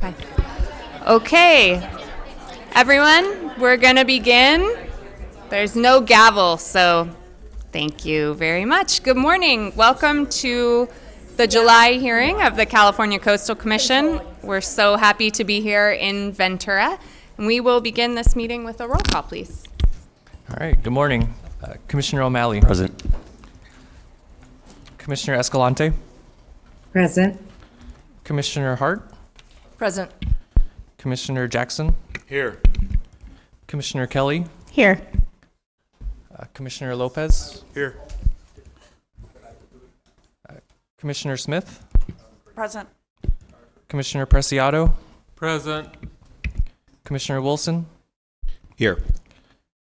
Okay. Okay, everyone, we're going to begin. There's no gavel, so thank you very much. Good morning. Welcome to the July hearing of the California Coastal Commission. We're so happy to be here in Ventura. And we will begin this meeting with a roll call, please. All right, good morning. Commissioner O'Malley. Present. Commissioner Escalante. Present. Commissioner Hart. Present. Commissioner Jackson. Here. Commissioner Kelly. Here. Commissioner Lopez. Here. Commissioner Smith. Present. Commissioner Preciado. Present. Commissioner Wilson. Here.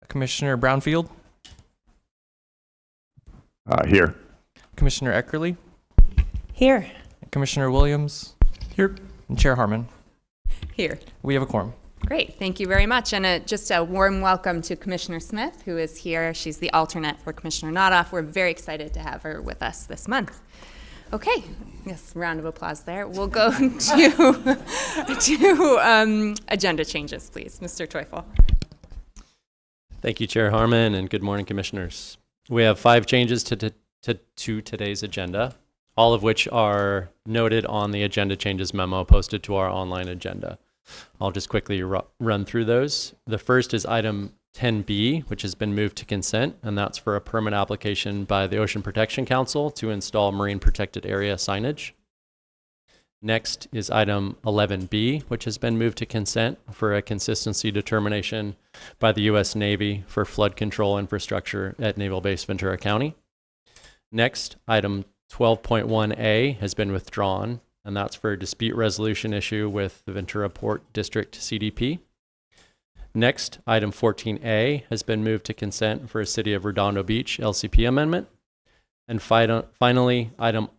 Commissioner Brownfield. Here. Commissioner Eckerly. Here. Commissioner Williams. Here. And Chair Harmon. Here. We have a quorum. Great, thank you very much. And just a warm welcome to Commissioner Smith, who is here. She's the alternate for Commissioner Nodoff. We're very excited to have her with us this month. Okay, yes, round of applause there. We'll go to agenda changes, please. Mr. Teufel. Thank you, Chair Harmon, and good morning, Commissioners. We have 5 changes to today's agenda, all of which are noted on the agenda changes memo posted to our online agenda. I'll just quickly run through those. The first is item 10B, which has been moved to consent, and that's for a permit application by the Ocean Protection Council to install marine protected area signage. Next is item 11B, which has been moved to consent for a consistency determination by the U.S. Navy for flood control infrastructure at Naval Base Ventura County. Next, item 12.1A has been withdrawn, and that's for a dispute resolution issue with the Ventura Port District CDP. Next, item 14A has been moved to consent for a City of Redondo Beach LCP amendment. And finally, item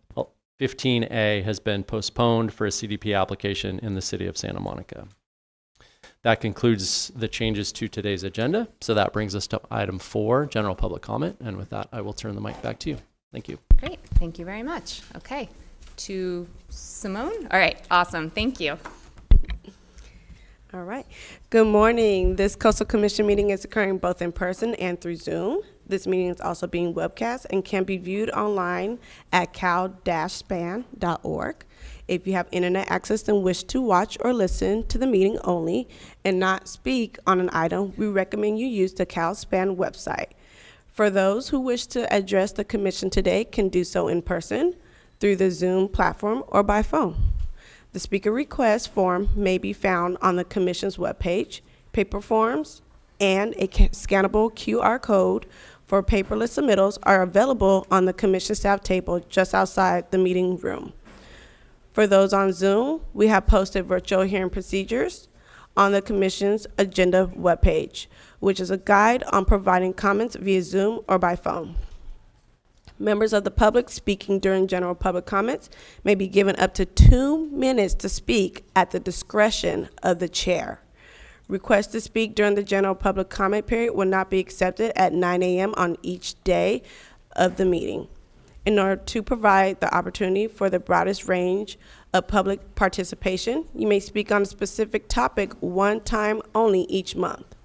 15A has been postponed for a CDP application in the City of Santa Monica. That concludes the changes to today's agenda. So that brings us to item 4, general public comment. And with that, I will turn the mic back to you. Thank you. Great, thank you very much. Okay, to Simone. All right, awesome, thank you. All right. Good morning. This Coastal Commission meeting is occurring both in person and through Zoom. This meeting is also being webcast and can be viewed online at cal-span.org. If you have internet access and wish to watch or listen to the meeting only and not speak on an item, we recommend you use the Cal-Span website. For those who wish to address the commission today can do so in person, through the Zoom platform, or by phone. The speaker request form may be found on the Commission's webpage. Paper forms and a scannable QR code for paperless submittals are available on the Commission staff table just outside the meeting room. For those on Zoom, we have posted virtual hearing procedures on the Commission's agenda webpage, which is a guide on providing comments via Zoom or by phone. Members of the public speaking during general public comments may be given up to 2 minutes to speak at the discretion of the chair. Requests to speak during the general public comment period will not be accepted at 9 a.m. on each day of the meeting. In order to provide the opportunity for the broadest range of public participation, you may speak on a specific topic one time only each month.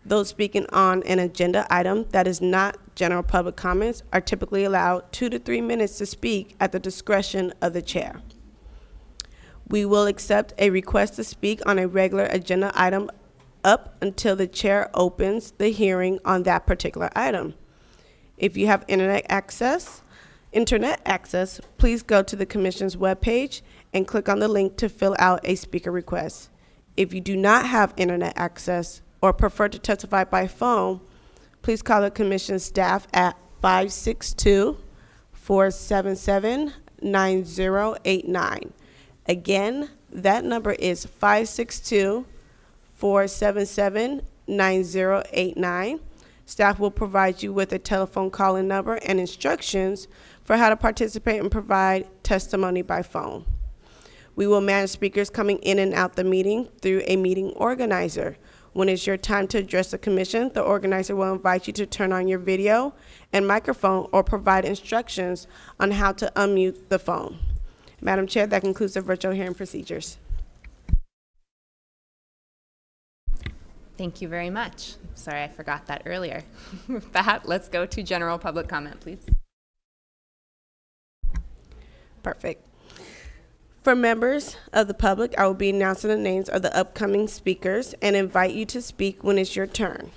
Those speaking on an agenda item that is not general public comments are typically allowed 2 to 3 minutes to speak at the discretion of the chair. We will accept a request to speak on a regular agenda item up until the chair opens the hearing on that particular item. If you have internet access, please go to the Commission's webpage and click on the link to fill out a speaker request. If you do not have internet access or prefer to testify by phone, please call the Commission staff at 562-477-9089. Again, that number is 562-477-9089. Staff will provide you with a telephone call-in number and instructions for how to participate and provide testimony by phone. We will manage speakers coming in and out the meeting through a meeting organizer. When it's your time to address the commission, the organizer will invite you to turn on your video and microphone or provide instructions on how to unmute the phone. Madam Chair, that concludes the virtual hearing procedures. Thank you very much. Sorry, I forgot that earlier. With that, let's go to general public comment, please. Perfect. For members of the public, I will be announcing the names of the upcoming speakers and invite you to speak when it's your turn.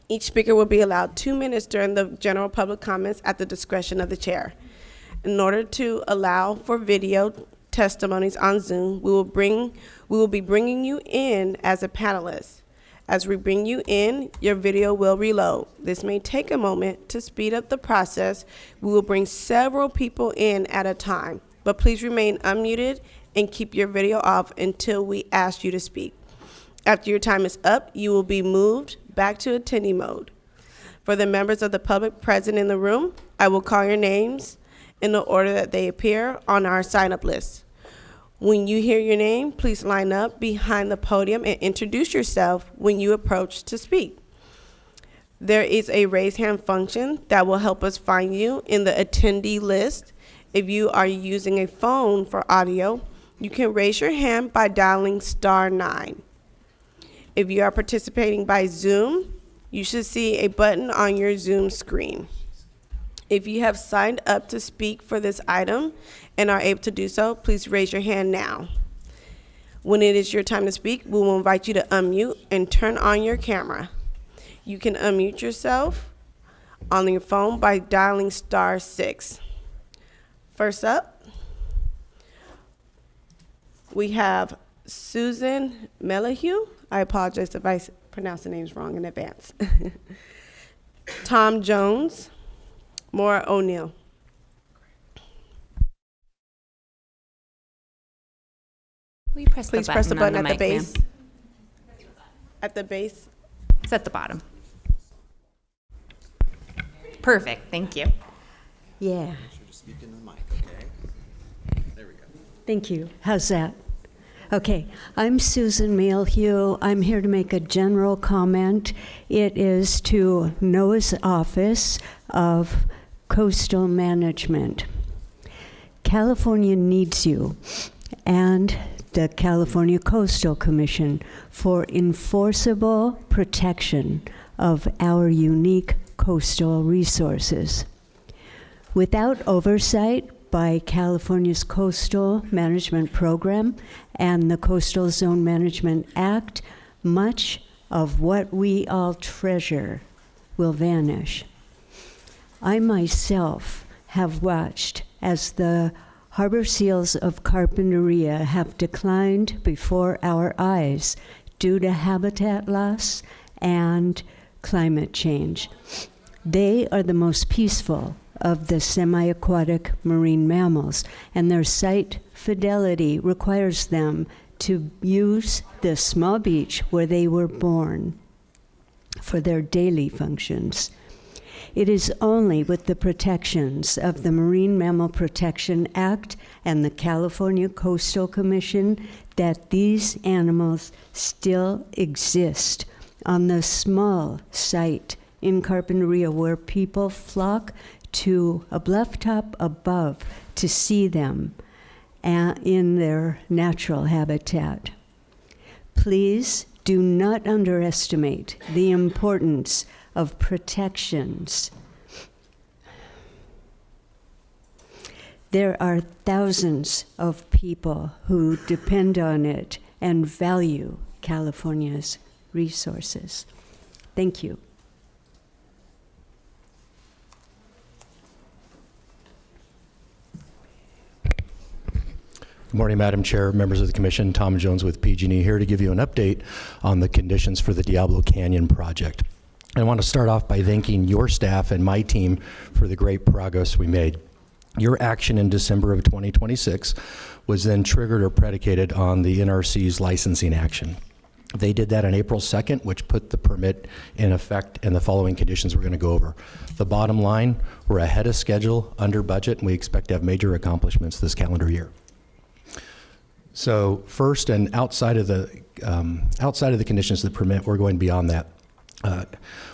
Each speaker will be allowed 2 minutes during the general public comments at the discretion of the chair. In order to allow for video testimonies on Zoom, we will be bringing you in as a panelist. As we bring you in, your video will reload. This may take a moment. To speed up the process, we will bring several people in at a time, but please remain unmuted and keep your video off until we ask you to speak. After your time is up, you will be moved back to attendee mode. For the members of the public present in the room, I will call your names in the order that they appear on our sign-up list. When you hear your name, please line up behind the podium and introduce yourself when you approach to speak. There is a raise hand function that will help us find you in the attendee list. If you are using a phone for audio, you can raise your hand by dialing *9. If you are participating by Zoom, you should see a button on your Zoom screen. If you have signed up to speak for this item and are able to do so, please raise your hand now. When it is your time to speak, we will invite you to unmute and turn on your camera. You can unmute yourself on your phone by dialing *6. First up, we have Susan Melahue. I apologize if I pronounce the names wrong in advance. Tom Jones, Maura O'Neill. Will you press Please the press the button on at the mic, base. ma'am? At the base. It's at the bottom. Perfect, thank you. Yeah. Thank you. How's that? Okay, I'm Susan Melahue. I'm here to make a general comment. It is to Noah's Office of Coastal Management. California needs you and the California Coastal Commission for enforceable protection of our unique coastal resources. Without oversight by California's Coastal Management Program and the Coastal Zone Management Act, much of what we all treasure will vanish. I myself have watched as the harbor seals of Carpinteria have declined before our eyes due to habitat loss and climate change. They are the most peaceful of the semi-aquatic marine mammals, and their site fidelity requires them to use the small beach where they were born for their daily functions. It is only with the protections of the Marine Mammal Protection Act and the California Coastal Commission that these animals still exist on the small site in Carpinteria where people flock to a bluff top above to see them in their natural habitat. Please do not underestimate the importance of protections. There are thousands of people who depend on it and value California's resources. Thank you. Good morning, Madam Chair, members of the Commission. Tom Jones with PG&E here to give you an update on the conditions for the Diablo Canyon project. I want to start off by thanking your staff and my team for the great progress we made. Your action in December of 2026 was then triggered or predicated on the NRC's licensing action. They did that on April 2nd, which put the permit in effect, and the following conditions we're going to go over. The bottom line, we're ahead of schedule, under budget, and we expect to have major accomplishments this calendar year. So first, and outside of the conditions of the permit, we're going beyond that.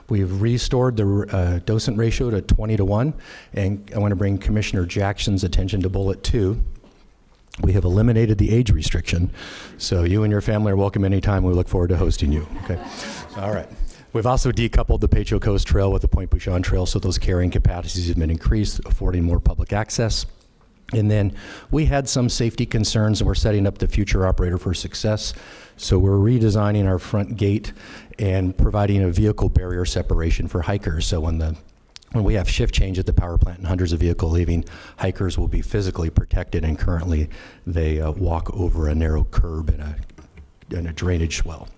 We've restored the docent ratio to 20 to 1, and I want to bring Commissioner Jackson's attention to bullet 2. we have eliminated the age restriction. So you and your family are welcome anytime. We look forward to hosting you. Okay. All right. We've also decoupled the Pacho Coast Trail with the Point Bouchon Trail, so those carrying capacities have been increased, affording more public access. And then we had some safety concerns, and we're setting up the future operator for success. So we're redesigning our front gate and providing a vehicle barrier separation for hikers. So when we have shift change at the power plant and hundreds of vehicles leaving, hikers will be physically protected, and currently they walk over a narrow curb in a drainage swell.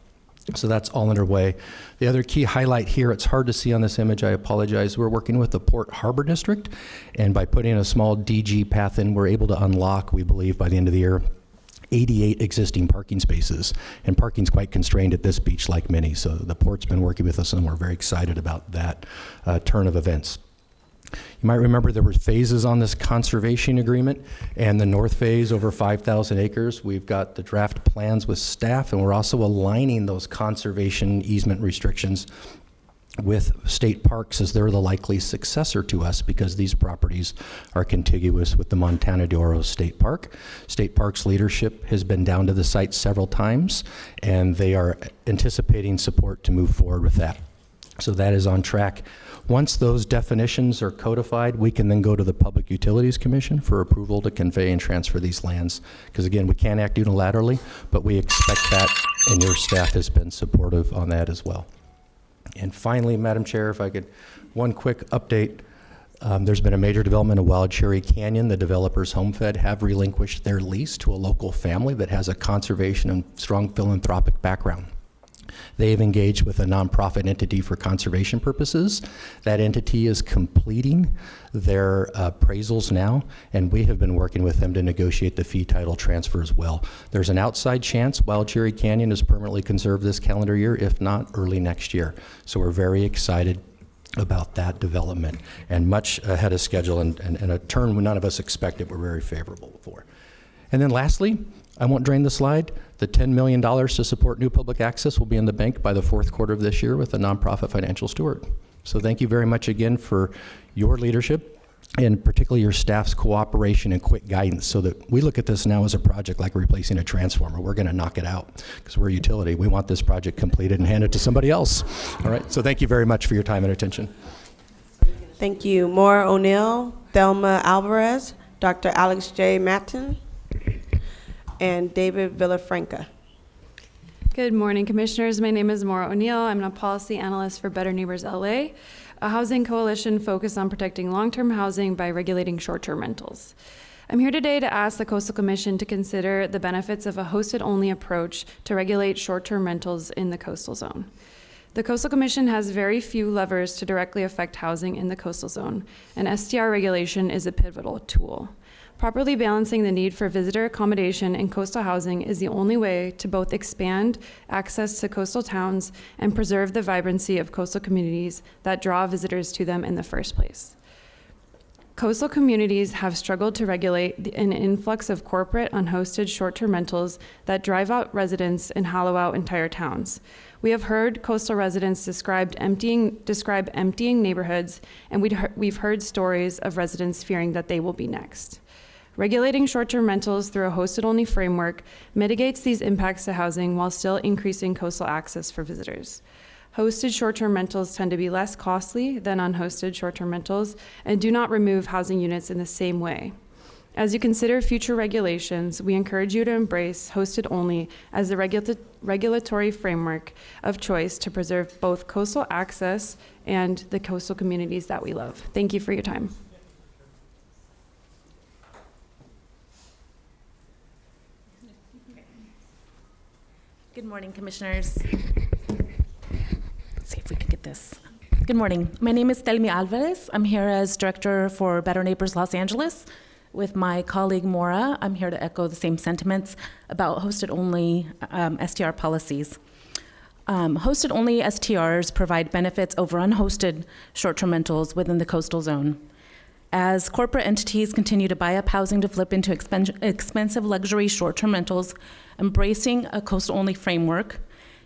So that's all underway. The other key highlight here, it's hard to see on this image, I apologize. We're working with the Port Harbor District, and by putting a small DG path in, we're able to unlock, we believe, by the end of the year, 88 existing parking spaces. And parking's quite constrained at this beach, like many. So the port's been working with us, and we're very excited about that turn of events. You might remember there were phases on this conservation agreement, and the north phase, over 5,000 acres. We've got the draft plans with staff, and we're also aligning those conservation easement restrictions with state parks, as they're the likely successor to us, because these properties are contiguous with the Montana de Oro State Park. State Parks leadership has been down to the site several times, and they are anticipating support to move forward with that. So that is on track. Once those definitions are codified, we can then go to the Public Utilities Commission for approval to convey and transfer these lands. Because again, we can't act unilaterally, but we expect that, and your staff has been supportive on that as well. And finally, Madam Chair, if I could, one quick update. There's been a major development of Wild Cherry Canyon. The developers Homefed have relinquished their lease to a local family that has a conservation and strong philanthropic background. They have engaged with a nonprofit entity for conservation purposes. That entity is completing their appraisals now, and we have been working with them to negotiate the fee title transfer as well. There's an outside chance Wild Cherry Canyon is permanently conserved this calendar year, if not early next year. So we're very excited about that development, and much ahead of schedule, and a turn none of us expected. We're very favorable for. And then lastly, I won't drain the slide. The $10 million to support new public access will be in the bank by the fourth quarter of this year with a nonprofit financial steward. So thank you very much again for your leadership, and particularly your staff's cooperation and quick guidance, so that we look at this now as a project like replacing a transformer. We're going to knock it out because we're a utility. We want this project completed and hand it to somebody else. All right, so thank you very much for your time and attention. Thank you. Maura O'Neill, Thelma Alvarez, Dr. Alex J. Matten, and David Villafranca. Good morning, Commissioners. My name is Maura O'Neill. I'm a policy analyst for Better Neighbors LA, a housing coalition focused on protecting long-term housing by regulating short-term rentals. I'm here today to ask the Coastal Commission to consider the benefits of a hosted-only approach to regulate short-term rentals in the coastal zone. The Coastal Commission has very few levers to directly affect housing in the coastal zone, and STR regulation is a pivotal tool. Properly balancing the need for visitor accommodation and coastal housing is the only way to both expand access to coastal towns and preserve the vibrancy of coastal communities that draw visitors to them in the first place. Coastal communities have struggled to regulate an influx of corporate unhosted short-term rentals that drive out residents and hollow out entire towns. We have heard coastal residents describe emptying neighborhoods, and we've heard stories of residents fearing that they will be next. Regulating short-term rentals through a hosted-only framework mitigates these impacts to housing while still increasing coastal access for visitors. Hosted short-term rentals tend to be less costly than unhosted short-term rentals and do not remove housing units in the same way. As you consider future regulations, we encourage you to embrace hosted-only as the regulatory framework of choice to preserve both coastal access and the coastal communities that we love. Thank you for your time. Good morning, Commissioners. Let's see if we can get this. Good morning. My name is Thelma Alvarez. I'm here as Director for Better Neighbors Los Angeles. With my colleague Maura, I'm here to echo the same sentiments about hosted-only STR policies. Hosted-only STRs provide benefits over unhosted short-term rentals within the coastal zone. As corporate entities continue to buy up housing to flip into expensive luxury short-term rentals, embracing a coastal-only framework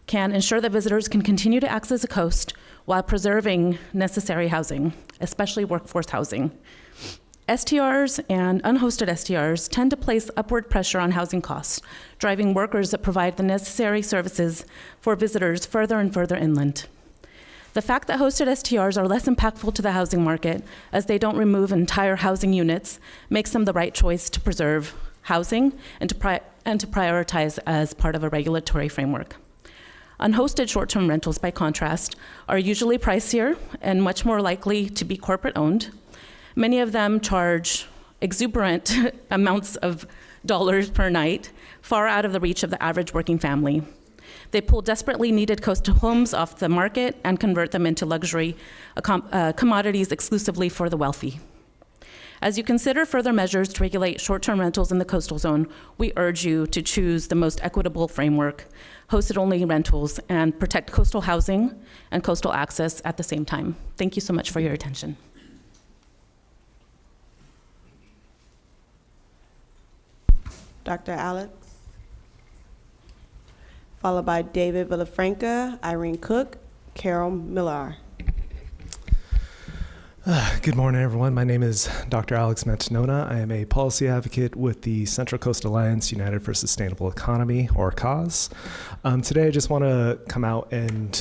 can ensure that visitors can continue to access the coast while preserving necessary housing, especially workforce housing. STRs and unhosted STRs tend to place upward pressure on housing costs, driving workers that provide the necessary services for visitors further and further inland. The fact that hosted STRs are less impactful to the housing market, as they don't remove entire housing units, makes them the right choice to preserve housing and to prioritize as part of a regulatory framework. Unhosted short-term rentals, by contrast, are usually pricier and much more likely to be corporate-owned. Many of them charge exuberant amounts of dollars per night, far out of the reach of the average working family. They pull desperately needed coastal homes off the market and convert them into luxury commodities exclusively for the wealthy. As you consider further measures to regulate short-term rentals in the coastal zone, we urge you to choose the most equitable framework, hosted-only rentals, and protect coastal housing and coastal access at the same time. Thank you so much for your attention. Dr. Alex, followed by David Villafranca, Irene Cook, Carol Millar. Good morning, everyone. My name is Dr. Alex Mantanona. I am a policy advocate with the Central Coast Alliance United for Sustainable Economy, or CAUSE. Today, I just want to come out and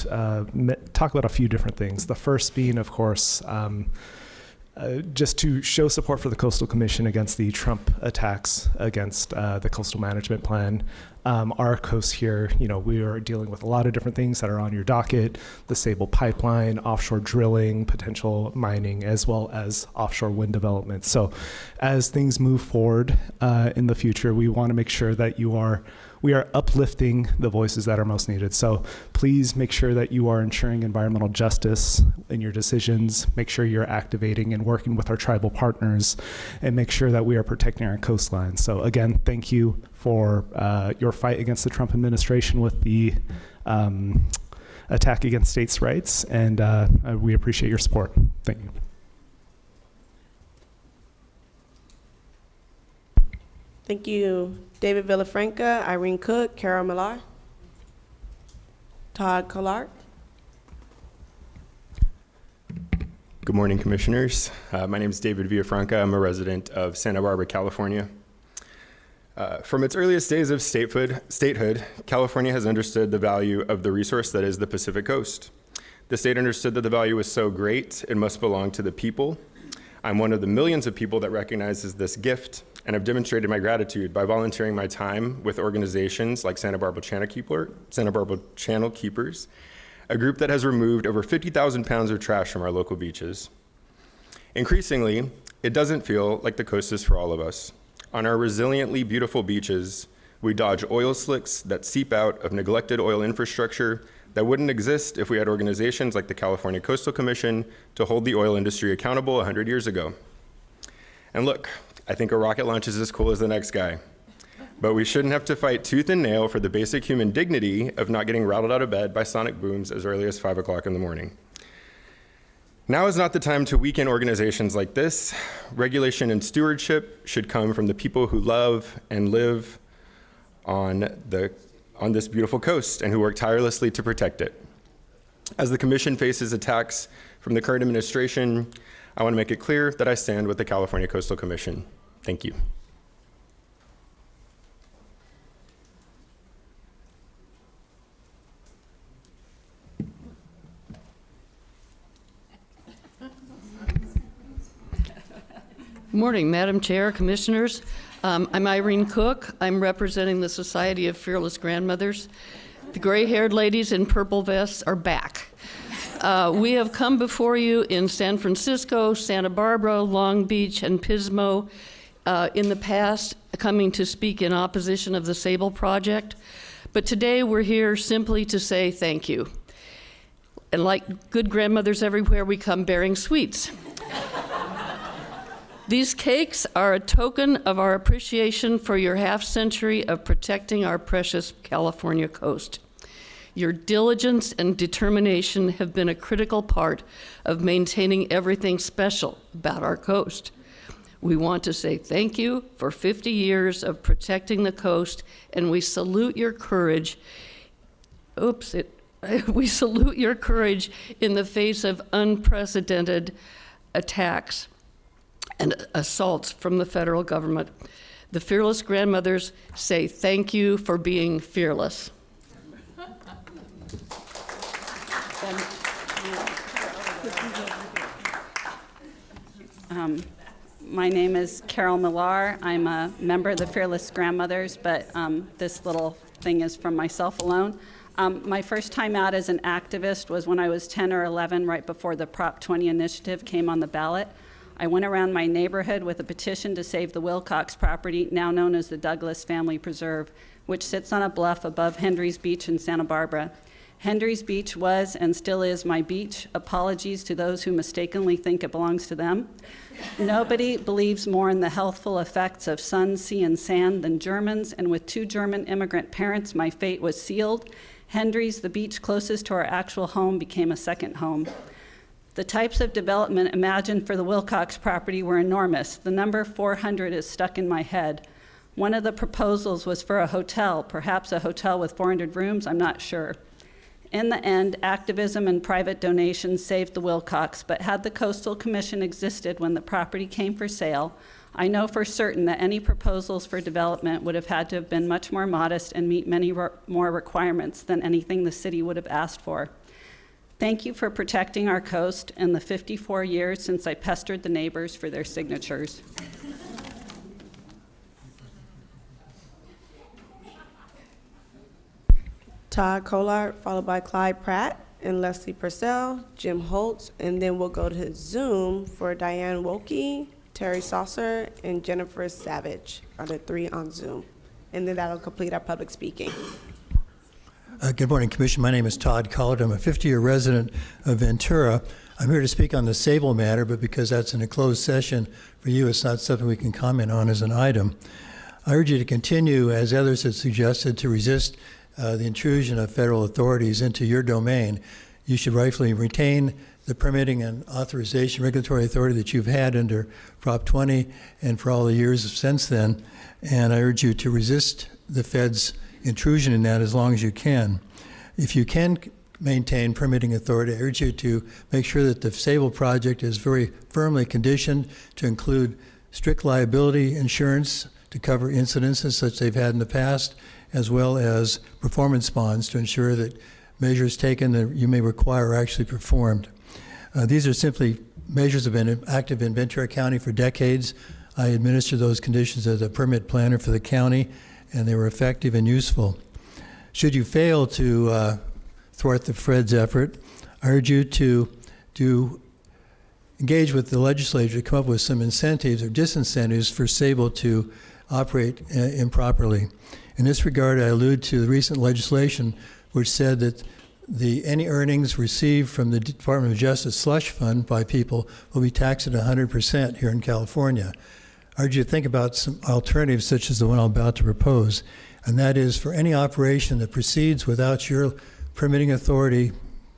talk about a few different things. The first being, of course, just to show support for the Coastal Commission against the Trump attacks against the Coastal Management Plan. Our coast here, we are dealing with a lot of different things that are on your docket: the Sable pipeline, offshore drilling, potential mining, as well as offshore wind development. So as things move forward in the future, we want to make sure that we are uplifting the voices that are most needed. So please make sure that you are ensuring environmental justice in your decisions, make sure you're activating and working with our tribal partners, and make sure that we are protecting our coastline. So again, thank you for your fight against the Trump administration with the attack against states' rights, and we appreciate your support. Thank you. Thank you, David Villafranca, Irene Cook, Carol Millar, Todd Collard. Good morning, Commissioners. My name is David Villafranca. I'm a resident of Santa Barbara, California. From its earliest days of statehood, California has understood the value of the resource that is the Pacific Coast. The state understood that the value was so great, it must belong to the people. I'm one of the millions of people that recognizes this gift, and I've demonstrated my gratitude by volunteering my time with organizations like Santa Barbara Channel Keepers, a group that has removed over 50,000 pounds of trash from our local beaches. Increasingly, it doesn't feel like the coast is for all of us. On our resiliently beautiful beaches, we dodge oil slicks that seep out of neglected oil infrastructure that wouldn't exist if we had organizations like the California Coastal Commission to hold the oil industry accountable 100 years ago. And look, I think a rocket launch is as cool as the next guy. But we shouldn't have to fight tooth and nail for the basic human dignity of not getting rattled out of bed by sonic booms as early as 5 o'clock in the morning. Now is not the time to weaken organizations like this. Regulation and stewardship should come from the people who love and live on this beautiful coast and who work tirelessly to protect it. As the Commission faces attacks from the current administration, I want to make it clear that I stand with the California Coastal Commission. Thank you. Morning, Madam Chair, Commissioners. I'm Irene Cook. I'm representing the Society of Fearless Grandmothers. The gray-haired ladies in purple vests are back. We have come before you in San Francisco, Santa Barbara, Long Beach, and Pismo in the past, coming to speak in opposition of the Sable project. But today we're here simply to say thank you. And like good grandmothers everywhere, we come bearing sweets. These cakes are a token of our appreciation for your half-century of protecting our precious California coast. Your diligence and determination have been a critical part of maintaining everything special about our coast. We want to say thank you for 50 years of protecting the coast, and we salute your courage. We salute your courage in the face of unprecedented attacks. and assaults from the federal government. The fearless grandmothers say thank you for being fearless. My name is Carol Millar. I'm a member of the Fearless Grandmothers, but this little thing is from myself alone. My first time out as an activist was when I was 10 or 11, right before the Prop 20 initiative came on the ballot. I went around my neighborhood with a petition to save the Wilcox property, now known as the Douglas Family Preserve, which sits on a bluff above Hendry's Beach in Santa Barbara. Hendry's Beach was and still is my beach. Apologies to those who mistakenly think it belongs to them. Nobody believes more in the healthful effects of sun, sea, and sand than Germans, and with 2 German immigrant parents, my fate was sealed. Hendry's, the beach closest to our actual home, became a second home. The types of development imagined for the Wilcox property were enormous. The number 400 is stuck in my head. One of the proposals was for a hotel, perhaps a hotel with 400 rooms, I'm not sure. In the end, activism and private donations saved the Wilcox, but had the Coastal Commission existed when the property came for sale, I know for certain that any proposals for development would have had to have been much more modest and meet many more requirements than anything the city would have asked for. Thank you for protecting our coast in the 54 years since I pestered the neighbors for their signatures. Todd Collard, followed by Clyde Pratt and Leslie Purcell, Jim Holtz, and then we'll go to Zoom for Diane Wilkie, Terry Saucer, and Jennifer Savage are the 3 on Zoom. And then that'll complete our public speaking. Good morning, Commission. My name is Todd Collard. I'm a 50-year resident of Ventura. I'm here to speak on the Sable matter, but because that's in a closed session for you, it's not something we can comment on as an item. I urge you to continue, as others have suggested, to resist the intrusion of federal authorities into your domain. You should rightfully retain the permitting and authorization regulatory authority that you've had under Prop 20 and for all the years since then. And I urge you to resist the Fed's intrusion in that as long as you can. If you can maintain permitting authority, I urge you to make sure that the Sable project is very firmly conditioned to include strict liability insurance to cover incidences such they've had in the past, as well as performance bonds to ensure that measures taken that you may require are actually performed. These are simply measures that have been active in Ventura County for decades. I administered those conditions as a permit planner for the county, and they were effective and useful. Should you fail to thwart the Fed's effort, I urge you to engage with the legislature to come up with some incentives or disincentives for Sable to operate improperly. In this regard, I allude to the recent legislation which said that any earnings received from the Department of Justice slush fund by people will be taxed at 100% here in California. I urge you to think about some alternatives such as the one I'm about to propose, and that is for any operation that proceeds without your permitting authority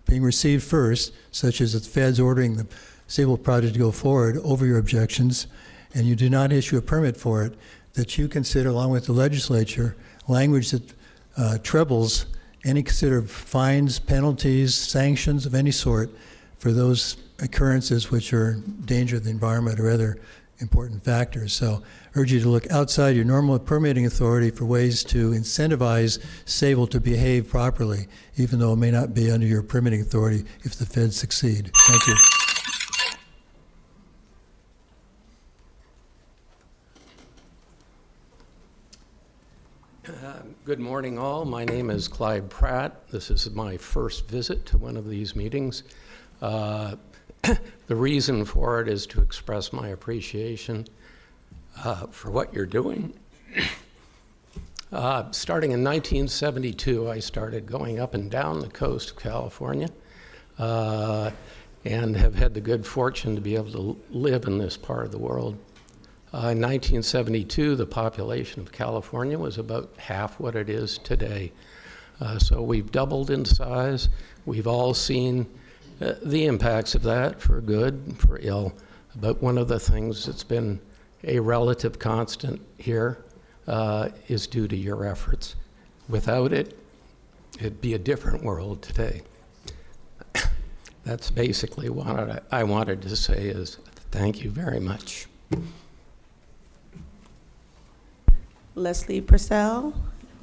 being received first, such as the Fed's ordering the Sable project to go forward over your objections, and you do not issue a permit for it, that you consider, along with the legislature, language that trebles any considered fines, penalties, sanctions of any sort for those occurrences which are danger to the environment or other important factors. So I urge you to look outside your normal permitting authority for ways to incentivize Sable to behave properly, even though it may not be under your permitting authority if the feds succeed. Thank you. Good morning, all. My name is Clyde Pratt. This is my first visit to one of these meetings. The reason for it is to express my appreciation for what you're doing. Starting in 1972, I started going up and down the coast of California and have had the good fortune to be able to live in this part of the world. In 1972, the population of California was about half what it is today. So we've doubled in size. We've all seen the impacts of that, for good, for ill. But one of the things that's been a relative constant here is due to your efforts. Without it, it'd be a different world today. That's basically what I wanted to say is thank you very much. Leslie Purcell,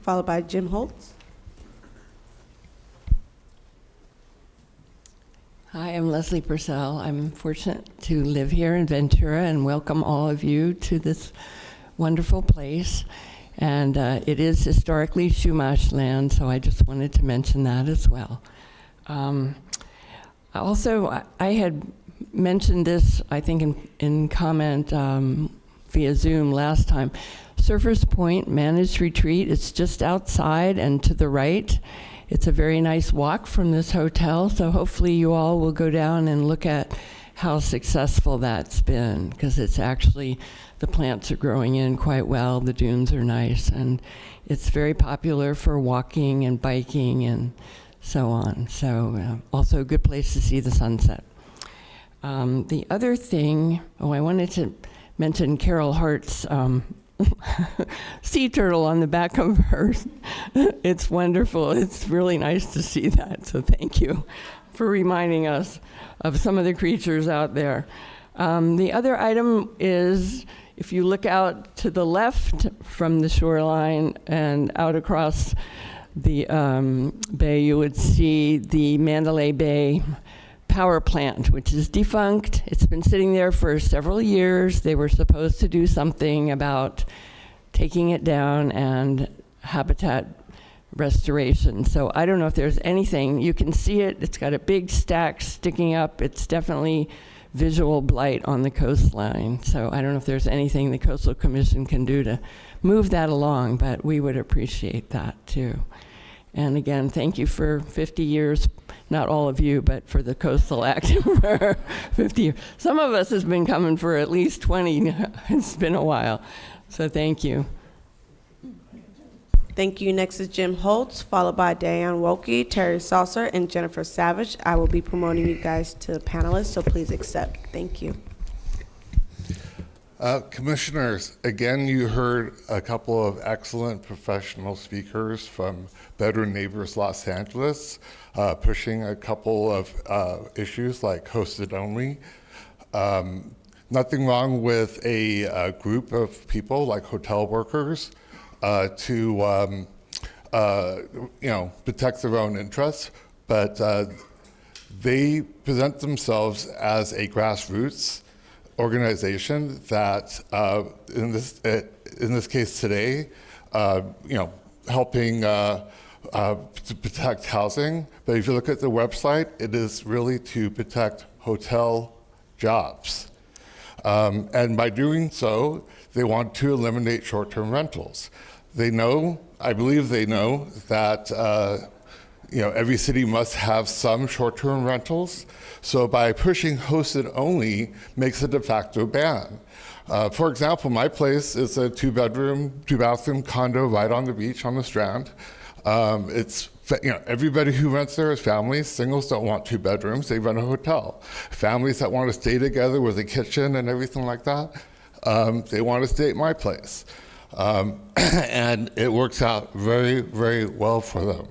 followed by Jim Holtz. Hi, I'm Leslie Purcell. I'm fortunate to live here in Ventura and welcome all of you to this wonderful place. And it is historically Chumash land, so I just wanted to mention that as well. Also, I had mentioned this, I think, in comment via Zoom last time. Surfers Point Managed Retreat, it's just outside and to the right. It's a very nice walk from this hotel, so hopefully you all will go down and look at how successful that's been, because it's actually, the plants are growing in quite well, the dunes are nice, and it's very popular for walking and biking and so on. So also a good place to see the sunset. The other thing, I wanted to mention Carol Hart's sea turtle on the back of hers. It's wonderful. It's really nice to see that. So thank you for reminding us of some of the creatures out there. The other item is, if you look out to the left from the shoreline and out across the bay, you would see the Mandalay Bay power plant, which is defunct. It's been sitting there for several years. They were supposed to do something about taking it down and habitat restoration. So I don't know if there's anything. You can see it. It's got a big stack sticking up. It's definitely visual blight on the coastline. So I don't know if there's anything the Coastal Commission can do to move that along, but we would appreciate that too. And again, thank you for 50 years, not all of you, but for the Coastal Act for 50 years. Some of us has been coming for at least 20. It's been a while. So thank you. Thank you. Next is Jim Holtz, followed by Diane Wilkie, Terry Saucer, and Jennifer Savage. I will be promoting you guys to panelists, so please accept. Thank you. Commissioners, again, you heard a couple of excellent professional speakers from Better Neighbors Los Angeles, pushing a couple of issues like hosted only. Nothing wrong with a group of people like hotel workers to protect their own interests, but they present themselves as a grassroots organization that, in this case today, helping to protect housing. But if you look at the website, it is really to protect hotel jobs. And by doing so, they want to eliminate short-term rentals. They know, I believe they know, that every city must have some short-term rentals. So by pushing hosted only makes a de facto ban. For example, my place is a 2-bedroom, 2-bathroom condo right on the beach on the Strand. It's everybody who rents there is families. Singles don't want 2 bedrooms; they rent a hotel. Families that want to stay together with a kitchen and everything like that, they want to stay at my place, and it works out very, very well for them.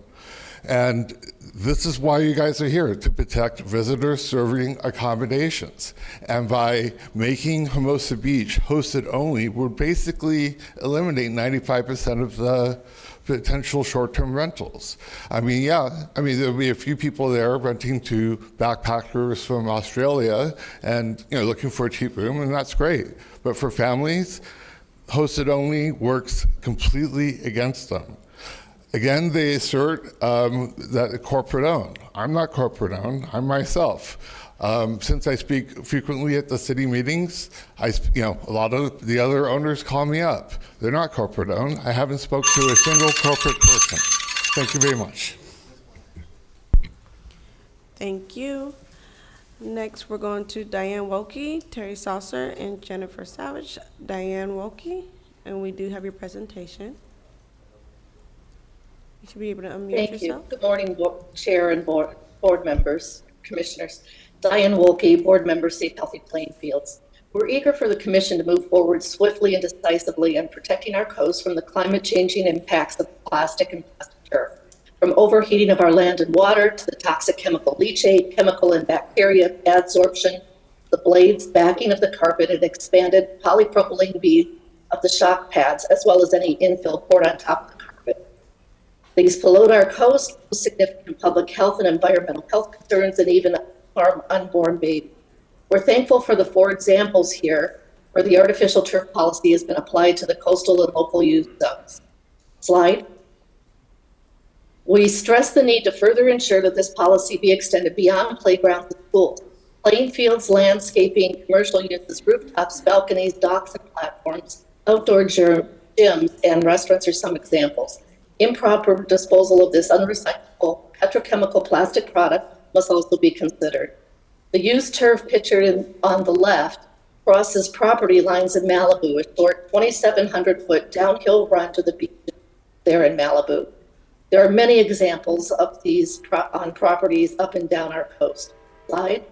And this is why you guys are here, to protect visitors serving accommodations. And by making Hermosa Beach hosted only, we're basically eliminating 95% of the potential short-term rentals. There'll be a few people there renting to backpackers from Australia and looking for a cheap room, and that's great. But for families, hosted only works completely against them. Again, they assert that corporate owned. I'm not corporate owned, I'm myself. Since I speak frequently at the city meetings, a lot of the other owners call me up. They're not corporate owned. I haven't spoke to a single corporate person. Thank you very much. Thank you. Next, we're going to Diane Wilkie, Terry Saucer, and Jennifer Savage. Diane Wilkie, and we do have your presentation. You should be able to unmute Thank yourself. you. Good morning, Chair and board members, commissioners. Diane Wilkie, board member, Safe Healthy Plainfields. We're eager for the Commission to move forward swiftly and decisively in protecting our coast from the climate-changing impacts of plastic and plastic turf, from overheating of our land and water to the toxic chemical leachate, chemical and bacteria adsorption, the blades, backing of the carpet, and expanded polypropylene bead of the shock pads, as well as any infill poured on top of the carpet. These pollute our coast, pose significant public health and environmental health concerns, and even harm unborn babies. We're thankful for the 4 examples here where the artificial turf policy has been applied to the coastal and local use zones. Slide. We stress the need to further ensure that this policy be extended beyond playgrounds and schools. Playing fields, landscaping, commercial uses, rooftops, balconies, docks, and platforms, outdoor gyms, and restaurants are some examples. Improper disposal of this unrecyclable petrochemical plastic product must also be considered. The used turf pictured on the left crosses property lines in Malibu, a short 2,700-foot downhill run to the beach there in Malibu. There are many examples of these on properties up and down our coast. Slide.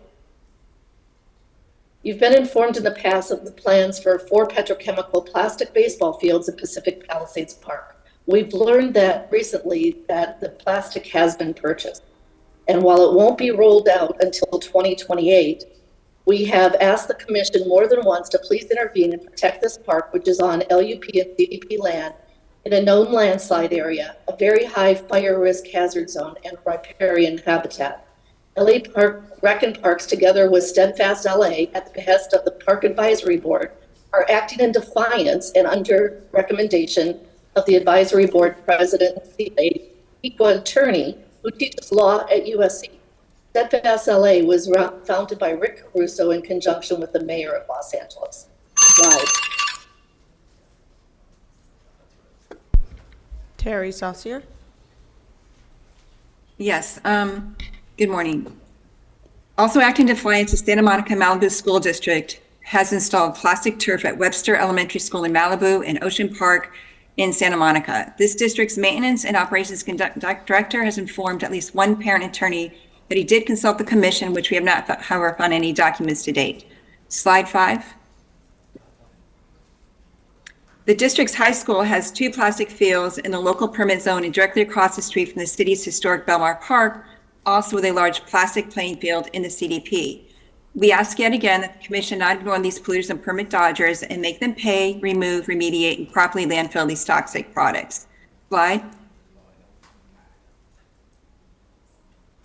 You've been informed in the past of the plans for 4 petrochemical plastic baseball fields in Pacific Palisades Park. We've learned that recently that the plastic has been purchased. And while it won't be rolled out until 2028, we have asked the Commission more than once to please intervene and protect this park, which is on LUP and CDP land in a known landslide area, a very high fire risk hazard zone, and riparian habitat. LA Rec and Parks, together with Steadfast LA, at the behest of the Park Advisory Board, are acting in defiance and under recommendation of the Advisory Board President and CEQA attorney who teaches law at USC. Steadfast LA was founded by Rick Caruso in conjunction with the mayor of Los Angeles. Slide. Terry Saucier. Yes, good morning. Also acting in defiance, the Santa Monica Malibu School District has installed plastic turf at Webster Elementary School in Malibu and Ocean Park in Santa Monica. This district's maintenance and operations director has informed at least one parent attorney that he did consult the commission, which we have not, however, found any documents to date. Slide 5. The district's high school has 2 plastic fields in the local permit zone and directly across the street from the city's historic Belmar Park, also with a large plastic playing field in the CDP. We ask yet again that the commission not ignore these polluters and permit dodgers and make them pay, remove, remediate, and properly landfill these toxic products. Slide.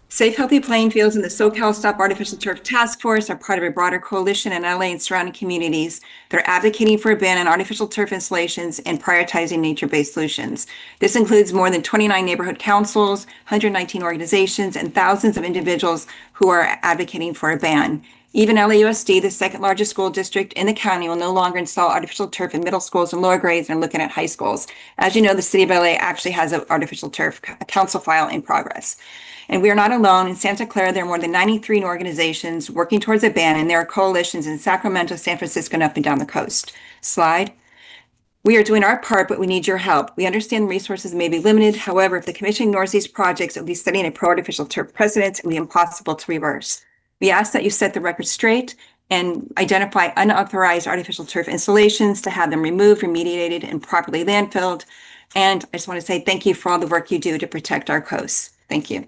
Safe, Healthy Playing Fields and the SoCal Stop Artificial Turf Task Force are part of a broader coalition in LA and surrounding communities. They're advocating for a ban on artificial turf installations and prioritizing nature-based solutions. This includes more than 29 neighborhood councils, 119 organizations, and thousands of individuals who are advocating for a ban. Even LAUSD, the second largest school district in the county, will no longer install artificial turf in middle schools and lower grades and looking at high schools. As you know, the city of LA actually has an artificial turf council file in progress. And we are not alone. In Santa Clara, there are more than 93 organizations working towards a ban, and there are coalitions in Sacramento, San Francisco, and up and down the coast. Slide. We are doing our part, but we need your help. We understand resources may be limited. However, if the commission ignores these projects, it will be setting a pro-artificial turf precedent and be impossible to reverse. We ask that you set the record straight and identify unauthorized artificial turf installations to have them removed, remediated, and properly landfilled. And I just want to say thank you for all the work you do to protect our coasts. Thank you.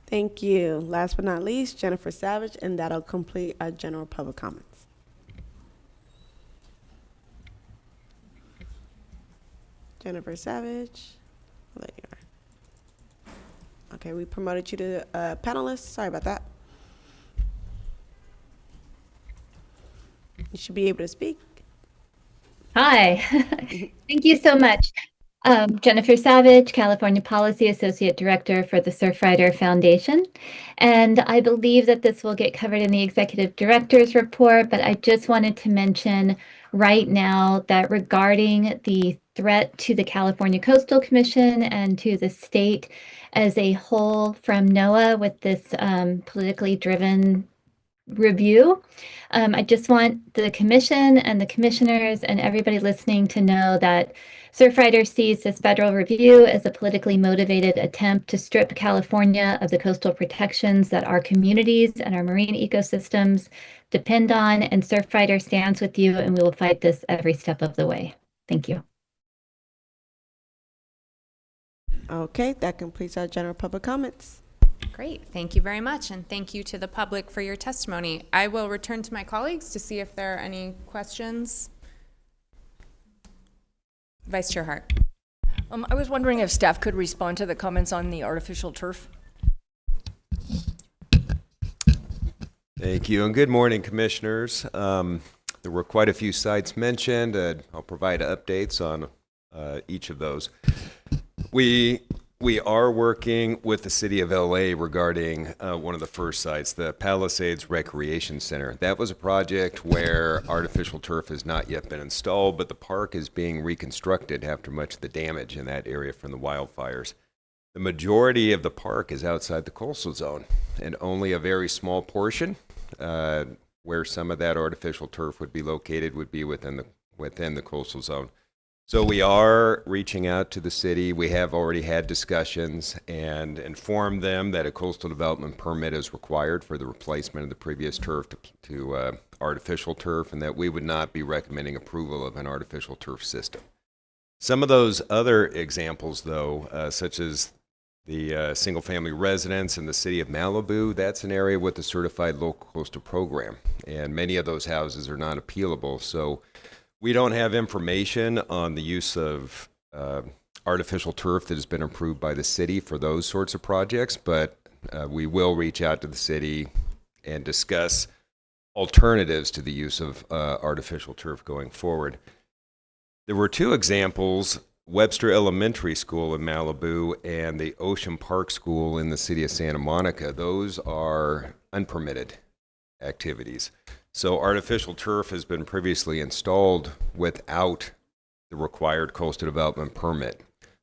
Thank you. Last but not least, Jennifer Savage, and that'll complete our general public comments. Jennifer Savage. There you are. Okay, we promoted you to panelist. Sorry about that. You should be able to speak. Hi. Thank you so much. Jennifer Savage, California Policy Associate Director for the Surfrider Foundation. And I believe that this will get covered in the Executive Director's report, but I just wanted to mention right now that regarding the threat to the California Coastal Commission and to the state as a whole from NOAA with this politically driven review, I just want the commission and the commissioners and everybody listening to know that Surfrider sees this federal review as a politically motivated attempt to strip California of the coastal protections that our communities and our marine ecosystems depend on, and Surfrider stands with you, and we will fight this every step of the way. Thank you. Okay, that completes our general public comments. Great, thank you very much, and thank you to the public for your testimony. I will return to my colleagues to see if there are any questions. Vice Chair Hart. I was wondering if staff could respond to the comments on the artificial turf. Thank you, and good morning, Commissioners. There were quite a few sites mentioned, and I'll provide updates on each of those. We are working with the City of LA regarding one of the first sites, the Palisades Recreation Center. That was a project where artificial turf has not yet been installed, but the park is being reconstructed after much of the damage in that area from the wildfires. The majority of the park is outside the coastal zone, and only a very small portion where some of that artificial turf would be located would be within the coastal zone. So we are reaching out to the city. We have already had discussions and informed them that a coastal development permit is required for the replacement of the previous turf to artificial turf, and that we would not be recommending approval of an artificial turf system. Some of those other examples, though, such as the single-family residence in the city of Malibu, that's an area with a certified local coastal program, and many of those houses are not appealable. So we don't have information on the use of artificial turf that has been approved by the city for those sorts of projects, but we will reach out to the city and discuss alternatives to the use of artificial turf going forward. There were two examples, Webster Elementary School in Malibu and the Ocean Park School in the city of Santa Monica. Those are unpermitted activities. So artificial turf has been previously installed without the required coastal development permit.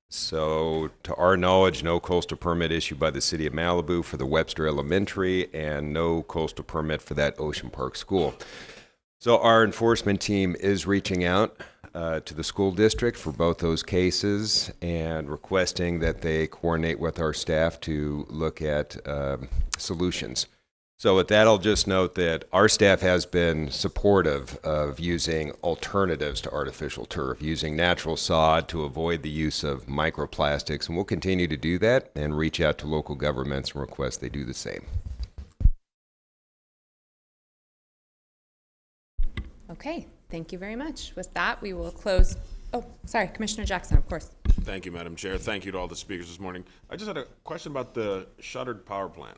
So to our knowledge, no coastal permit issued by the city of Malibu for the Webster Elementary and no coastal permit for that Ocean Park School. So our enforcement team is reaching out to the school district for both those cases and requesting that they coordinate with our staff to look at solutions. So with that, I'll just note that our staff has been supportive of using alternatives to artificial turf, using natural sod to avoid the use of microplastics, and we'll continue to do that and reach out to local governments and request they do the same. Okay, thank you very much. With that, we will close. Oh, sorry, Commissioner Jackson, of course. Thank you, Madam Chair. Thank you to all the speakers this morning. I just had a question about the shuttered power plant.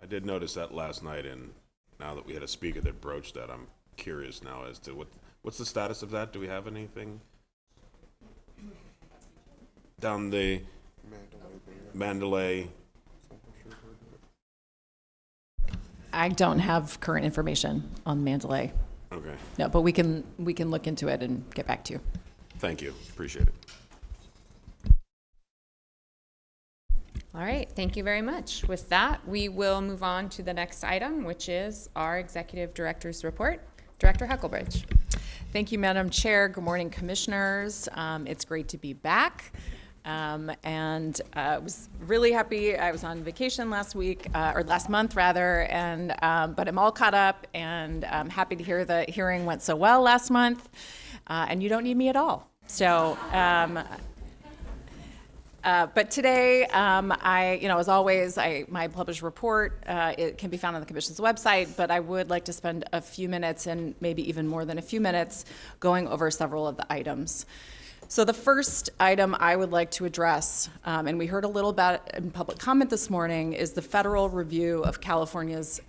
I did notice that last night, and now that we had a speaker that broached that, I'm curious now as to what's the status of that. Do we have anything down the Mandalay? I don't have current information on Mandalay. Okay. No, but we can look into it and get back to you. Thank you. Appreciate it. All right, thank you very much. With that, we will move on to the next item, which is our Executive Director's Report. Director Huckelbridge. Thank you, Madam Chair. Good morning, Commissioners. It's great to be back. And I was really happy. I was on vacation last week, or last month rather, and but I'm all caught up, and I'm happy to hear the hearing went so well last month, and you don't need me at all. So, but today, as always, my published report, it can be found on the Commission's website, but I would like to spend a few minutes, and maybe even more than a few minutes, going over several of the items. So the first item I would like to address, and we heard a little about it in public comment this morning, is the federal review of California's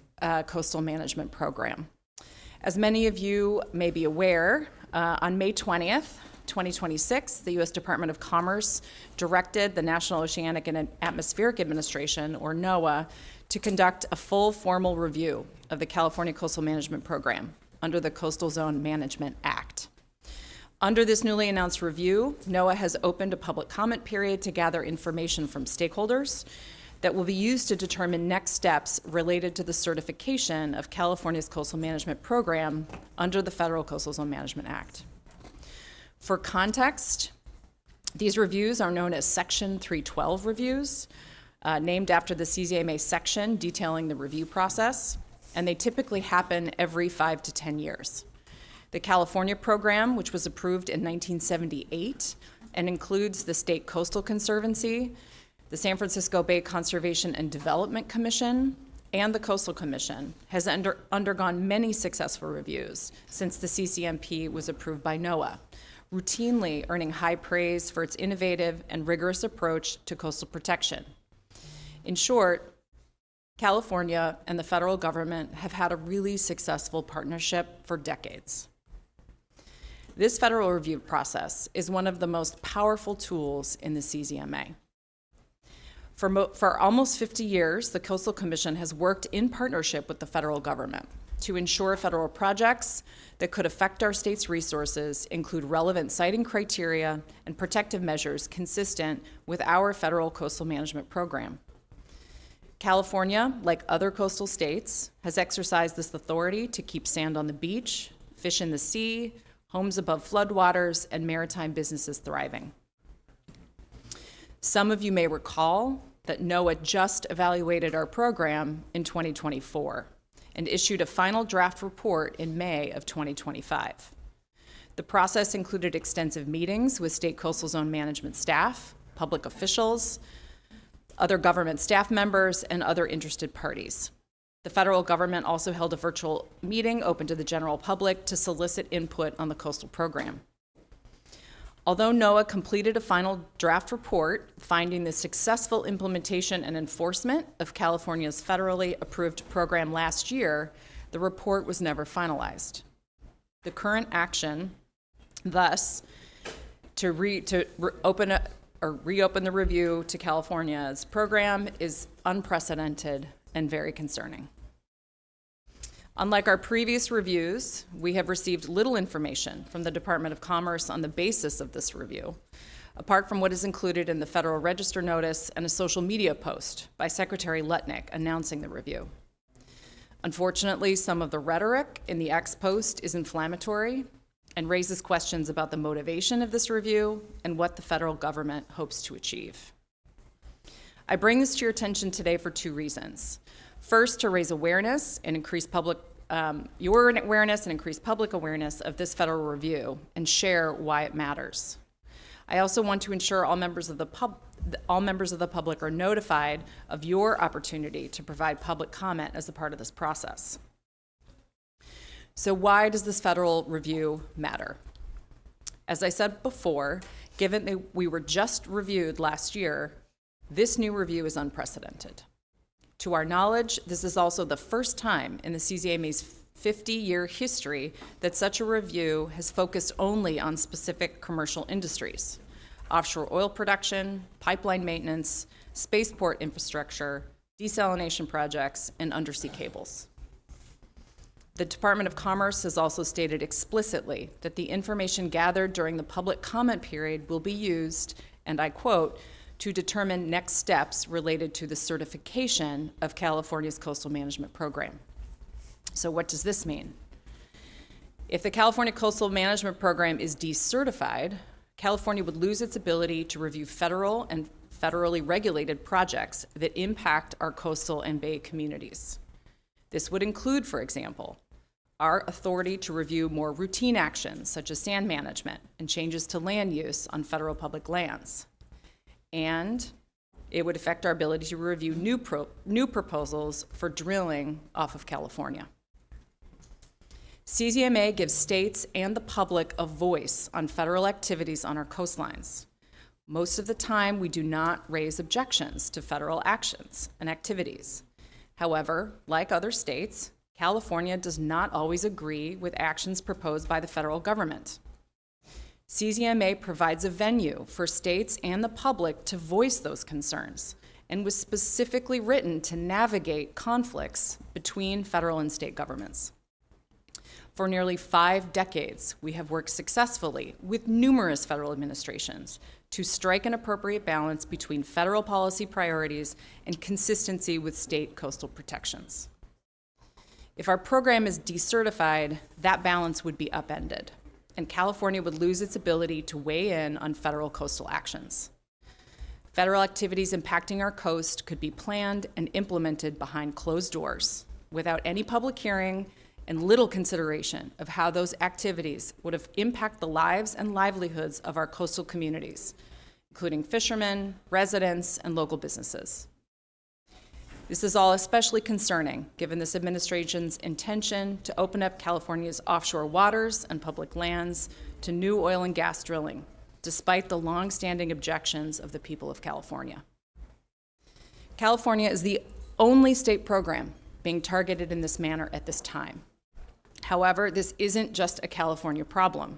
coastal management program. As many of you may be aware, on May 20th, 2026, the U.S. Department of Commerce directed the National Oceanic and Atmospheric Administration, or NOAA, to conduct a full formal review of the California Coastal Management Program under the Coastal Zone Management Act. Under this newly announced review, NOAA has opened a public comment period to gather information from stakeholders that will be used to determine next steps related to the certification of California's coastal management program under the Federal Coastal Zone Management Act. For context, these reviews are known as Section 312 reviews, named after the CZMA section detailing the review process, and they typically happen every 5 to 10 years. The California program, which was approved in 1978 and includes the State Coastal Conservancy, The San Francisco Bay Conservation and Development Commission and the Coastal Commission has undergone many successful reviews since the CCMP was approved by NOAA, routinely earning high praise for its innovative and rigorous approach to coastal protection. In short, California and the federal government have had a really successful partnership for decades. This federal review process is one of the most powerful tools in the CZMA. For almost 50 years, the Coastal Commission has worked in partnership with the federal government to ensure federal projects that could affect our state's resources include relevant siting criteria and protective measures consistent with our federal coastal management program. California, like other coastal states, has exercised this authority to keep sand on the beach, fish in the sea, homes above floodwaters, and maritime businesses thriving. Some of you may recall that NOAA just evaluated our program in 2024 and issued a final draft report in May of 2025. The process included extensive meetings with state coastal zone management staff, public officials, other government staff members, and other interested parties. The federal government also held a virtual meeting open to the general public to solicit input on the coastal program. Although NOAA completed a final draft report finding the successful implementation and enforcement of California's federally approved program last year, the report was never finalized. The current action, thus, to reopen the review to California's program is unprecedented and very concerning. Unlike our previous reviews, we have received little information from the Department of Commerce on the basis of this review, apart from what is included in the Federal Register notice and a social media post by Secretary Lutnick announcing the review. Unfortunately, some of the rhetoric in the X post is inflammatory and raises questions about the motivation of this review and what the federal government hopes to achieve. I bring this to your attention today for two reasons. First, to raise awareness and increase your awareness and increase public awareness of this federal review and share why it matters. I also want to ensure all members of the public are notified of your opportunity to provide public comment as a part of this process. So why does this federal review matter? As I said before, given that we were just reviewed last year, this new review is unprecedented. To our knowledge, this is also the first time in the CZMA's 50-year history that such a review has focused only on specific commercial industries: offshore oil production, pipeline maintenance, spaceport infrastructure, desalination projects, and undersea cables. The Department of Commerce has also stated explicitly that the information gathered during the public comment period will be used, and I quote, to determine next steps related to the certification of California's coastal management program. So what does this mean? If the California Coastal Management Program is decertified, California would lose its ability to review federal and federally regulated projects that impact our coastal and bay communities. This would include, for example, our authority to review more routine actions such as sand management and changes to land use on federal public lands. And it would affect our ability to review new proposals for drilling off of California. CZMA gives states and the public a voice on federal activities on our coastlines. Most of the time, we do not raise objections to federal actions and activities. However, like other states, California does not always agree with actions proposed by the federal government. CZMA provides a venue for states and the public to voice those concerns and was specifically written to navigate conflicts between federal and state governments. For nearly 5 decades, we have worked successfully with numerous federal administrations to strike an appropriate balance between federal policy priorities and consistency with state coastal protections. If our program is decertified, that balance would be upended, and California would lose its ability to weigh in on federal coastal actions. Federal activities impacting our coast could be planned and implemented behind closed doors without any public hearing and little consideration of how those activities would have impacted the lives and livelihoods of our coastal communities, including fishermen, residents, and local businesses. This is all especially concerning given this administration's intention to open up California's offshore waters and public lands to new oil and gas drilling, despite the long-standing objections of the people of California. California is the only state program being targeted in this manner at this time. However, this isn't just a California problem.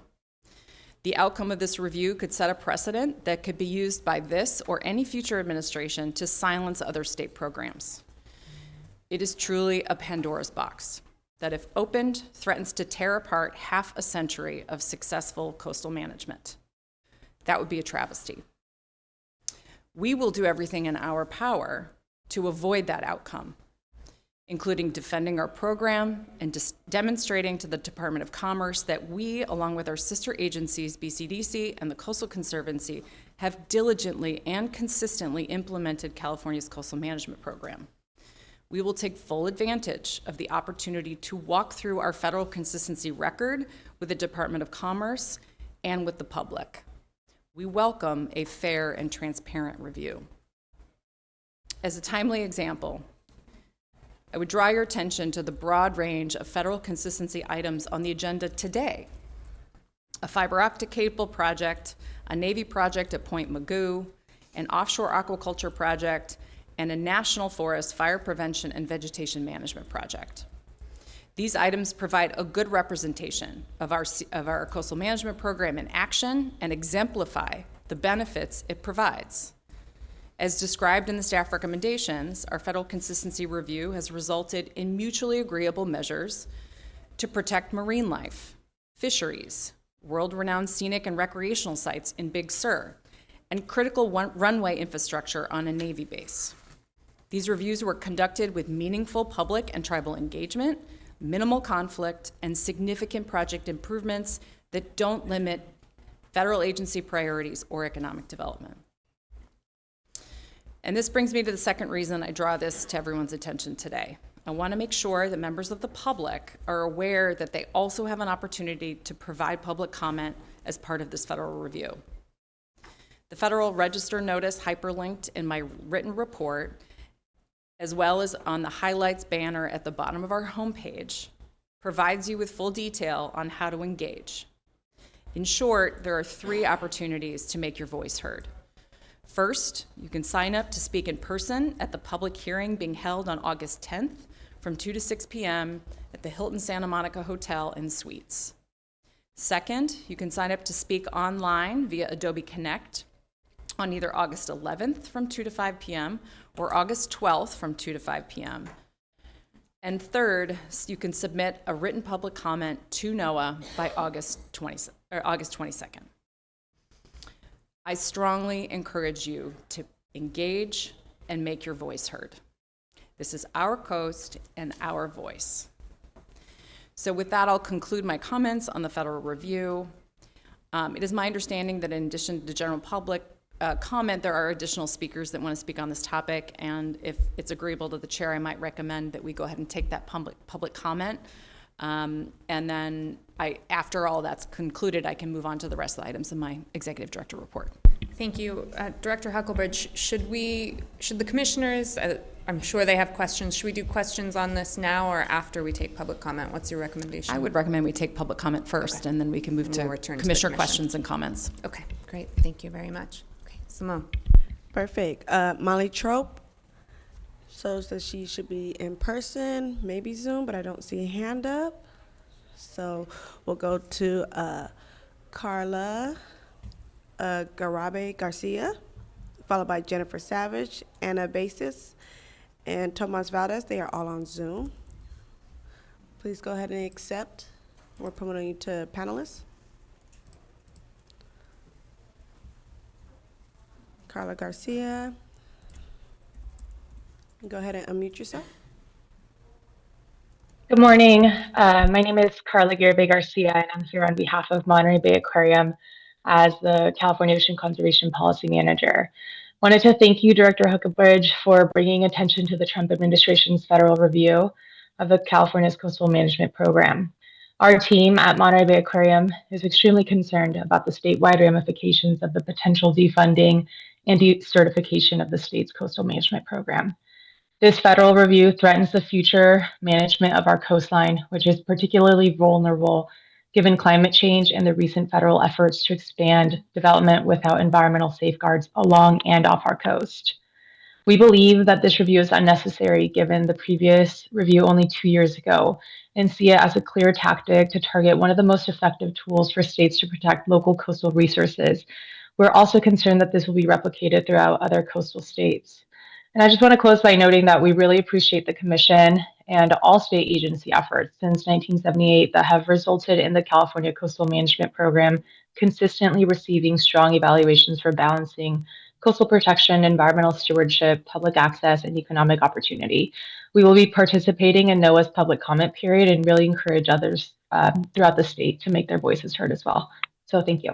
The outcome of this review could set a precedent that could be used by this or any future administration to silence other state programs. It is truly a Pandora's box that, if opened, threatens to tear apart half a century of successful coastal management. That would be a travesty. We will do everything in our power to avoid that outcome, including defending our program and demonstrating to the Department of Commerce that we, along with our sister agencies, BCDC and the Coastal Conservancy, have diligently and consistently implemented California's coastal management program. We will take full advantage of the opportunity to walk through our federal consistency record with the Department of Commerce and with the public. We welcome a fair and transparent review. As a timely example, I would draw your attention to the broad range of federal consistency items on the agenda today. A fiber optic cable project, a Navy project at Point Mugu, an offshore aquaculture project, and a national forest fire prevention and vegetation management project. These items provide a good representation of our coastal management program in action and exemplify the benefits it provides. As described in the staff recommendations, our federal consistency review has resulted in mutually agreeable measures to protect marine life, fisheries, world-renowned scenic and recreational sites in Big Sur, and critical runway infrastructure on a Navy base. These reviews were conducted with meaningful public and tribal engagement, minimal conflict, and significant project improvements that don't limit federal agency priorities or economic development. And this brings me to the second reason I draw this to everyone's attention today. I want to make sure that members of the public are aware that they also have an opportunity to provide public comment as part of this federal review. The Federal Register notice hyperlinked in my written report, as well as on the highlights banner at the bottom of our homepage, provides you with full detail on how to engage. In short, there are 3 opportunities to make your voice heard. First, you can sign up to speak in person at the public hearing being held on August 10th from 2 to 6 p.m. at the Hilton Santa Monica Hotel and Suites. Second, you can sign up to speak online via Adobe Connect on either August 11th from 2 to 5 p.m. or August 12th from 2 to 5 p.m. And third, you can submit a written public comment to NOAA by August 22nd. I strongly encourage you to engage and make your voice heard. This is our coast and our voice. So with that, I'll conclude my comments on the federal review. It is my understanding that in addition to general public comment, there are additional speakers that want to speak on this topic, and if it's agreeable to the chair, I might recommend that we go ahead and take that public comment. And then after all that's concluded, I can move on to the rest of the items in my executive director report. Thank you. Director Huckelbridge, should the commissioners, I'm sure they have questions, should we do questions on this now or after we take public comment? What's your recommendation? I would recommend we take public comment first, okay, and then we can move to commissioner questions and comments. Okay, great. Thank you very much. Okay, Simone. Perfect. Molly Trope shows that she should be in person, maybe Zoom, but I don't see a hand up. So we'll go to Carla Garabe Garcia, followed by Jennifer Savage, Anna Basis, and Tomas Valdez. They are all on Zoom. Please go ahead and accept. We're promoting you to panelists. Carla Garcia. Go ahead and unmute yourself. Good morning. My name is Carla Garabe Garcia, and I'm here on behalf of Monterey Bay Aquarium as the California Ocean Conservation Policy Manager. Wanted to thank you, Director Huckelbridge, for bringing attention to the Trump administration's federal review of the California's Coastal Management Program. Our team at Monterey Bay Aquarium is extremely concerned about the statewide ramifications of the potential defunding and decertification of the state's coastal management program. This federal review threatens the future management of our coastline, which is particularly vulnerable given climate change and the recent federal efforts to expand development without environmental safeguards along and off our coast. We believe that this review is unnecessary given the previous review only 2 years ago, and see it as a clear tactic to target one of the most effective tools for states to protect local coastal resources. We're also concerned that this will be replicated throughout other coastal states. And I just want to close by noting that we really appreciate the Commission and all state agency efforts since 1978 that have resulted in the California Coastal Management Program consistently receiving strong evaluations for balancing coastal protection, environmental stewardship, public access, and economic opportunity. We will be participating in NOAA's public comment period and really encourage others throughout the state to make their voices heard as well. So thank you.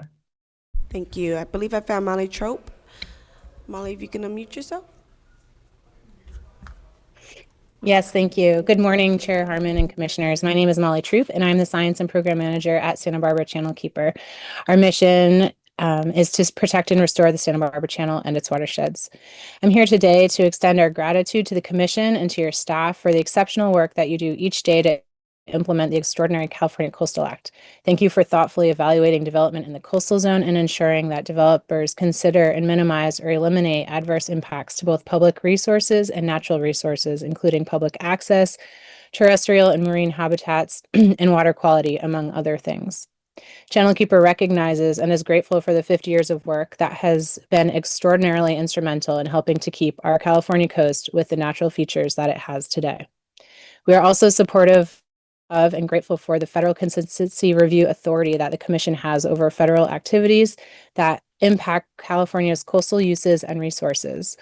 Thank you. I believe I found Molly Trope. Molly, if you can unmute yourself. Yes, thank you. Good morning, Chair Harmon and Commissioners. My name is Molly Troop, and I'm the Science and Program Manager at Santa Barbara Channel Keeper. Our mission is to protect and restore the Santa Barbara Channel and its watersheds. I'm here today to extend our gratitude to the Commission and to your staff for the exceptional work that you do each day to implement the extraordinary California Coastal Act. Thank you for thoughtfully evaluating development in the coastal zone and ensuring that developers consider and minimize or eliminate adverse impacts to both public resources and natural resources, including public access, terrestrial and marine habitats, and water quality, among other things. Channel Keeper recognizes and is grateful for the 50 years of work that has been extraordinarily instrumental in helping to keep our California coast with the natural features that it has today. We are also supportive of and grateful for the Federal Consistency Review Authority that the Commission has over federal activities that impact California's coastal uses and resources.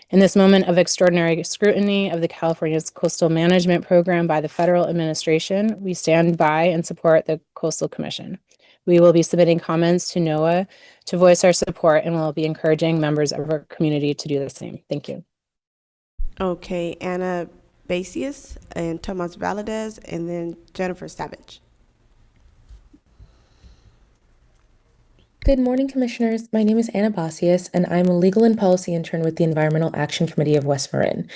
In this moment of extraordinary scrutiny of the California's Coastal Management Program by the federal administration, we stand by and support the Coastal Commission. We will be submitting comments to NOAA to voice our support, and we'll be encouraging members of our community to do the same. Thank you. Okay, Anna Basius and Tomas Valadez, and then Jennifer Savage. Good morning, Commissioners. My name is Anna Basius, and I'm a legal and policy intern with the Environmental Action Committee of West Marin.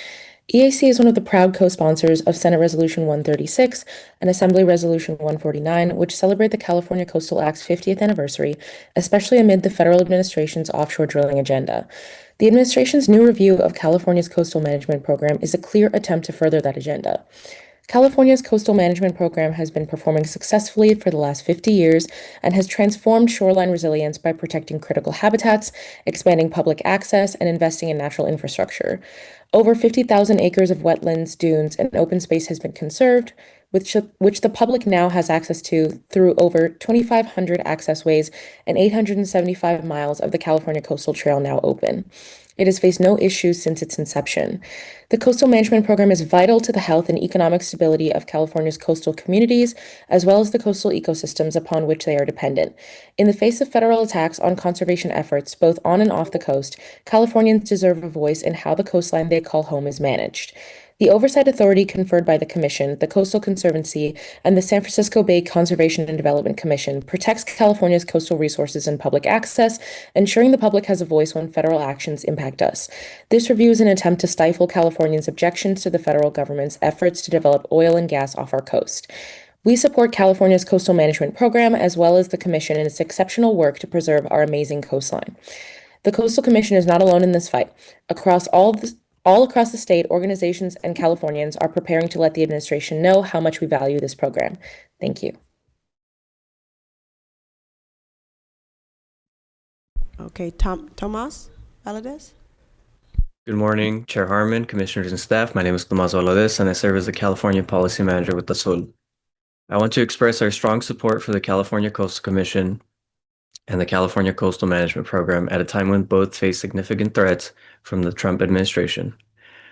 EAC is one of the proud co-sponsors of Senate Resolution 136 and Assembly Resolution 149, which celebrate the California Coastal Act's 50th anniversary, especially amid the federal administration's offshore drilling agenda. The administration's new review of California's coastal management program is a clear attempt to further that agenda. California's coastal management program has been performing successfully for the last 50 years and has transformed shoreline resilience by protecting critical habitats, expanding public access, and investing in natural infrastructure. Over 50,000 acres of wetlands, dunes, and open space has been conserved, which the public now has access to through over 2,500 access ways and 875 miles of the California Coastal Trail now open. It has faced no issues since its inception. The Coastal Management Program is vital to the health and economic stability of California's coastal communities, as well as the coastal ecosystems upon which they are dependent. In the face of federal attacks on conservation efforts, both on and off the coast, Californians deserve a voice in how the coastline they call home is managed. The oversight authority conferred by the Commission, the Coastal Conservancy, and the San Francisco Bay Conservation and Development Commission protects California's coastal resources and public access, ensuring the public has a voice when federal actions impact us. This review is an attempt to stifle Californians' objections to the federal government's efforts to develop oil and gas off our coast. We support California's coastal management program as well as the Commission in its exceptional work to preserve our amazing coastline. The Coastal Commission is not alone in this fight. All across the state, organizations and Californians are preparing to let the administration know how much we value this program. Thank you. Okay, Tomas Valadez. Good morning, Chair Harmon, Commissioners, and staff. My name is Tomas Valadez, and I serve as the California Policy Manager with ASOL. I want to express our strong support for the California Coastal Commission and the California Coastal Management Program at a time when both face significant threats from the Trump administration.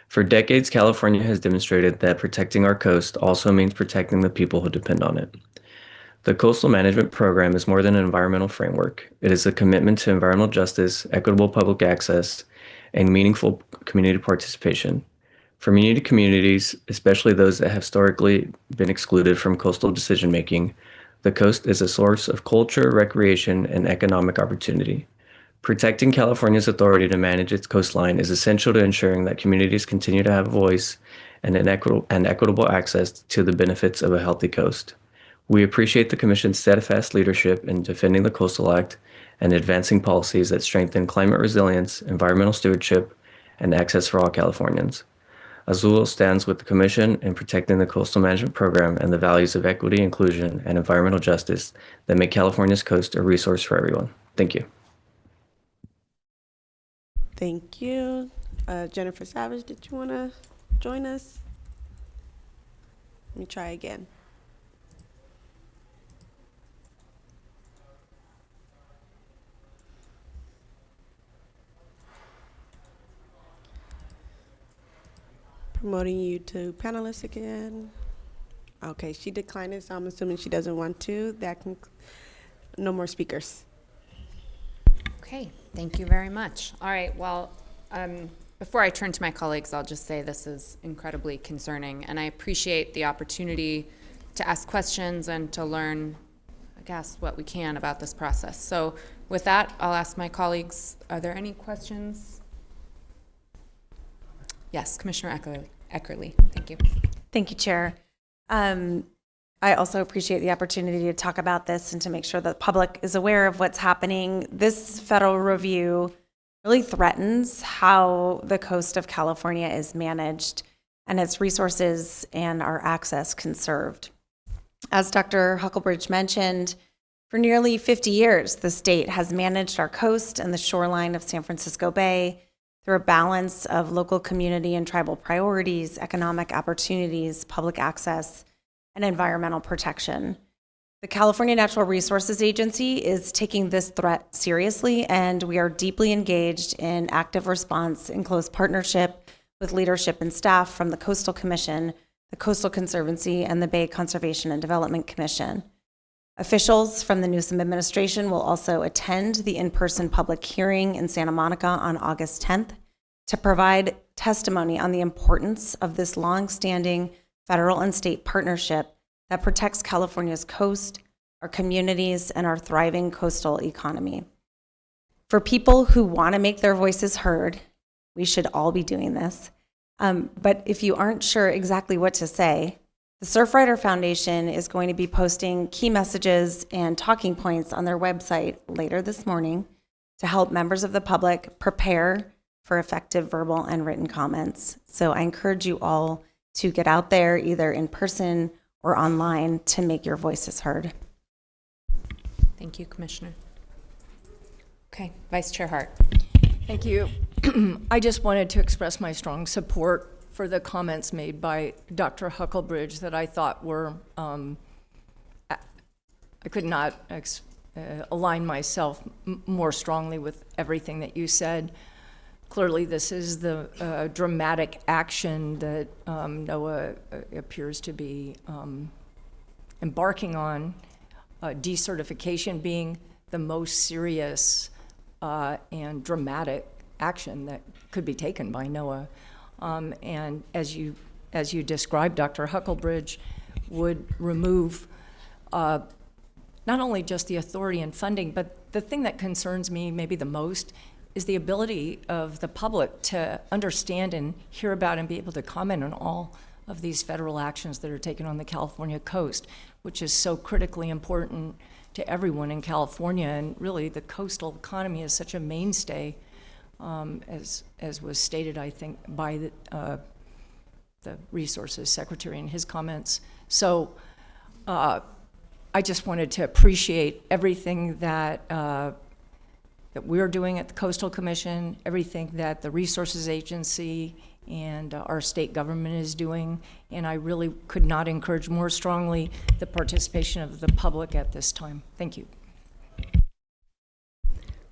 For decades, California has demonstrated that protecting our coast also means protecting the people who depend on it. The Coastal Management Program is more than an environmental framework. It is a commitment to environmental justice, equitable public access, and meaningful community participation. For many communities, especially those that have historically been excluded from coastal decision-making, The coast is a source of culture, recreation, and economic opportunity. Protecting California's authority to manage its coastline is essential to ensuring that communities continue to have a voice and equitable access to the benefits of a healthy coast. We appreciate the Commission's steadfast leadership in defending the Coastal Act and advancing policies that strengthen climate resilience, environmental stewardship, and access for all Californians. Azul stands with the Commission in protecting the Coastal Management Program and the values of equity, inclusion, and environmental justice that make California's coast a resource for everyone. Thank you. Thank you. Jennifer Savage, did you want to join us? Let me try again. Promoting you to panelist again. Okay, she declined it, so I'm assuming she doesn't want to. No more speakers. Okay, thank you very much. All right, well, before I turn to my colleagues, I'll just say this is incredibly concerning, and I appreciate the opportunity to ask questions and to learn, I guess, what we can about this process. So with that, I'll ask my colleagues, are there any questions? Yes, Commissioner Eckerly, thank you. Thank you, Chair. I also appreciate the opportunity to talk about this and to make sure that the public is aware of what's happening. This federal review really threatens how the coast of California is managed and its resources and our access conserved. As Dr. Huckelbridge mentioned, for nearly 50 years, the state has managed our coast and the shoreline of San Francisco Bay through a balance of local community and tribal priorities, economic opportunities, public access, and environmental protection. The California Natural Resources Agency is taking this threat seriously, and we are deeply engaged in active response in close partnership with leadership and staff from the Coastal Commission, the Coastal Conservancy, and the Bay Conservation and Development Commission. Officials from the Newsom administration will also attend the in-person public hearing in Santa Monica on August 10th to provide testimony on the importance of this long-standing federal and state partnership that protects California's coast, our communities, and our thriving coastal economy. For people who want to make their voices heard, we should all be doing this. But if you aren't sure exactly what to say, the Surfrider Foundation is going to be posting key messages and talking points on their website later this morning to help members of the public prepare for effective verbal and written comments. So I encourage you all to get out there either in person or online to make your voices heard. Thank you, Commissioner. Okay, Vice Chair Hart. Thank you. I just wanted to express my strong support for the comments made by Dr. Huckelbridge that I thought were, I could not align myself more strongly with everything that you said. Clearly, this is the dramatic action that NOAA appears to be embarking on, decertification being the most serious and dramatic action that could be taken by NOAA. And as you described, Dr. Huckelbridge would remove not only just the authority and funding, but the thing that concerns me maybe the most is the ability of the public to understand and hear about and be able to comment on all of these federal actions that are taken on the California coast, which is so critically important to everyone in California. And really, the coastal economy is such a mainstay, as was stated, I think, by the Resources Secretary in his comments. So I just wanted to appreciate everything that that we're doing at the Coastal Commission, everything that the Resources Agency and our state government is doing, and I really could not encourage more strongly the participation of the public at this time. Thank you.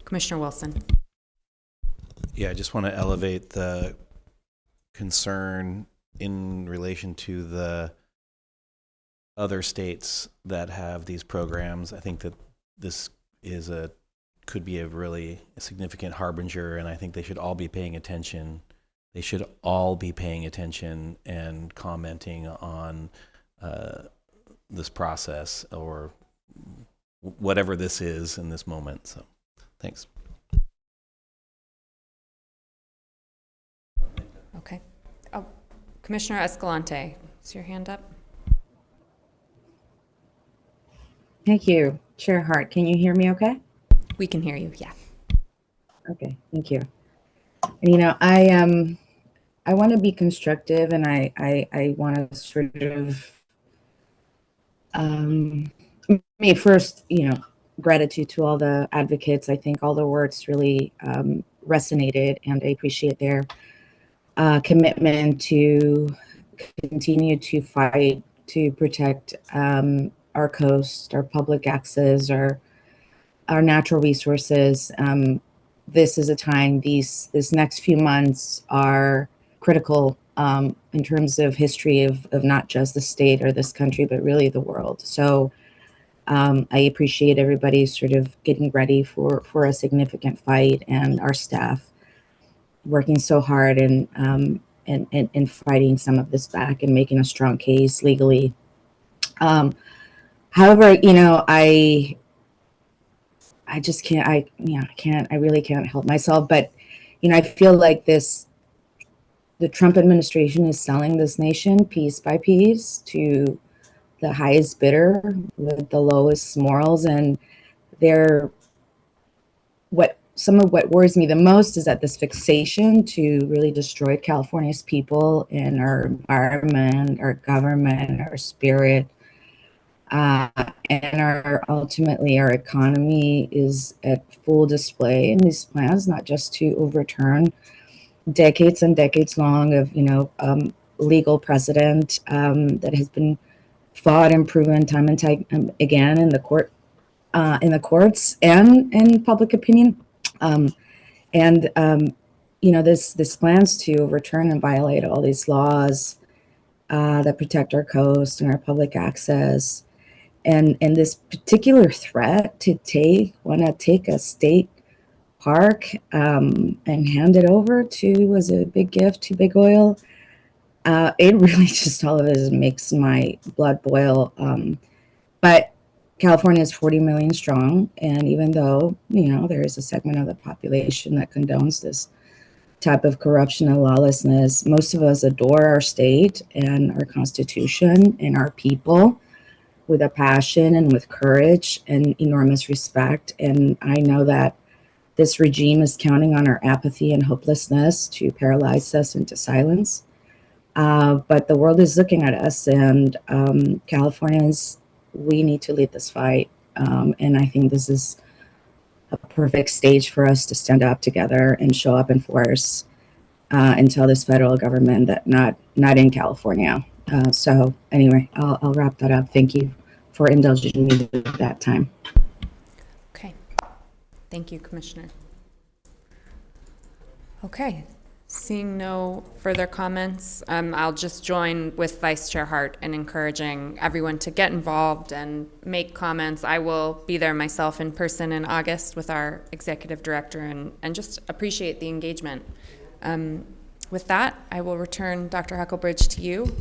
Commissioner Wilson. Yeah, I just want to elevate the concern in relation to the other states that have these programs. I think that this is could be a really significant harbinger, and I think they should all be paying attention. They should all be paying attention and commenting on this process, or whatever this is in this moment. So, thanks. Okay. Oh, Commissioner Escalante, is your hand up? Thank you, Chair Hart. Can you hear me okay? We can hear you, yeah. Okay, thank you. And, I want to be constructive, and I want to sort of, first, gratitude to all the advocates. I think all the words really resonated, and I appreciate their commitment to continue to fight to protect our coast, our public access, our natural resources. This is a time, this next few months are critical in terms of history of not just the state or this country, but really the world. So I appreciate everybody sort of getting ready for a significant fight, and our staff working so hard and fighting some of this back and making a strong case legally. However, I just can't, I really can't help myself. But, I feel like the Trump administration is selling this nation piece by piece to the highest bidder with the lowest morals. And some of what worries me the most is that this fixation to really destroy California's people and our environment, our government, our spirit, and ultimately our economy is at full display in these plans, not just to overturn decades and decades long of legal precedent that has been fought and proven time and time again in the courts and in public opinion, this plans to overturn and violate all these laws that protect our coast and our public access. And this particular threat to take a state park and hand it over to as a big gift to Big Oil, it really just all of it makes my blood boil. But California is 40 million strong, and even though there is a segment of the population that condones this type of corruption and lawlessness, most of us adore our state and our Constitution and our people with a passion and with courage and enormous respect. And I know that this regime is counting on our apathy and hopelessness to paralyze us into silence. But the world is looking at us, and Californians, we need to lead this fight. And I think this is a perfect stage for us to stand up together and show up in force and tell this federal government that not in California. So anyway, I'll wrap that up. Thank you for indulging me with that time. Okay. Thank you, Commissioner. Okay. Seeing no further comments, I'll just join with Vice Chair Hart in encouraging everyone to get involved and make comments. I will be there myself in person in August with our executive director and just appreciate the engagement. With that, I will return Dr. Huckelbridge to you.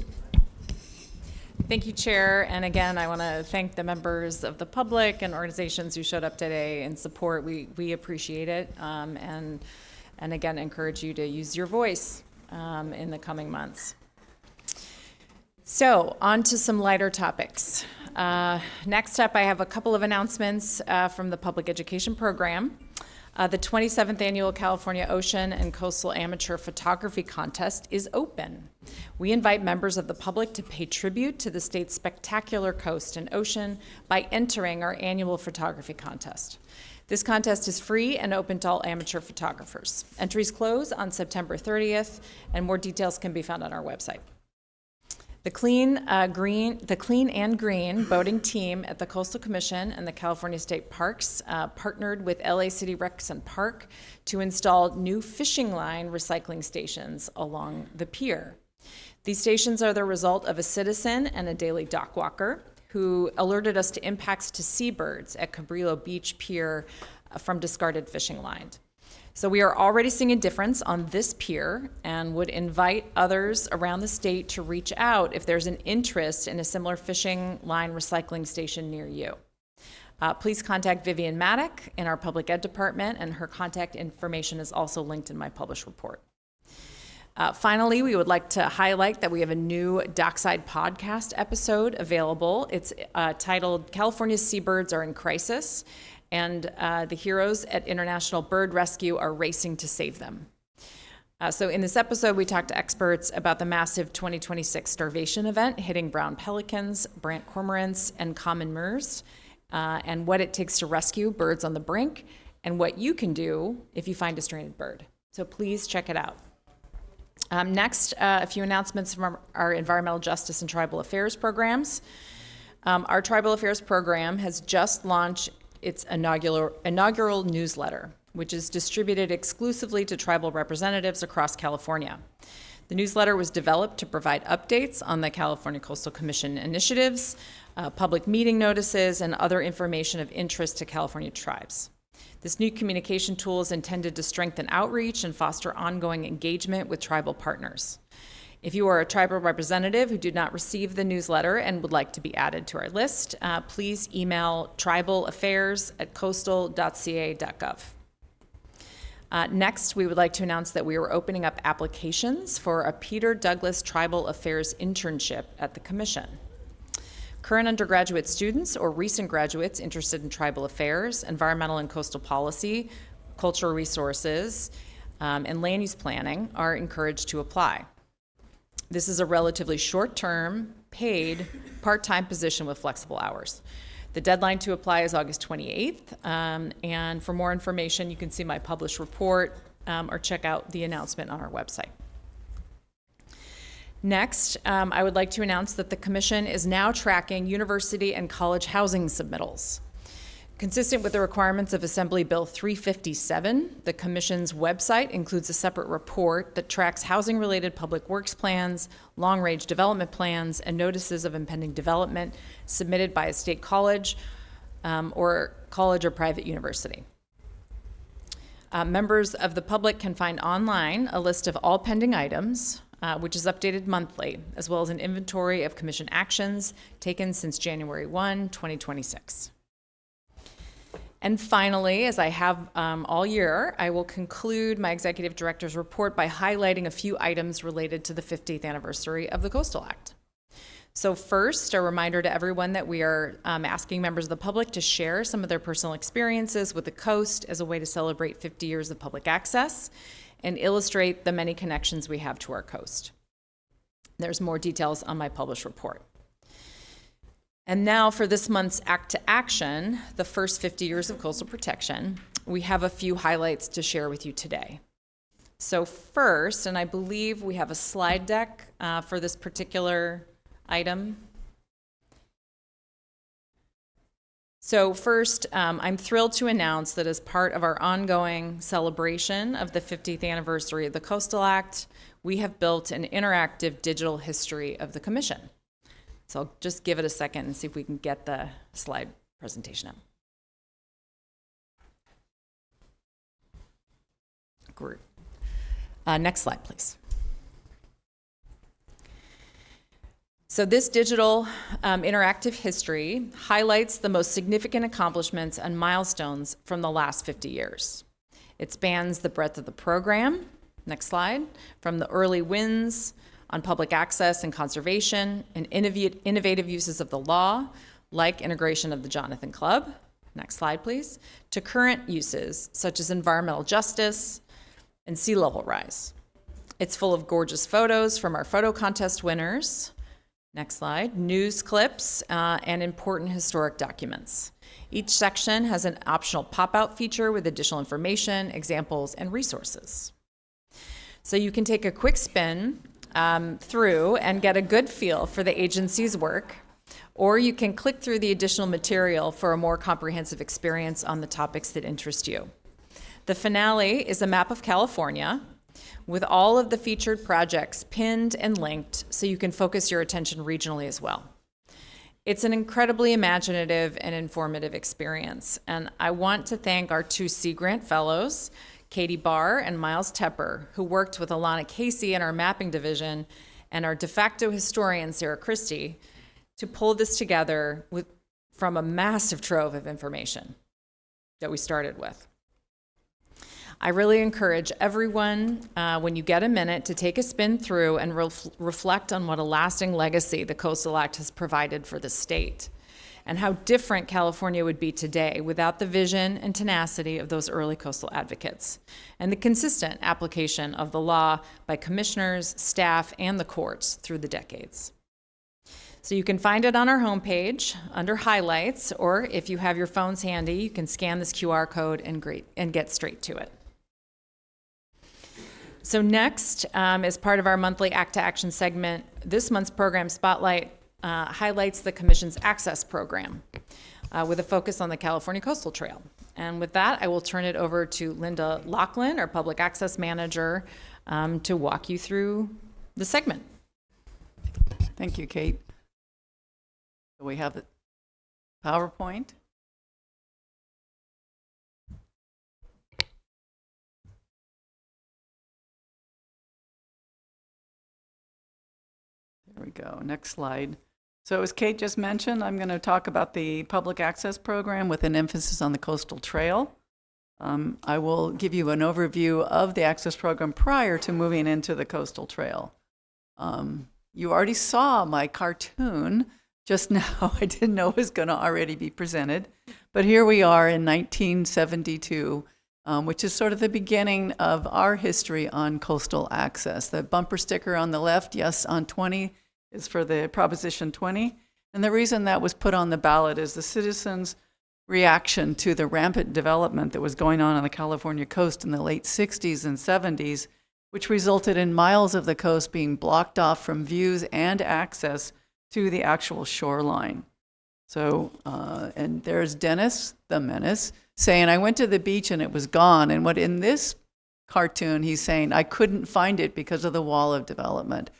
Thank you, Chair. And again, I want to thank the members of the public and organizations who showed up today in support. We appreciate it. And again, encourage you to use your voice in the coming months. So on to some lighter topics. Next up, I have a couple of announcements from the public education program. The 27th Annual California Ocean and Coastal Amateur Photography Contest is open. We invite members of the public to pay tribute to the state's spectacular coast and ocean by entering our annual photography contest. This contest is free and open to all amateur photographers. Entries close on September 30th, and more details can be found on our website. The Clean and Green boating team at the Coastal Commission and the California State Parks partnered with LA City Recs and Park to install new fishing line recycling stations along the pier. These stations are the result of a citizen and a daily dock walker who alerted us to impacts to seabirds at Cabrillo Beach Pier from discarded fishing line. So we are already seeing a difference on this pier and would invite others around the state to reach out if there's an interest in a similar fishing line recycling station near you. Please contact Vivian Maddock in our public ed department, and her contact information is also linked in my published report. Finally, we would like to highlight that we have a new Dockside podcast episode available. It's titled California's Seabirds Are in Crisis, and the heroes at International Bird Rescue are racing to save them. So in this episode, we talked to experts about the massive 2026 starvation event hitting brown pelicans, brant cormorants, and common murres, and what it takes to rescue birds on the brink, and what you can do if you find a stranded bird. So please check it out. Next, a few announcements from our environmental justice and tribal affairs programs. Our tribal affairs program has just launched its inaugural newsletter, which is distributed exclusively to tribal representatives across California. The newsletter was developed to provide updates on the California Coastal Commission initiatives, public meeting notices, and other information of interest to California tribes. This new communication tool is intended to strengthen outreach and foster ongoing engagement with tribal partners. If you are a tribal representative who did not receive the newsletter and would like to be added to our list, please email tribalaffairs@coastal.ca.gov. Next, we would like to announce that we are opening up applications for a Peter Douglas Tribal Affairs internship at the Commission. Current undergraduate students or recent graduates interested in tribal affairs, environmental and coastal policy, cultural resources, and land use planning are encouraged to apply. This is a relatively short-term, paid, part-time position with flexible hours. The deadline to apply is August 28th, and for more information, you can see my published report or check out the announcement on our website. Next, I would like to announce that the Commission is now tracking university and college housing submittals. Consistent with the requirements of Assembly Bill 357, the Commission's website includes a separate report that tracks housing-related public works plans, long-range development plans, and notices of impending development submitted by a state college or private university. Members of the public can find online a list of all pending items, which is updated monthly, as well as an inventory of Commission actions taken since January 1, 2026. And finally, as I have all year, I will conclude my Executive Director's report by highlighting a few items related to the 50th anniversary of the Coastal Act. So first, a reminder to everyone that we are asking members of the public to share some of their personal experiences with the coast as a way to celebrate 50 years of public access and illustrate the many connections we have to our coast. There's more details on my published report. And now for this month's Act to Action, the first 50 years of coastal protection, we have a few highlights to share with you today. So first, and I believe we have a slide deck for this particular item. So first, I'm thrilled to announce that as part of our ongoing celebration of the 50th anniversary of the Coastal Act, we have built an interactive digital history of the Commission. So I'll just give it a second and see if we can get the slide presentation up. Great. Next slide, please. So this digital interactive history highlights the most significant accomplishments and milestones from the last 50 years. It spans the breadth of the program, next slide, from the early wins on public access and conservation and innovative uses of the law, like integration of the Jonathan Club, next slide please, to current uses such as environmental justice and sea level rise. It's full of gorgeous photos from our photo contest winners, next slide, news clips, and important historic documents. Each section has an optional pop-out feature with additional information, examples, and resources. So you can take a quick spin through and get a good feel for the agency's work, or you can click through the additional material for a more comprehensive experience on the topics that interest you. The finale is a map of California with all of the featured projects pinned and linked so you can focus your attention regionally as well. It's an incredibly imaginative and informative experience, and I want to thank our 2 Sea Grant Fellows, Katie Barr and Miles Tepper, who worked with Alana Casey in our mapping division and our de facto historian, Sarah Christie, to pull this together from a massive trove of information that we started with. I really encourage everyone, when you get a minute, to take a spin through and reflect on what a lasting legacy the Coastal Act has provided for the state, and how different California would be today without the vision and tenacity of those early coastal advocates, and the consistent application of the law by commissioners, staff, and the courts through the decades. So you can find it on our homepage under highlights, or if you have your phones handy, you can scan this QR code and get straight to it. So next, as part of our monthly Act to Action segment, this month's program Spotlight highlights the Commission's Access Program with a focus on the California Coastal Trail. And with that, I will turn it over to Linda Laughlin, our Public Access Manager, to walk you through the segment. Thank you, Kate. So we have the PowerPoint. There we go. Next slide. So as Kate just mentioned, I'm going to talk about the public access program with an emphasis on the coastal trail. I will give you an overview of the access program prior to moving into the coastal trail. You already saw my cartoon just now. I didn't know it was going to already be presented. But here we are in 1972, which is sort of the beginning of our history on coastal access. The bumper sticker on the left, yes, on 20, is for the Proposition 20. And the reason that was put on the ballot is the citizens' reaction to the rampant development that was going on the California coast in the late 60s and 70s, which resulted in miles of the coast being blocked off from views and access to the actual shoreline. So, and there's Dennis, the menace, saying, I went to the beach and it was gone. And what in this cartoon, he's saying, I couldn't find it because of the wall of development.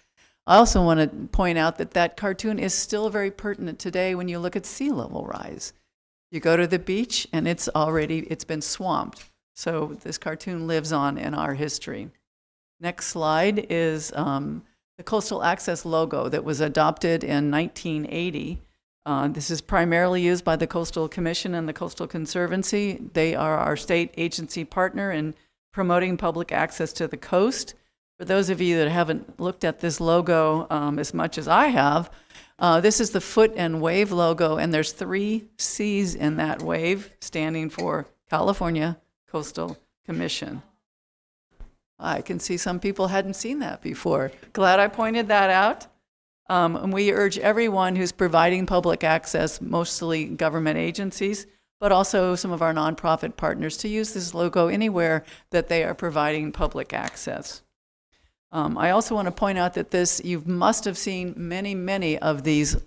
I also want to point out that that cartoon is still very pertinent today when you look at sea level rise. You go to the beach and it's been swamped. So this cartoon lives on in our history. Next slide is the Coastal Access logo that was adopted in 1980. This is primarily used by the Coastal Commission and the Coastal Conservancy. They are our state agency partner in promoting public access to the coast. For those of you that haven't looked at this logo as much as I have, this is the foot and wave logo, and there's 3 C's in that wave, standing for California Coastal Commission. I can see some people hadn't seen that before. Glad I pointed that out. And we urge everyone who's providing public access, mostly government agencies, but also some of our nonprofit partners, to use this logo anywhere that they are providing public access. I also want to point out that you must have seen many of these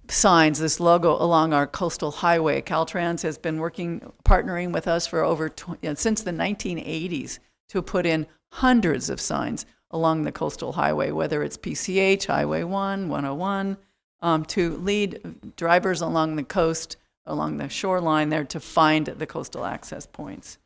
signs, this logo along our coastal highway. Caltrans has been partnering with us for since the 1980s to put in hundreds of signs along the coastal highway, whether it's PCH, Highway 1, 101, to lead drivers along the coast, along the shoreline there, to find the coastal access points.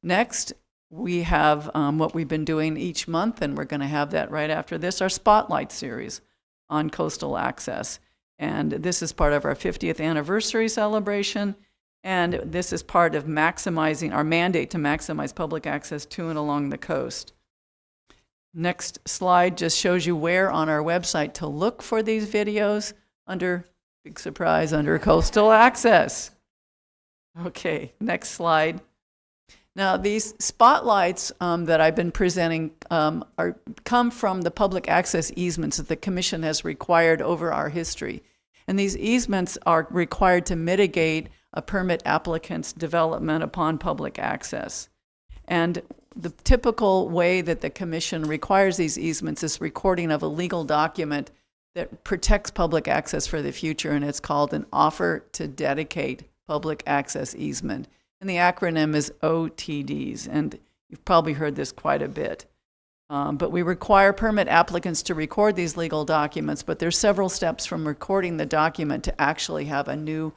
Next, we have what we've been doing each month, and we're going to have that right after this, our Spotlight series on coastal access. And this is part of our 50th anniversary celebration, and this is part of maximizing our mandate to maximize public access to and along the coast. Next slide just shows you where on our website to look for these videos under, big surprise, under coastal access. Okay, next slide. Now, these spotlights that I've been presenting come from the public access easements that the Commission has required over our history. And these easements are required to mitigate a permit applicant's development upon public access. And the typical way that the Commission requires these easements is recording of a legal document that protects public access for the future, and it's called an Offer to Dedicate Public Access Easement. And the acronym is OTDs, and you've probably heard this quite a bit. But we require permit applicants to record these legal documents, but there's several steps from recording the document to actually have a new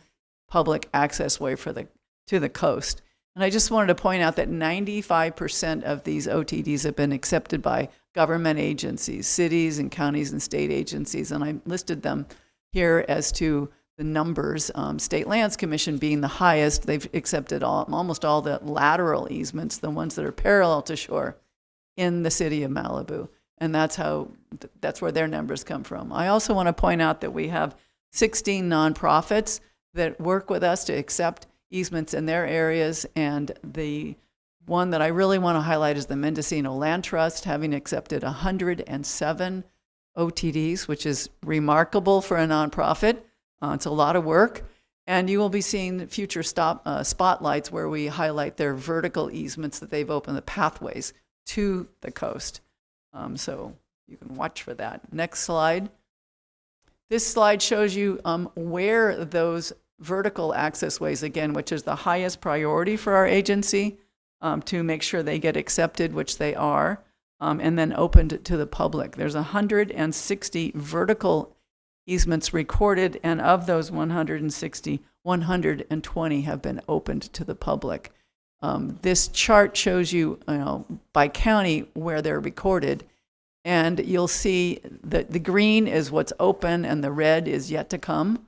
public access way to the coast. And I just wanted to point out that 95% of these OTDs have been accepted by government agencies, cities and counties and state agencies, and I listed them here as to the numbers. State Lands Commission being the highest, they've accepted almost all the lateral easements, the ones that are parallel to shore in the city of Malibu. And that's where their numbers come from. I also want to point out that we have 16 nonprofits that work with us to accept easements in their areas. And the one that I really want to highlight is the Mendocino Land Trust, having accepted 107 OTDs, which is remarkable for a nonprofit. It's a lot of work. And you will be seeing future spotlights where we highlight their vertical easements that they've opened, the pathways to the coast. So you can watch for that. Next slide. This slide shows you where those vertical access ways, again, which is the highest priority for our agency, to make sure they get accepted, which they are, and then opened to the public. There's 160 vertical easements recorded, and of those 160, 120 have been opened to the public. This chart shows you, by county where they're recorded, and you'll see that the green is what's open and the red is yet to come.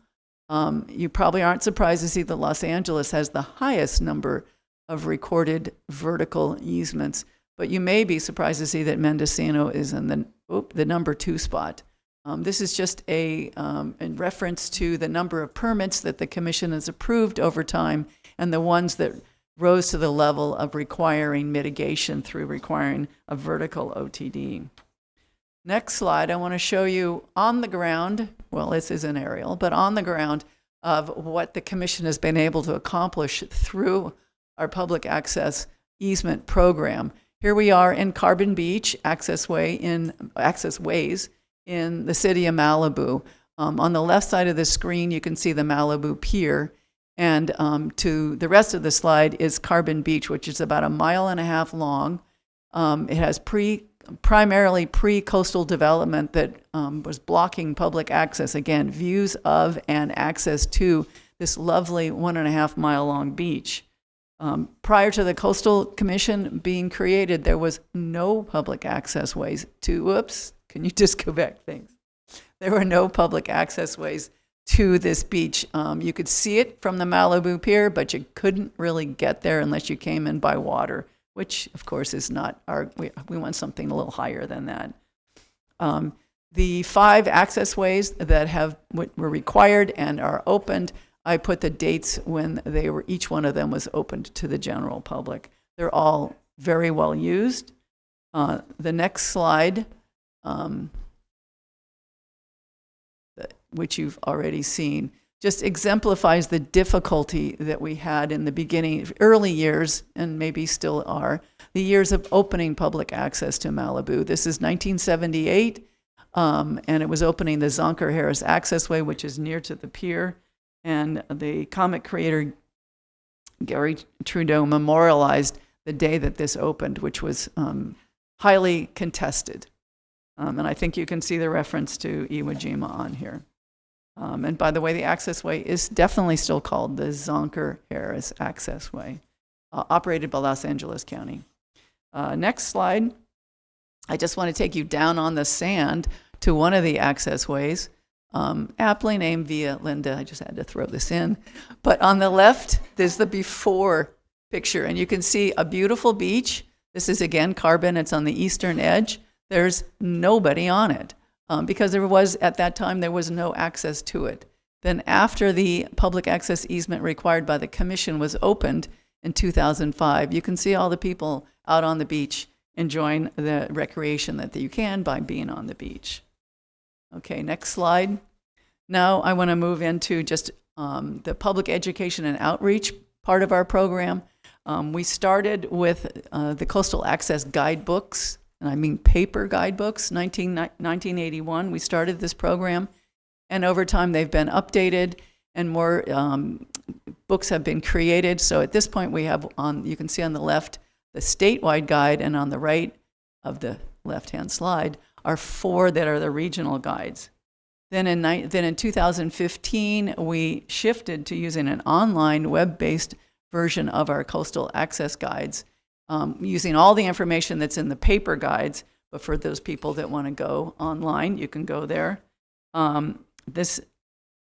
You probably aren't surprised to see that Los Angeles has the highest number of recorded vertical easements, but you may be surprised to see that Mendocino is in the number 2 spot. This is just in reference to the number of permits that the commission has approved over time and the ones that rose to the level of requiring mitigation through requiring a vertical OTD. Next slide, I want to show you on the ground, well, this is an aerial, but on the ground of what the commission has been able to accomplish through our public access easement program. Here we are in Carbon Beach, access ways in the city of Malibu. On the left side of the screen, you can see the Malibu Pier. And to the rest of the slide is Carbon Beach, which is about 1.5 miles long. It has primarily pre-coastal development that was blocking public access. Again, views of and access to this lovely 1.5 mile long beach. Prior to the Coastal Commission being created, there was no public access ways to, whoops, can you just go back, thanks. There were no public access ways to this beach. You could see it from the Malibu Pier, but you couldn't really get there unless you came in by water, which of course is not we want something a little higher than that. The 5 access ways that were required and are opened, I put the dates when each one of them was opened to the general public. They're all very well used. The next slide, which you've already seen, just exemplifies the difficulty that we had in the beginning, early years, and maybe still are, the years of opening public access to Malibu. This is 1978, and it was opening the Zonker-Harris Accessway, which is near to the pier, and the comic creator Gary Trudeau memorialized the day that this opened, which was highly contested. And I think you can see the reference to Iwo Jima on here. And by the way, the accessway is definitely still called the Zonker-Harris Accessway, operated by Los Angeles County. Next slide. I just want to take you down on the sand to one of the accessways, aptly named Via Linda. I just had to throw this in. But on the left, there's the before picture, and you can see a beautiful beach. This is, again, Carbon. It's on the eastern edge. There's nobody on it. Because at that time, there was no access to it. Then after the public access easement required by the commission was opened in 2005, you can see all the people out on the beach enjoying the recreation that you can by being on the beach. Okay, next slide. Now I want to move into just the public education and outreach part of our program. We started with the Coastal Access Guidebooks, and I mean paper guidebooks. 1981, we started this program, and over time they've been updated and more books have been created. So at this point we have you can see on the left the statewide guide, and on the right of the left-hand slide are 4 that are the regional guides. Then in 2015, we shifted to using an online web-based version of our coastal access guides, using all the information that's in the paper guides, but for those people that want to go online, you can go there. This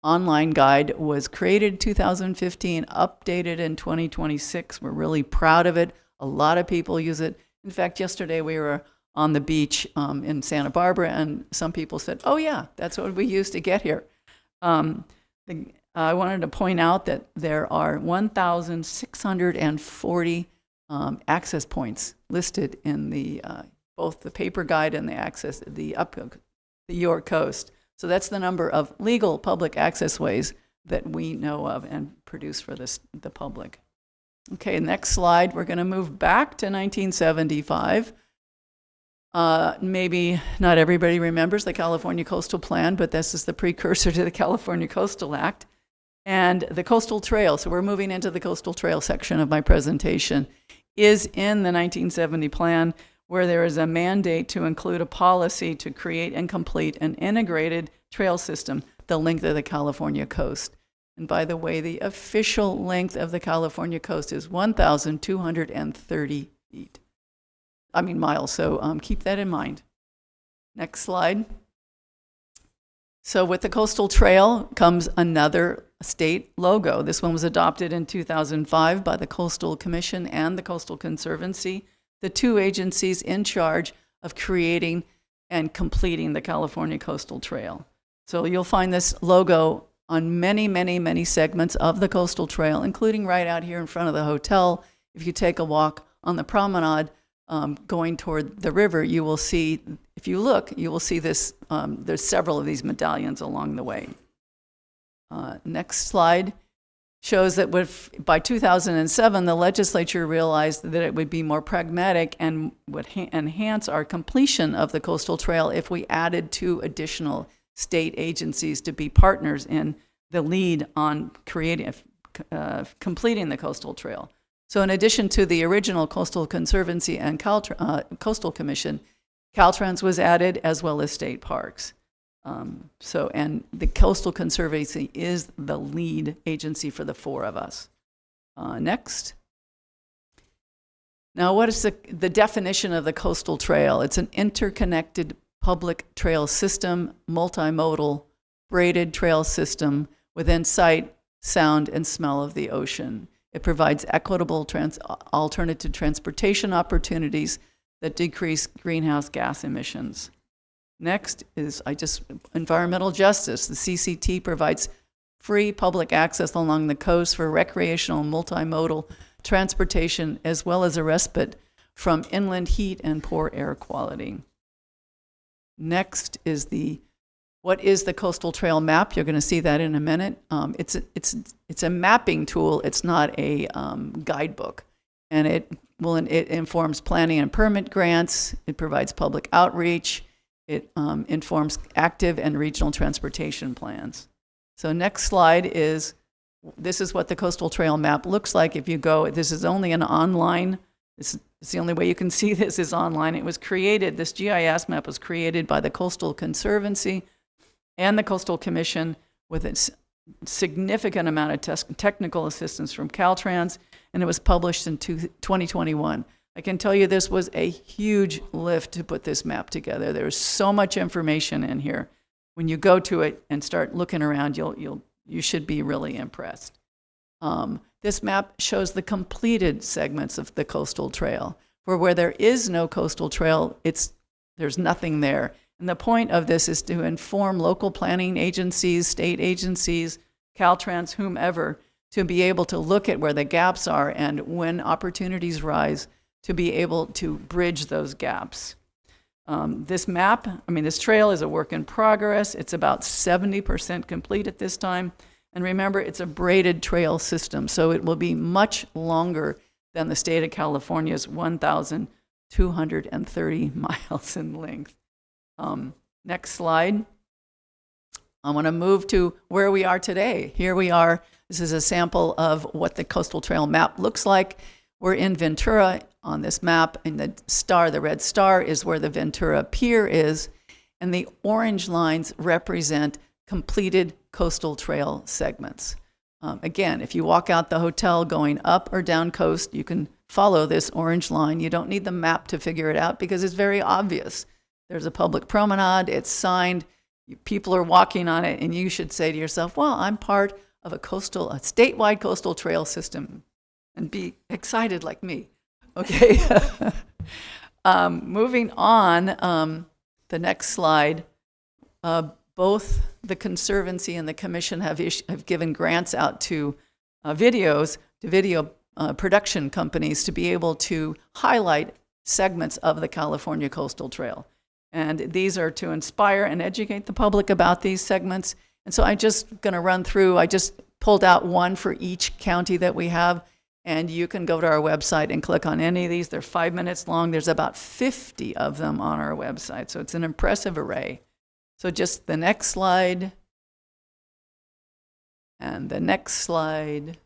online guide was created in 2015, updated in 2026. We're really proud of it. A lot of people use it. In fact, yesterday we were on the beach in Santa Barbara, and some people said, oh yeah, that's what we used to get here. I wanted to point out that there are 1,640 access points listed in the both the paper guide and the York Coast. So that's the number of legal public access ways that we know of and produce for the public. Okay, next slide. We're going to move back to 1975. Maybe not everybody remembers the California Coastal Plan, but this is the precursor to the California Coastal Act and the Coastal Trail. So we're moving into the Coastal Trail section of my presentation. Is in the 1970 plan, where there is a mandate to include a policy to create and complete an integrated trail system, the length of the California coast. And by the way, the official length of the California coast is 1,230 miles. So keep that in mind. Next slide. So with the Coastal Trail comes another state logo. This one was adopted in 2005 by the Coastal Commission and the Coastal Conservancy, the two agencies in charge of creating and completing the California Coastal Trail. So you'll find this logo on many, many, many segments of the Coastal Trail, including right out here in front of the hotel. If you take a walk on the promenade going toward the river, you will see, if you look, you will see this, there's several of these medallions along the way. Next slide shows that by 2007, the legislature realized that it would be more pragmatic and would enhance our completion of the Coastal Trail if we added 2 additional state agencies to be partners in the lead on completing the Coastal Trail. So in addition to the original Coastal Conservancy and Coastal Commission, Caltrans was added, as well as state parks. And the Coastal Conservancy is the lead agency for the 4 of us. Next. Now, what is the definition of the Coastal Trail? It's an interconnected public trail system, multimodal, braided trail system within sight, sound, and smell of the ocean. It provides equitable alternative transportation opportunities that decrease greenhouse gas emissions. Next is environmental justice. The CCT provides free public access along the coast for recreational multimodal transportation, as well as a respite from inland heat and poor air quality. Next is what is the Coastal Trail map? You're going to see that in a minute. It's a mapping tool. It's not a guidebook, and it informs planning and permit grants. It provides public outreach. It informs active and regional transportation plans. So next slide this is what the Coastal Trail map looks like. If you go, this is only an online, it's the only way you can see this is online. It was created, this GIS map was created by the Coastal Conservancy and the Coastal Commission with a significant amount of technical assistance from Caltrans, and it was published in 2021. I can tell you this was a huge lift to put this map together. There's so much information in here. When you go to it and start looking around, you should be really impressed. This map shows the completed segments of the Coastal Trail. For where there is no Coastal Trail, there's nothing there. And the point of this is to inform local planning agencies, state agencies, Caltrans, whomever, to be able to look at where the gaps are and when opportunities rise, to be able to bridge those gaps. This trail is a work in progress. It's about 70% complete at this time. And remember, it's a braided trail system, so it will be much longer than the state of California's 1,230 miles in length. Next slide. I want to move to where we are today. Here we are. This is a sample of what the Coastal Trail map looks like. We're in Ventura on this map, and the red star is where the Ventura Pier is, and the orange lines represent completed Coastal Trail segments. Again, if you walk out the hotel going up or down coast, you can follow this orange line. You don't need the map to figure it out because it's very obvious. There's a public promenade, it's signed, people are walking on it, and you should say to yourself, well, I'm part of a statewide coastal trail system, and be excited like me. Okay. Moving on, the next slide. Both the Conservancy and the Commission have given grants out to video production companies to be able to highlight segments of the California Coastal Trail. And these are to inspire and educate the public about these segments. And so I'm just going to run through, I just pulled out one for each county that we have, and you can go to our website and click on any of these. They're 5 minutes long. There's about 50 of them on our website, so it's an impressive array. So just the next slide, and the next slide,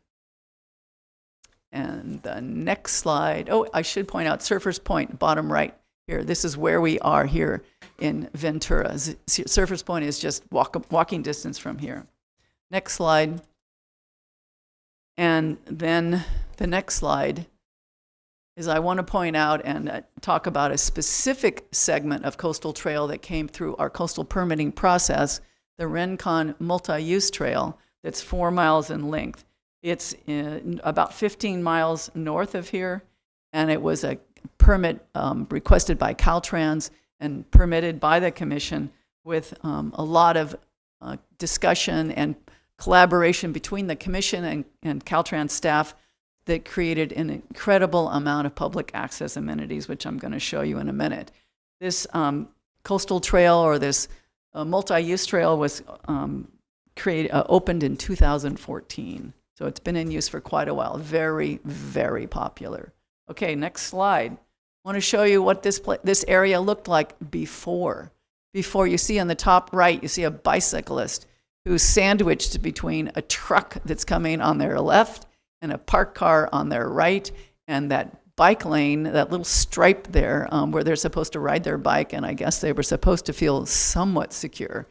and the next slide. Oh, I should point out Surfers Point, bottom right here. This is where we are here in Ventura. Surfers Point is just walking distance from here. Next slide. And then the next slide is I want to point out and talk about a specific segment of coastal trail that came through our coastal permitting process, the Rincon Multi-Use Trail, that's 4 miles in length. It's about 15 miles north of here, and it was a permit requested by Caltrans and permitted by the Commission with a lot of discussion and collaboration between the Commission and Caltrans staff that created an incredible amount of public access amenities, which I'm going to show you in a minute. This coastal trail, or this multi-use trail, was opened in 2014. So it's been in use for quite a while. Very, very popular. Okay, next slide. I want to show you what this area looked like before. Before, you see on the top right, you see a bicyclist who's sandwiched between a truck that's coming on their left and a parked car on their right, and that bike lane, that little stripe there where they're supposed to ride their bike, and I guess they were supposed to feel somewhat secure.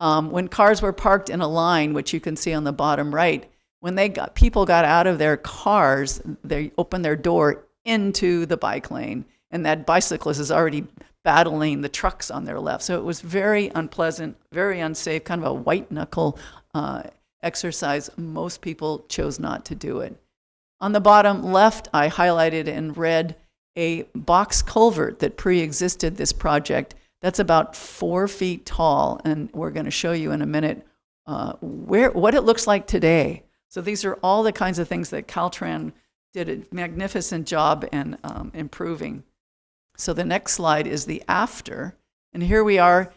When cars were parked in a line, which you can see on the bottom right, when people got out of their cars, they opened their door into the bike lane, and that bicyclist is already battling the trucks on their left. So it was very unpleasant, very unsafe, kind of a white knuckle exercise. Most people chose not to do it. On the bottom left, I highlighted in red a box culvert that pre-existed this project. That's about 4 feet tall, and we're going to show you in a minute what it looks like today. So these are all the kinds of things that Caltrans did a magnificent job in improving. So the next slide is the after, and here we are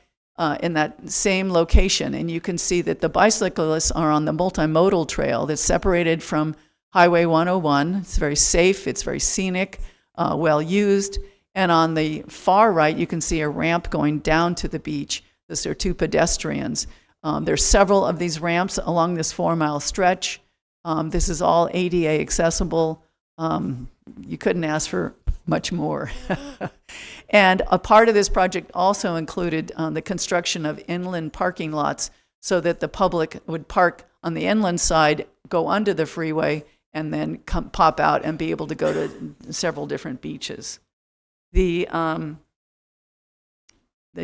in that same location, and you can see that the bicyclists are on the multimodal trail that's separated from Highway 101. It's very safe, it's very scenic, well used, and on the far right you can see a ramp going down to the beach. These are 2 pedestrians. There's several of these ramps along this 4-mile stretch. This is all ADA accessible. You couldn't ask for much more. And a part of this project also included the construction of inland parking lots so that the public would park on the inland side, go under the freeway, and then pop out and be able to go to several different beaches. The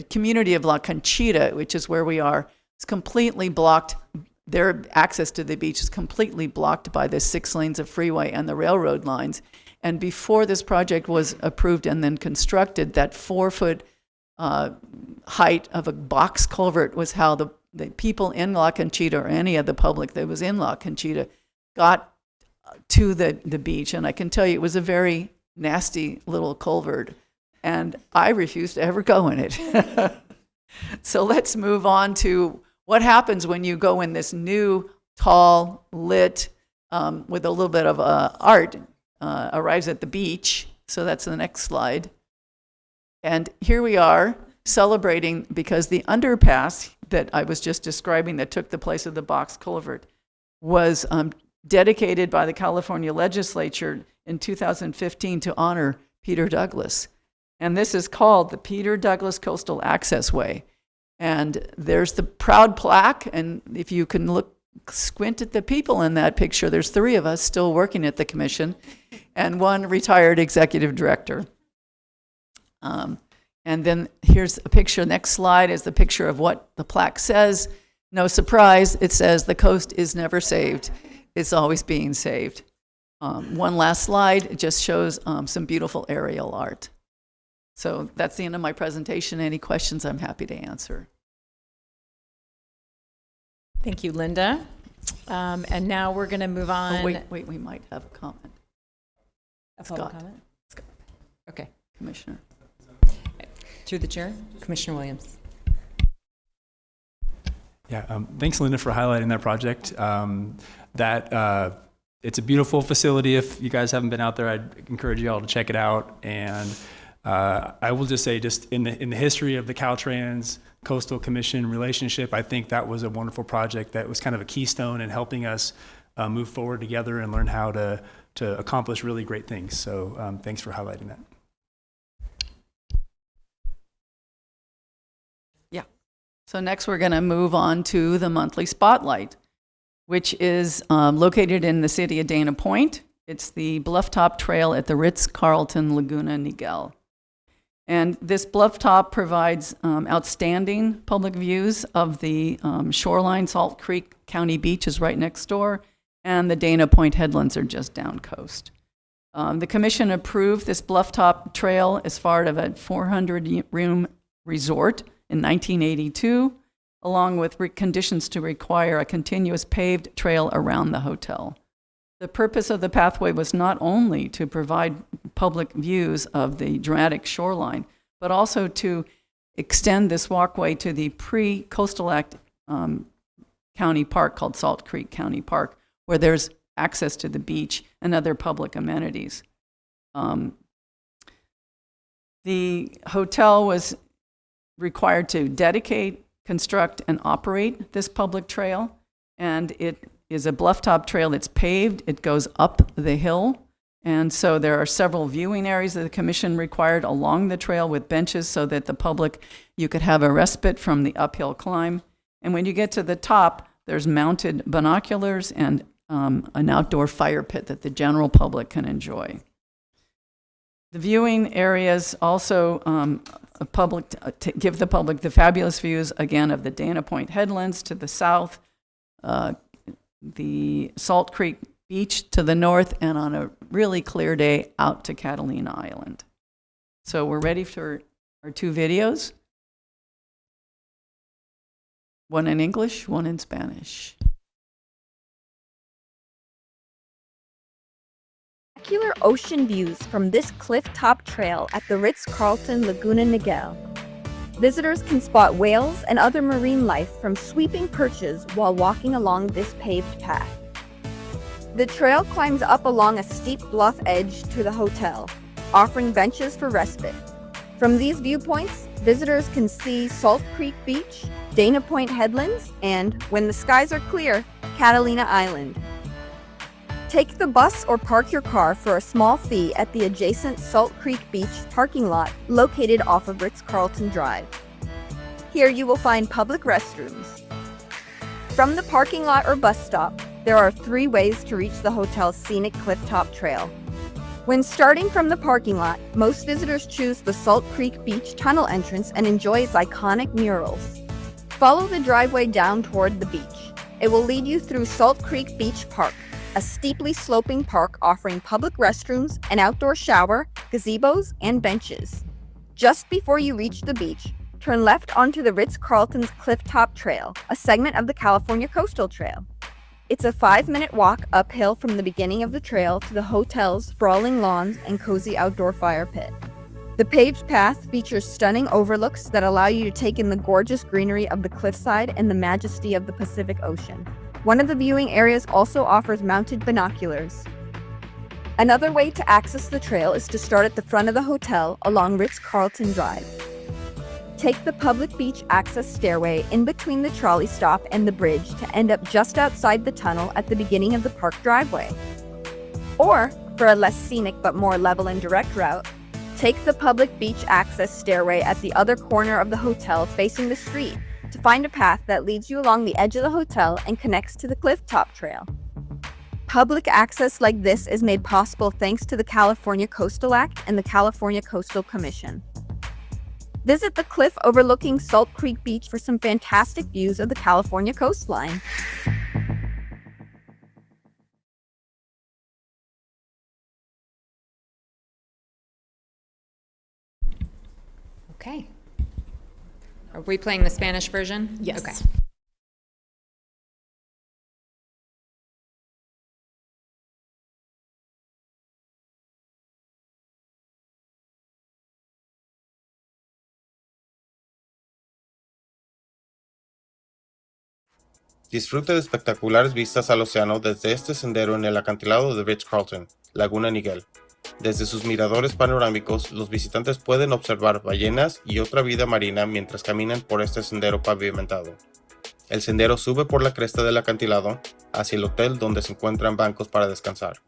community of La Conchita, which is where we are, is completely blocked. Their access to the beach is completely blocked by the 6 lanes of freeway and the railroad lines. And before this project was approved and then constructed, that 4-foot height of a box culvert was how the people in La Conchita, or any of the public that was in La Conchita, got to the beach. And I can tell you it was a very nasty little culvert, and I refused to ever go in it. So let's move on to what happens when you go in this new, tall, lit, with a little bit of art, arrives at the beach. So that's the next slide. And here we are celebrating because the underpass that I was just describing that took the place of the box culvert was dedicated by the California legislature in 2015 to honor Peter Douglas. And this is called the Peter Douglas Coastal Access Way. And there's the proud plaque, and if you can squint at the people in that picture, there's 3 of us still working at the commission and 1 retired executive director. And then here's a picture, next slide is the picture of what the plaque says. No surprise, it says the coast is never saved. It's always being saved. One last slide, it just shows some beautiful aerial art. So that's the end of my presentation. Any questions, I'm happy to answer. Thank you, Linda. And now we're going to move on. Oh, wait, we might have a comment. A public Scott. comment? Okay. Commissioner. Through the chair, Commissioner Williams. Yeah, thanks, Linda, for highlighting that project. It's a beautiful facility. If you guys haven't been out there, I'd encourage you all to check it out. And I will just say, just in the history of the Caltrans Coastal Commission relationship, I think that was a wonderful project that was kind of a keystone in helping us move forward together and learn how to accomplish really great things. So thanks for highlighting that. Yeah. So next we're going to move on to the monthly spotlight, which is located in the city of Dana Point. It's the Blufftop Trail at the Ritz-Carlton Laguna Niguel. And this Blufftop provides outstanding public views of the shoreline. Salt Creek County Beach is right next door, and the Dana Point headlands are just down coast. The commission approved this Blufftop Trail as part of a 400-room resort in 1982, along with conditions to require a continuous paved trail around the hotel. The purpose of the pathway was not only to provide public views of the dramatic shoreline, but also to extend this walkway to the pre-Coastal Act county park called Salt Creek County Park, where there's access to the beach and other public amenities. The hotel was required to dedicate, construct, and operate this public trail, and it is a blufftop trail that's paved. It goes up the hill, and so there are several viewing areas that the commission required along the trail with benches so that the public, you could have a respite from the uphill climb. And when you get to the top, there's mounted binoculars and an outdoor fire pit that the general public can enjoy. The viewing areas also to give the public the fabulous views, again, of the Dana Point headlands to the south, the Salt Creek Beach to the north, and on a really clear day, out to Catalina Island. So we're ready for our two videos. One in English, one in Spanish. Spectacular ocean views from this cliff-top trail at the Ritz-Carlton Laguna Niguel. Visitors can spot whales and other marine life from sweeping perches while walking along this paved path. The trail climbs up along a steep bluff edge to the hotel, offering benches for respite. From these viewpoints, visitors can see Salt Creek Beach, Dana Point headlands, and, when the skies are clear, Catalina Island. Take the bus or park your car for a small fee at the adjacent Salt Creek Beach parking lot located off of Ritz-Carlton Drive. Here you will find public restrooms. From the parking lot or bus stop, there are 3 ways to reach the hotel's scenic clifftop trail. When starting from the parking lot, most visitors choose the Salt Creek Beach tunnel entrance and enjoy its iconic murals. Follow the driveway down toward the beach. It will lead you through Salt Creek Beach Park, a steeply sloping park offering public restrooms, an outdoor shower, gazebos, and benches. Just before you reach the beach, turn left onto the Ritz-Carlton's Clifftop Trail, a segment of the California Coastal Trail. It's a 5-minute walk uphill from the beginning of the trail to the hotel's sprawling lawns and cozy outdoor fire pit. The paved path features stunning overlooks that allow you to take in the gorgeous greenery of the cliffside and the majesty of the Pacific Ocean. One of the viewing areas also offers mounted binoculars. Another way to access the trail is to start at the front of the hotel along Ritz-Carlton Drive. Take the public beach access stairway in between the trolley stop and the bridge to end up just outside the tunnel at the beginning of the park driveway. Or, for a less scenic but more level and direct route, take the public beach access stairway at the other corner of the hotel facing the street to find a path that leads you along the edge of the hotel and connects to the Clifftop Trail. Public access like this is made possible thanks to the California Coastal Act and the California Coastal Commission. Visit the cliff overlooking Salt Creek Beach for some fantastic views of the California coastline. Okay. Are we playing the Spanish version? Yes. Okay. Disfrute de espectaculares vistas al océano desde este sendero en el acantilado de Ritz-Carlton, Laguna Niguel. Desde sus miradores panorámicos, los visitantes pueden observar ballenas y otra vida marina mientras caminan por este sendero pavimentado. El sendero sube por la cresta del acantilado hacia el hotel donde se encuentran bancos para descansar.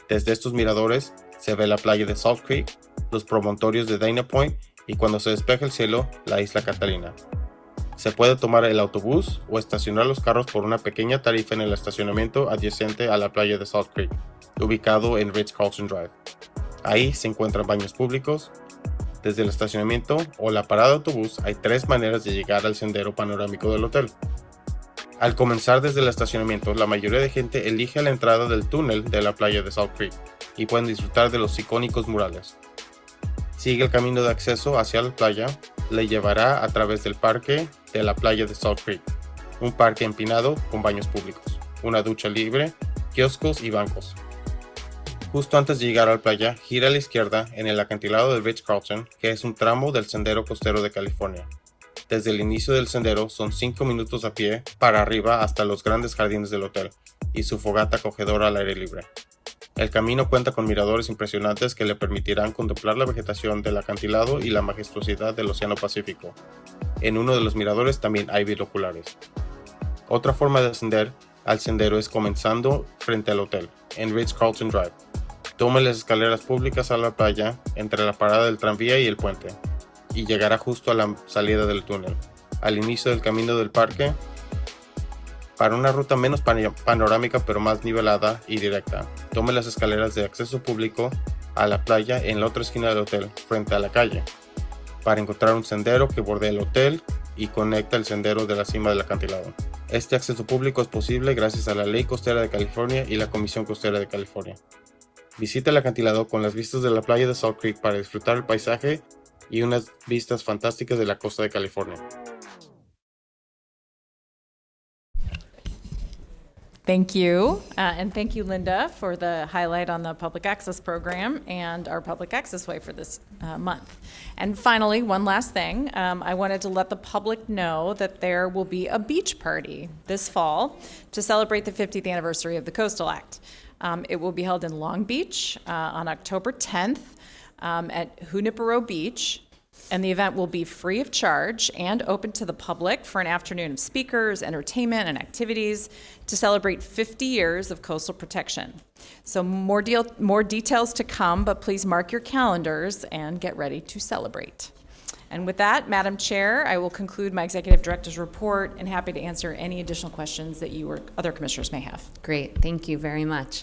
Desde estos miradores se ve la playa de Salt Creek, los promontorios de Dana Point y cuando se despeja el cielo, la isla Catalina. Se puede tomar el autobús o estacionar los carros por una pequeña tarifa en el estacionamiento adyacente a la playa de Salt Creek, ubicado en Ritz-Carlton Drive. Ahí se encuentran baños públicos. Desde el estacionamiento o la parada de autobús hay 3 maneras de llegar al sendero panorámico del hotel. Al comenzar desde el estacionamiento, la mayoría de gente elige la entrada del túnel de la playa de Salt Creek y pueden disfrutar de los icónicos murales. Sigue el camino de acceso hacia la playa, le llevará a través del parque de la playa de Salt Creek, un parque empinado con baños públicos, una ducha libre, kioscos y bancos. Justo antes de llegar a la playa, gira a la izquierda en el acantilado de Ritz-Carlton, que es un tramo del sendero costero de California. Desde el inicio del sendero son 5 minutos a pie para arriba hasta los grandes jardines del hotel y su fogata acogedora al aire libre. El camino cuenta con miradores impresionantes que le permitirán contemplar la vegetación del acantilado y la majestuosidad del Océano Pacífico. En uno de los miradores también hay binoculares. Otra forma de ascender al sendero es comenzando frente al hotel, en Ritz-Carlton Drive. Tome las escaleras públicas a la playa entre la parada del tranvía y el puente, y llegará justo a la salida del túnel, al inicio del camino del parque, para una ruta menos panorámica pero más nivelada y directa. Tome las escaleras de acceso público a la playa en la otra esquina del hotel, frente a la calle, para encontrar un sendero que bordea el hotel y conecta el sendero de la cima del acantilado. Este acceso público es posible gracias a la Ley Costera de California y la Comisión Costera de California. Visita el acantilado con las vistas de la playa de Salt Creek para disfrutar el paisaje y unas vistas fantásticas de la costa de California. Thank you. And thank you, Linda, for the highlight on the public access program and our public access way for this month. And finally, one last thing. I wanted to let the public know that there will be a beach party this fall to celebrate the 50th anniversary of the Coastal Act. It will be held in Long Beach on October 10th at Junipero Beach. And the event will be free of charge and open to the public for an afternoon of speakers, entertainment, and activities to celebrate 50 years of coastal protection. So more details to come, but please mark your calendars and get ready to celebrate. And with that, Madam Chair, I will conclude my Executive Director's report and happy to answer any additional questions that you or other commissioners may have. Great, thank you very much.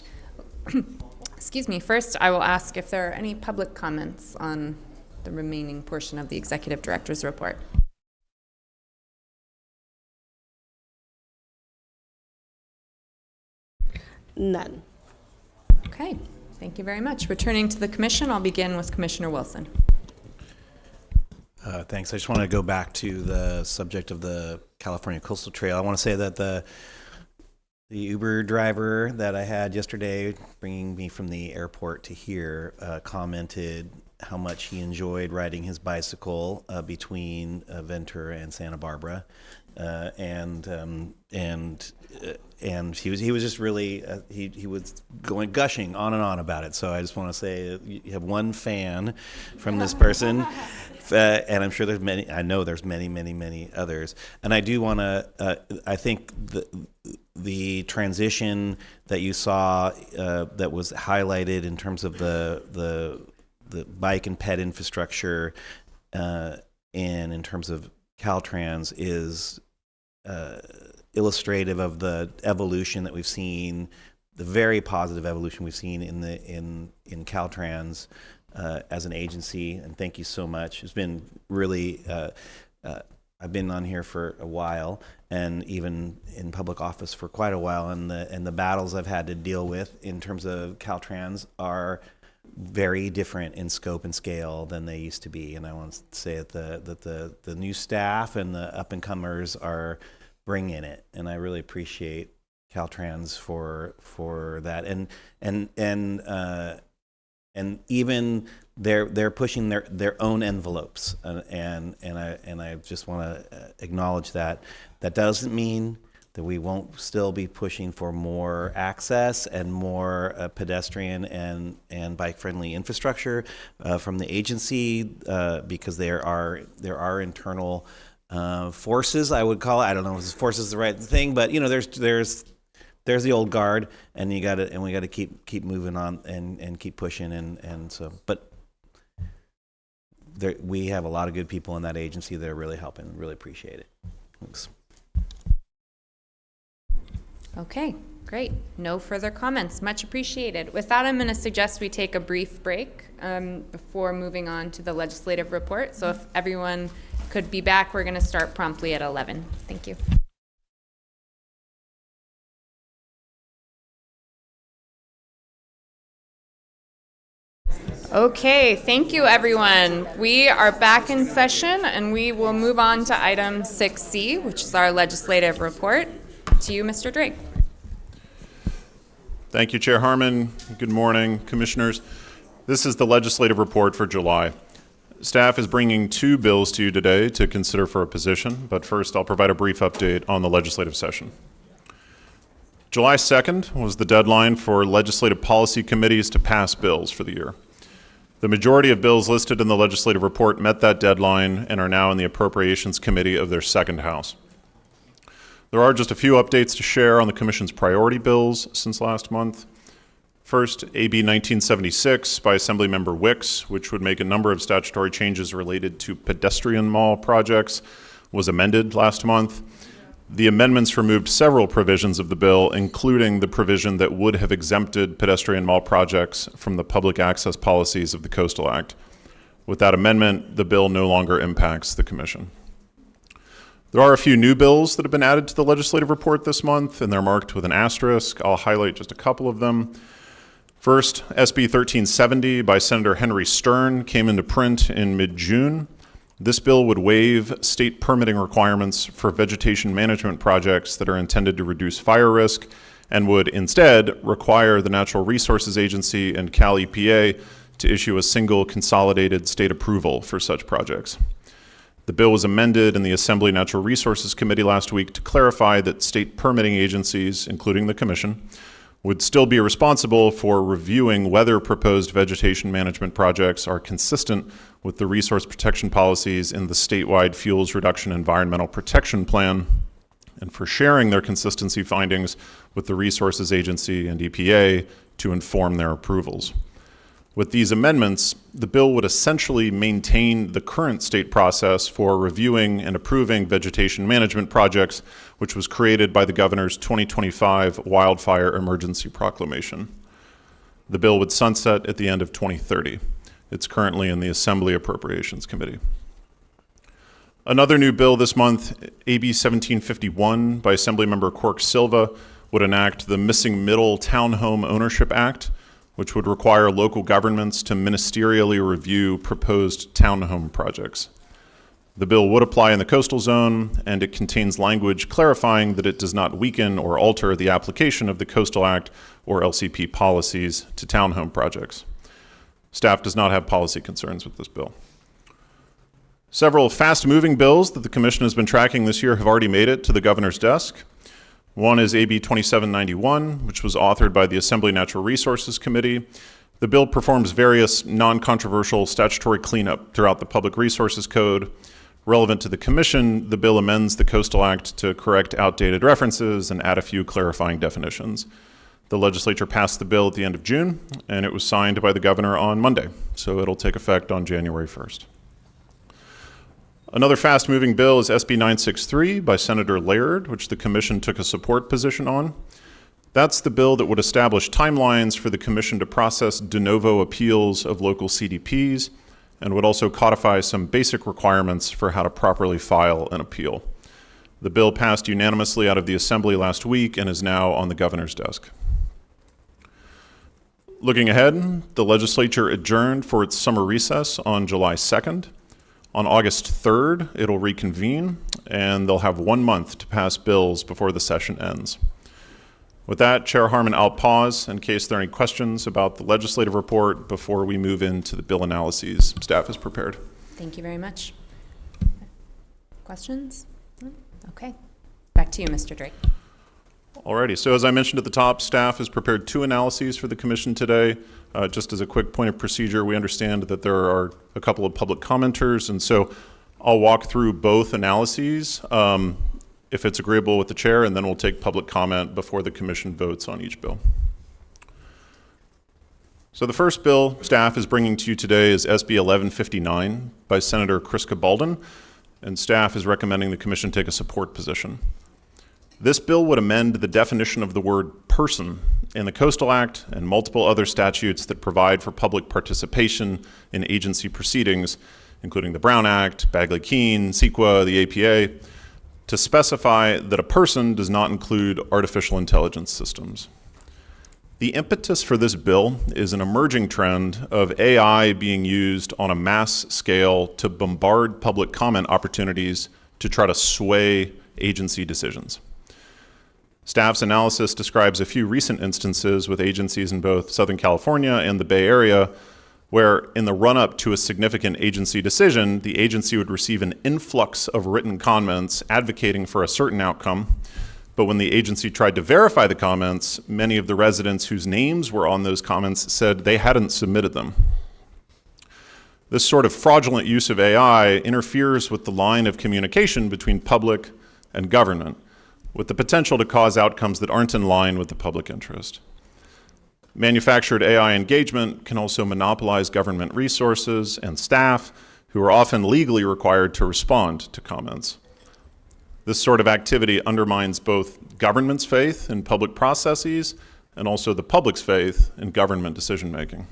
Excuse me, first I will ask if there are any public comments on the remaining portion of the Executive Director's report. None. Okay, thank you very much. Returning to the Commission, I'll begin with Commissioner Wilson. Thanks. I just want to go back to the subject of the California Coastal Trail. I want to say that the Uber driver that I had yesterday bringing me from the airport to here commented how much he enjoyed riding his bicycle between Ventura and Santa Barbara, and he was just really he was gushing on and on about it. So I just want to say you have one fan from this person, and I'm sure there's many. I know there's many others. And I do want to. I think the transition that you saw that was highlighted in terms of the bike and ped infrastructure and in terms of Caltrans is illustrative of the evolution that we've seen, the very positive evolution we've seen in Caltrans as an agency, and thank you so much. It's been really, I've been on here for a while, and even in public office for quite a while, and the battles I've had to deal with in terms of Caltrans are very different in scope and scale than they used to be. And I want to say that the new staff and the up and comers are bringing it, and I really appreciate Caltrans for that. And even they're pushing their own envelopes, and I just want to acknowledge that. That doesn't mean that we won't still be pushing for more access and more pedestrian and bike-friendly infrastructure from the agency, because there are internal forces, I would call it. I don't know if force is the right thing, but there's the old guard, and we got to keep moving on and keep pushing, and so. But we have a lot of good people in that agency that are really helping. Really appreciate it. Thanks. Okay, great. No further comments. Much appreciated. With that, I'm going to suggest we take a brief break before moving on to the legislative report. So if everyone could be back, we're going to start promptly at 11. Thank you. Okay, thank you, everyone. We are back in session, and we will move on to item 6C, which is our legislative report. To you, Mr. Drake. Thank you, Chair Harmon. Good morning, Commissioners. This is the legislative report for July. Staff is bringing 2 bills to you today to consider for a position, but first I'll provide a brief update on the legislative session. July 2nd was the deadline for legislative policy committees to pass bills for the year. The majority of bills listed in the legislative report met that deadline and are now in the Appropriations Committee of their second house. There are just a few updates to share on the Commission's priority bills since last month. First, AB 1976 by Assemblymember Wicks, which would make a number of statutory changes related to pedestrian mall projects, was amended last month. The amendments removed several provisions of the bill, including the provision that would have exempted pedestrian mall projects from the public access policies of the Coastal Act. With that amendment, the bill no longer impacts the Commission. There are a few new bills that have been added to the legislative report this month, and they're marked with an asterisk. I'll highlight just a couple of them. First, SB 1370 by Senator Henry Stern came into print in mid-June. This bill would waive state permitting requirements for vegetation management projects that are intended to reduce fire risk, and would instead require the Natural Resources Agency and Cal EPA to issue a single consolidated state approval for such projects. The bill was amended in the Assembly Natural Resources Committee last week to clarify that state permitting agencies, including the Commission, would still be responsible for reviewing whether proposed vegetation management projects are consistent with the resource protection policies in the statewide Fuels Reduction Environmental Protection Plan, and for sharing their consistency findings with the Resources Agency and EPA to inform their approvals. With these amendments, the bill would essentially maintain the current state process for reviewing and approving vegetation management projects, which was created by the Governor's 2025 Wildfire Emergency Proclamation. The bill would sunset at the end of 2030. It's currently in the Assembly Appropriations Committee. Another new bill this month, AB 1751 by Assemblymember Quirk Silva, would enact the Missing Middle Townhome Ownership Act, which would require local governments to ministerially review proposed townhome projects. The bill would apply in the coastal zone, and it contains language clarifying that it does not weaken or alter the application of the Coastal Act or LCP policies to townhome projects. Staff does not have policy concerns with this bill. Several fast-moving bills that the Commission has been tracking this year have already made it to the Governor's desk. One is AB 2791, which was authored by the Assembly Natural Resources Committee. The bill performs various non-controversial statutory cleanup throughout the Public Resources Code. Relevant to the Commission, the bill amends the Coastal Act to correct outdated references and add a few clarifying definitions. The legislature passed the bill at the end of June, and it was signed by the Governor on Monday, so it'll take effect on January 1st. Another fast-moving bill is SB 963 by Senator Laird, which the Commission took a support position on. That's the bill that would establish timelines for the Commission to process de novo appeals of local CDPs and would also codify some basic requirements for how to properly file an appeal. The bill passed unanimously out of the Assembly last week and is now on the governor's desk. Looking ahead, the legislature adjourned for its summer recess on July 2nd. On August 3rd, it'll reconvene, and they'll have 1 month to pass bills before the session ends. With that, Chair Harmon, I'll pause in case there are any questions about the legislative report before we move into the bill analyses staff is prepared. Thank you very much. Questions? Okay. Back to you, Mr. Drake. Alrighty, so as I mentioned at the top, staff has prepared 2 analyses for the Commission today. Just as a quick point of procedure, we understand that there are a couple of public commenters, and so I'll walk through both analyses if it's agreeable with the chair, and then we'll take public comment before the Commission votes on each bill. So the first bill staff is bringing to you today is SB 1159 by Senator Chris Cabaldon, and staff is recommending the Commission take a support position. This bill would amend the definition of the word person in the Coastal Act and multiple other statutes that provide for public participation in agency proceedings, including the Brown Act, Bagley-Keene, CEQA, the APA, to specify that a person does not include artificial intelligence systems. The impetus for this bill is an emerging trend of AI being used on a mass scale to bombard public comment opportunities to try to sway agency decisions. Staff's analysis describes a few recent instances with agencies in both Southern California and the Bay Area where in the run-up to a significant agency decision, the agency would receive an influx of written comments advocating for a certain outcome. But when the agency tried to verify the comments, many of the residents whose names were on those comments said they hadn't submitted them. This sort of fraudulent use of AI interferes with the line of communication between public and government, with the potential to cause outcomes that aren't in line with the public interest. Manufactured AI engagement can also monopolize government resources and staff who are often legally required to respond to comments. This sort of activity undermines both government's faith in public processes and also the public's faith in government decision-making.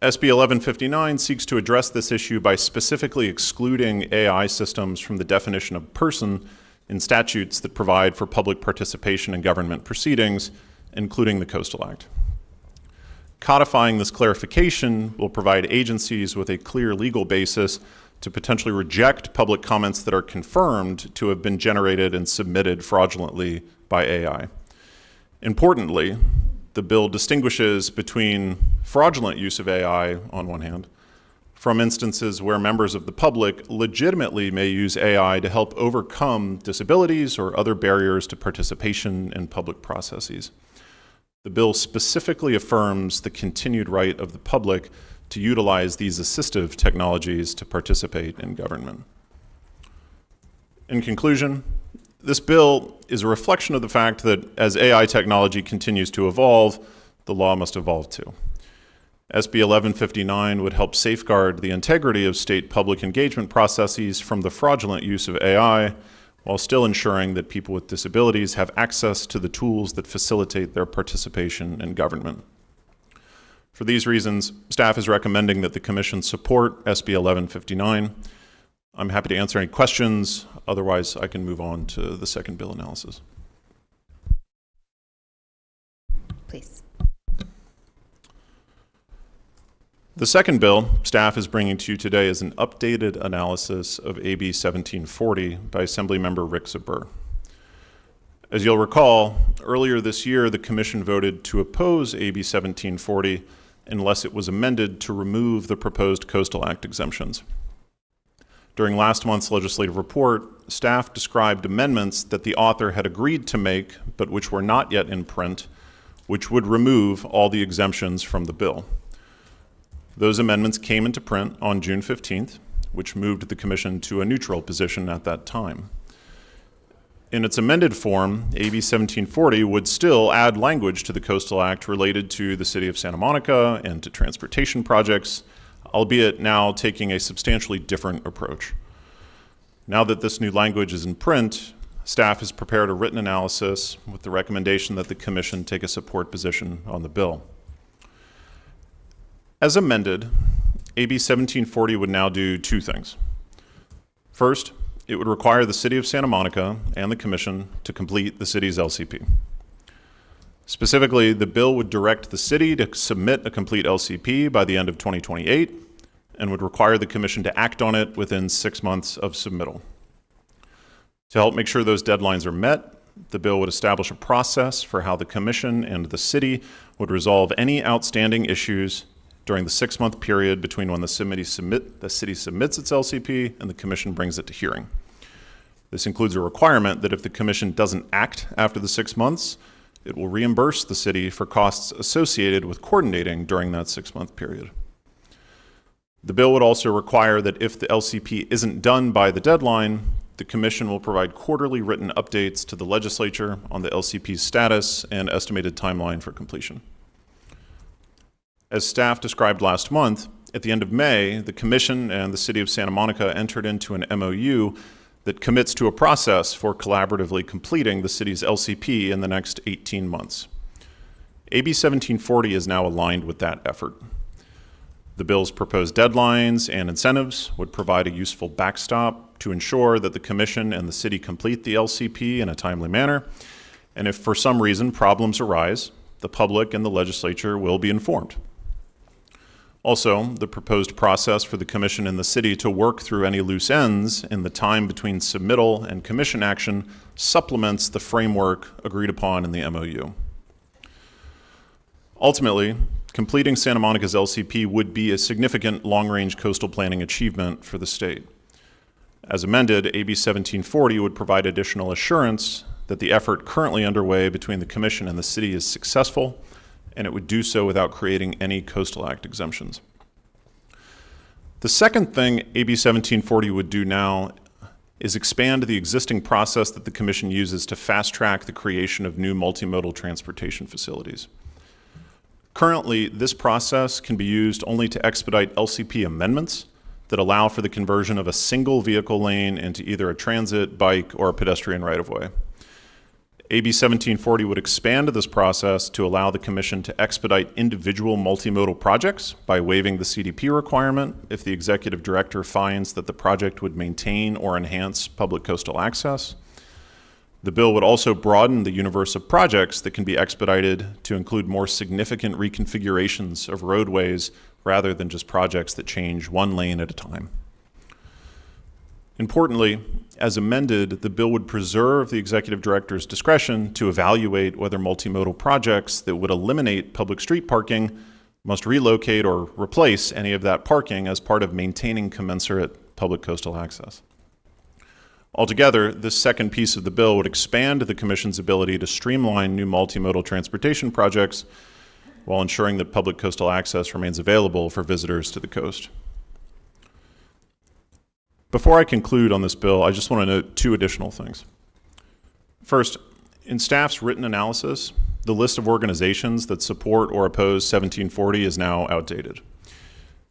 SB 1159 seeks to address this issue by specifically excluding AI systems from the definition of person in statutes that provide for public participation in government proceedings, including the Coastal Act. Codifying this clarification will provide agencies with a clear legal basis to potentially reject public comments that are confirmed to have been generated and submitted fraudulently by AI. Importantly, the bill distinguishes between fraudulent use of AI on one hand from instances where members of the public legitimately may use AI to help overcome disabilities or other barriers to participation in public processes. The bill specifically affirms the continued right of the public to utilize these assistive technologies to participate in government. In conclusion, this bill is a reflection of the fact that as AI technology continues to evolve, the law must evolve too. SB 1159 would help safeguard the integrity of state public engagement processes from the fraudulent use of AI, while still ensuring that people with disabilities have access to the tools that facilitate their participation in government. For these reasons, staff is recommending that the Commission support SB 1159. I'm happy to answer any questions. Otherwise, I can move on to the second bill analysis. Please. The second bill staff is bringing to you today is an updated analysis of AB 1740 by Assemblymember Rick Zabur. As you'll recall, earlier this year, the Commission voted to oppose AB 1740 unless it was amended to remove the proposed Coastal Act exemptions. During last month's legislative report, staff described amendments that the author had agreed to make, but which were not yet in print, which would remove all the exemptions from the bill. Those amendments came into print on June 15th, which moved the Commission to a neutral position at that time. In its amended form, AB 1740 would still add language to the Coastal Act related to the City of Santa Monica and to transportation projects, albeit now taking a substantially different approach. Now that this new language is in print, staff has prepared a written analysis with the recommendation that the Commission take a support position on the bill. As amended, AB 1740 would now do two things. First, it would require the City of Santa Monica and the Commission to complete the city's LCP. Specifically, the bill would direct the city to submit a complete LCP by the end of 2028 and would require the Commission to act on it within 6 months of submittal. To help make sure those deadlines are met, the bill would establish a process for how the Commission and the city would resolve any outstanding issues during the 6-month period between when the city submits its LCP and the Commission brings it to hearing. This includes a requirement that if the Commission doesn't act after the 6 months, it will reimburse the city for costs associated with coordinating during that 6-month period. The bill would also require that if the LCP isn't done by the deadline, the Commission will provide quarterly written updates to the legislature on the LCP's status and estimated timeline for completion. As staff described last month, at the end of May, the Commission and the City of Santa Monica entered into an MOU that commits to a process for collaboratively completing the city's LCP in the next 18 months. AB 1740 is now aligned with that effort. The bill's proposed deadlines and incentives would provide a useful backstop to ensure that the Commission and the city complete the LCP in a timely manner, and if for some reason problems arise, the public and the legislature will be informed. Also, the proposed process for the Commission and the city to work through any loose ends in the time between submittal and Commission action supplements the framework agreed upon in the MOU. Ultimately, completing Santa Monica's LCP would be a significant long-range coastal planning achievement for the state. As amended, AB 1740 would provide additional assurance that the effort currently underway between the Commission and the city is successful, and it would do so without creating any Coastal Act exemptions. The second thing AB 1740 would do now is expand the existing process that the Commission uses to fast-track the creation of new multimodal transportation facilities. Currently, this process can be used only to expedite LCP amendments that allow for the conversion of a single vehicle lane into either a transit, bike, or a pedestrian right-of-way. AB 1740 would expand this process to allow the Commission to expedite individual multimodal projects by waiving the CDP requirement if the Executive Director finds that the project would maintain or enhance public coastal access. The bill would also broaden the universe of projects that can be expedited to include more significant reconfigurations of roadways rather than just projects that change one lane at a time. Importantly, as amended, the bill would preserve the Executive Director's discretion to evaluate whether multimodal projects that would eliminate public street parking must relocate or replace any of that parking as part of maintaining commensurate public coastal access. Altogether, this second piece of the bill would expand the Commission's ability to streamline new multimodal transportation projects while ensuring that public coastal access remains available for visitors to the coast. Before I conclude on this bill, I just want to note two additional things. First, in staff's written analysis, the list of organizations that support or oppose 1740 is now outdated.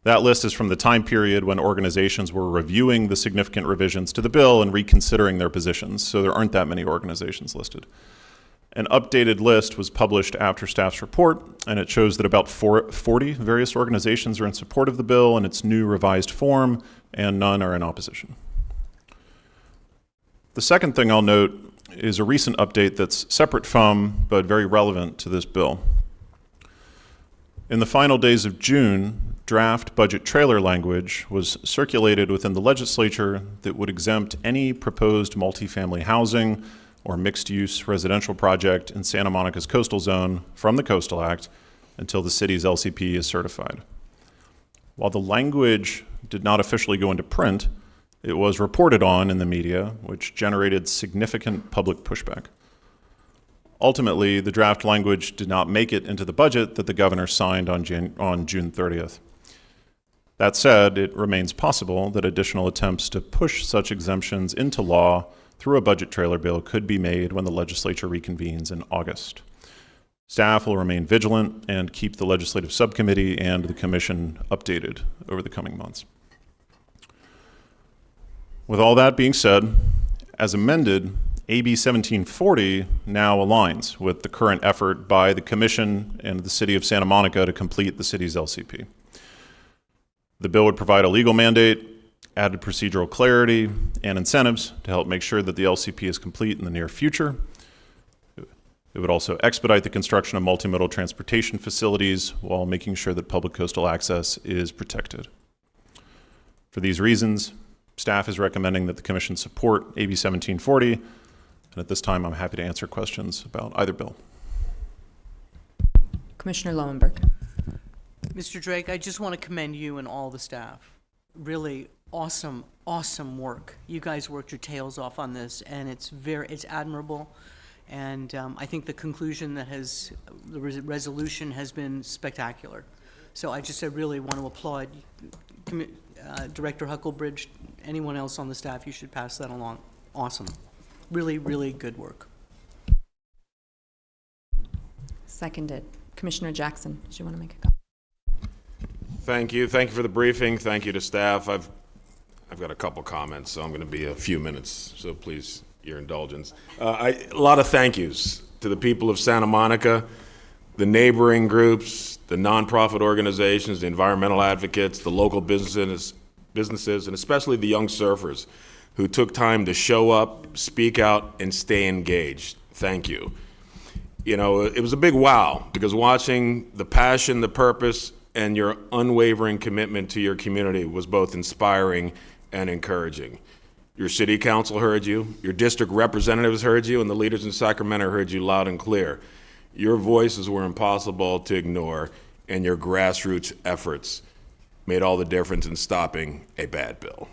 That list is from the time period when organizations were reviewing the significant revisions to the bill and reconsidering their positions, so there aren't that many organizations listed. An updated list was published after staff's report, and it shows that about 40 various organizations are in support of the bill in its new revised form, and none are in opposition. The second thing I'll note is a recent update that's separate from, but very relevant to this bill. In the final days of June, draft budget trailer language was circulated within the legislature that would exempt any proposed multifamily housing or mixed-use residential project in Santa Monica's coastal zone from the Coastal Act until the city's LCP is certified. While the language did not officially go into print, it was reported on in the media, which generated significant public pushback. Ultimately, the draft language did not make it into the budget that the governor signed on June 30th. That said, it remains possible that additional attempts to push such exemptions into law through a budget trailer bill could be made when the legislature reconvenes in August. Staff will remain vigilant and keep the legislative subcommittee and the commission updated over the coming months. With all that being said, as amended, AB 1740 now aligns with the current effort by the Commission and the City of Santa Monica to complete the city's LCP. The bill would provide a legal mandate, added procedural clarity, and incentives to help make sure that the LCP is complete in the near future. It would also expedite the construction of multimodal transportation facilities while making sure that public coastal access is protected. For these reasons, staff is recommending that the Commission support AB 1740, and at this time I'm happy to answer questions about either bill. Commissioner Lowenberg. Mr. Drake, I just want to commend you and all the staff. Really awesome, awesome work. You guys worked your tails off on this, and it's admirable. And I think the conclusion the resolution has been spectacular. So I really want to applaud Director Huckelbridge, anyone else on the staff. You should pass that along. Awesome. Really, really good work. Seconded. Commissioner Jackson, did you want to make a comment? Thank you. Thank you for the briefing. Thank you to staff. I've got a couple comments, so I'm going to be a few minutes, so please, your indulgence. A lot of thank yous to the people of Santa Monica, the neighboring groups, the nonprofit organizations, the environmental advocates, the local businesses, and especially the young surfers who took time to show up, speak out, and stay engaged. Thank you. You know, it was a big wow, because watching the passion, the purpose, and your unwavering commitment to your community was both inspiring and encouraging. Your city council heard you, your district representatives heard you, and the leaders in Sacramento heard you loud and clear. Your voices were impossible to ignore, and your grassroots efforts made all the difference in stopping a bad bill.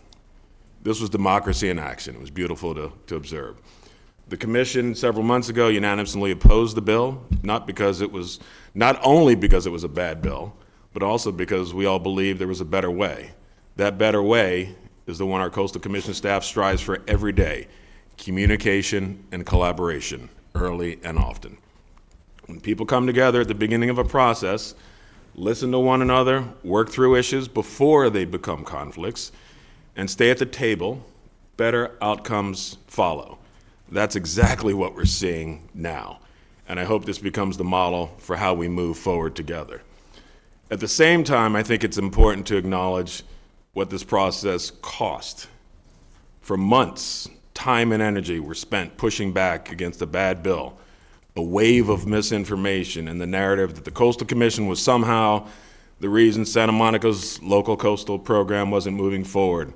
This was democracy in action. It was beautiful to observe. The commission several months ago unanimously opposed the bill, not only because it was a bad bill, but also because we all believed there was a better way. That better way is the one our Coastal Commission staff strives for every day: communication and collaboration, early and often. When people come together at the beginning of a process, listen to one another, work through issues before they become conflicts, and stay at the table, better outcomes follow. That's exactly what we're seeing now, and I hope this becomes the model for how we move forward together. At the same time, I think it's important to acknowledge what this process cost. For months, time and energy were spent pushing back against a bad bill, a wave of misinformation, and the narrative that the Coastal Commission was somehow the reason Santa Monica's local coastal program wasn't moving forward,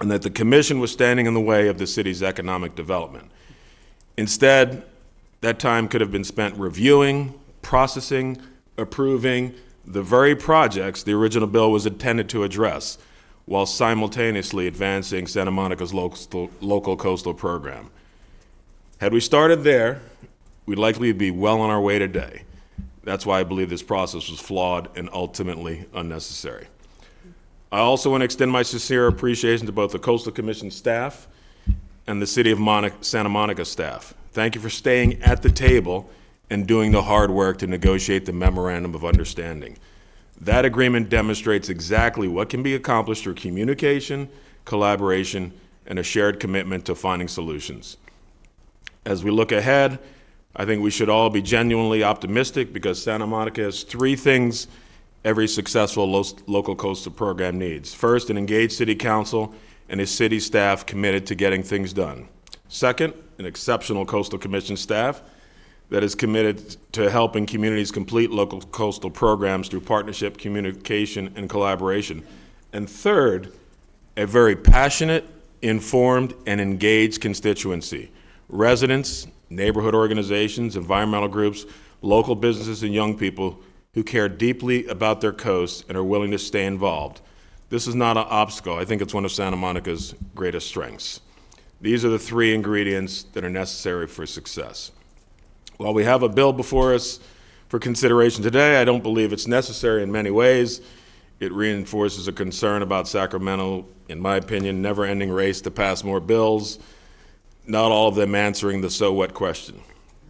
and that the Commission was standing in the way of the city's economic development. Instead, that time could have been spent reviewing, processing, approving the very projects the original bill was intended to address, while simultaneously advancing Santa Monica's local coastal program. Had we started there, we'd likely be well on our way today. That's why I believe this process was flawed and ultimately unnecessary. I also want to extend my sincere appreciation to both the Coastal Commission staff and the City of Santa Monica staff. Thank you for staying at the table and doing the hard work to negotiate the Memorandum of Understanding. That agreement demonstrates exactly what can be accomplished through communication, collaboration, and a shared commitment to finding solutions. As we look ahead, I think we should all be genuinely optimistic, because Santa Monica has three things every successful local coastal program needs. First, an engaged city council and a city staff committed to getting things done. Second, an exceptional Coastal Commission staff that is committed to helping communities complete local coastal programs through partnership, communication, and collaboration. And third, a very passionate, informed, and engaged constituency. Residents, neighborhood organizations, environmental groups, local businesses, and young people who care deeply about their coast and are willing to stay involved. This is not an obstacle. I think it's one of Santa Monica's greatest strengths. These are the three ingredients that are necessary for success. While we have a bill before us for consideration today, I don't believe it's necessary in many ways. It reinforces a concern about Sacramento, in my opinion, never-ending race to pass more bills, not all of them answering the so what question.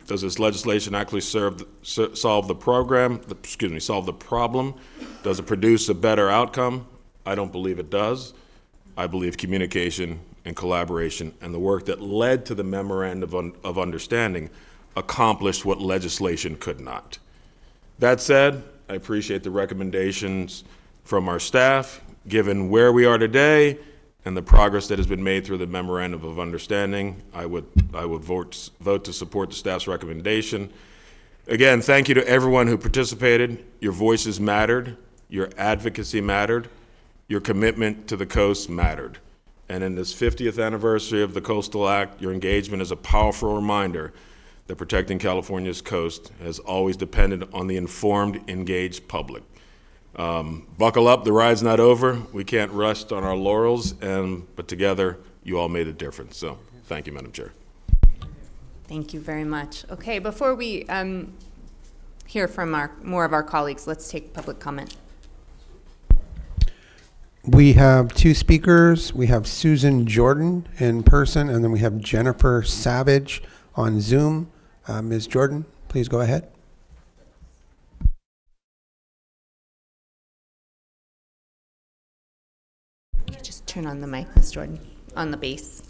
Does this legislation actually solve the problem? Does it produce a better outcome? I don't believe it does. I believe communication and collaboration, and the work that led to the Memorandum of Understanding accomplished what legislation could not. That said, I appreciate the recommendations from our staff. Given where we are today and the progress that has been made through the Memorandum of Understanding, I would vote to support the staff's recommendation. Again, thank you to everyone who participated. Your voices mattered, your advocacy mattered, your commitment to the coast mattered. And in this 50th anniversary of the Coastal Act, your engagement is a powerful reminder that protecting California's coast has always depended on the informed, engaged public. Buckle up, the ride's not over. We can't rest on our laurels, but together, you all made a difference. So thank you, Madam Chair. Thank you very much. Okay, before we hear from more of our colleagues, let's take public comment. We have two speakers. We have Susan Jordan in person, and then we have Jennifer Savage on Zoom. Ms. Jordan, please go ahead. You can just turn on the mic, Ms. Jordan, on the base.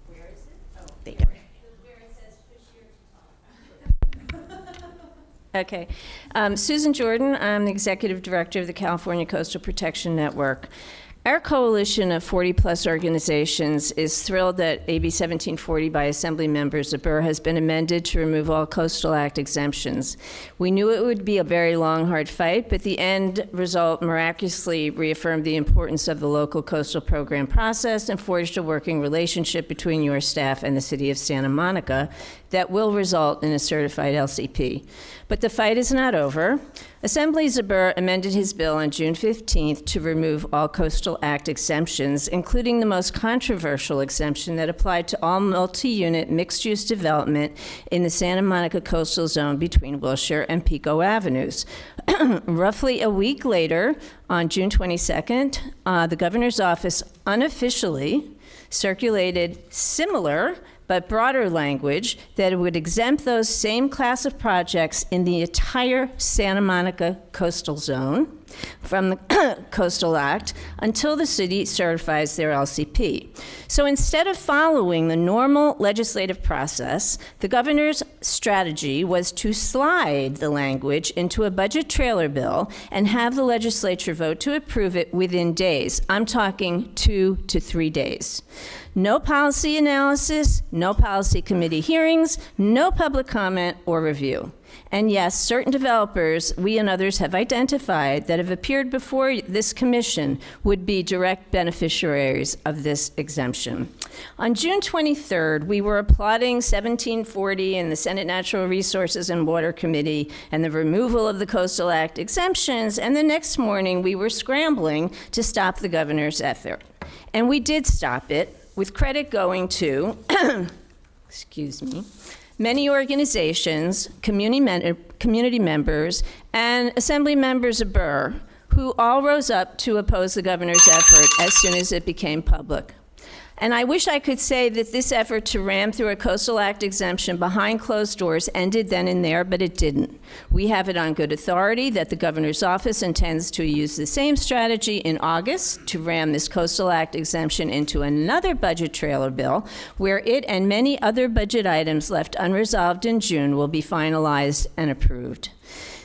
Where is it? Oh, there you go. Okay. Susan Jordan, I'm the Executive Director of the California Coastal Protection Network. Our coalition of 40-plus organizations is thrilled that AB 1740 by Assembly Member Zebur has been amended to remove all Coastal Act exemptions. We knew it would be a very long, hard fight, but the end result miraculously reaffirmed the importance of the local coastal program process and forged a working relationship between your staff and the City of Santa Monica that will result in a certified LCP. But the fight is not over. Assembly Zebur amended his bill on June 15th to remove all Coastal Act exemptions, including the most controversial exemption that applied to all multi-unit mixed-use development in the Santa Monica coastal zone between Wilshire and Pico Avenues. Roughly a week later, on June 22nd, the governor's office unofficially circulated similar but broader language that would exempt those same class of projects in the entire Santa Monica coastal zone from the Coastal Act until the city certifies their LCP. So instead of following the normal legislative process, the governor's strategy was to slide the language into a budget trailer bill and have the legislature vote to approve it within days. I'm talking 2 to 3 days. No policy analysis, no policy committee hearings, no public comment or review. And yes, certain developers, we and others have identified that have appeared before this commission would be direct beneficiaries of this exemption. On June 23rd, we were applauding 1740 in the Senate Natural Resources and Water Committee and the removal of the Coastal Act exemptions, and the next morning we were scrambling to stop the governor's effort. And we did stop it, with credit going to, excuse me, many organizations, community members, and Assembly members of Burr, who all rose up to oppose the governor's effort as soon as it became public. And I wish I could say that this effort to ram through a Coastal Act exemption behind closed doors ended then and there, but it didn't. We have it on good authority that the governor's office intends to use the same strategy in August to ram this Coastal Act exemption into another budget trailer bill, where it and many other budget items left unresolved in June will be finalized and approved.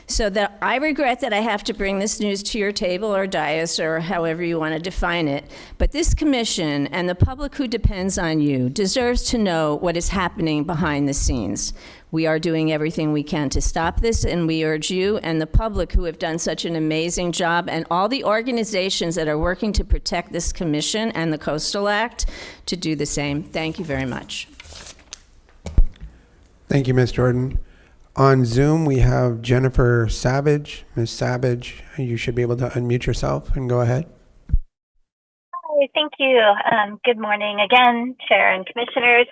So that I regret that I have to bring this news to your table or dais or however you want to define it, but this commission and the public who depends on you deserves to know what is happening behind the scenes. We are doing everything we can to stop this, and we urge you and the public who have done such an amazing job and all the organizations that are working to protect this commission and the Coastal Act to do the same. Thank you very much. Thank you, Ms. Jordan. On Zoom, we have Jennifer Savage. Ms. Savage, you should be able to unmute yourself and go ahead. Hi, thank you. Good morning again, Chair and Commissioners.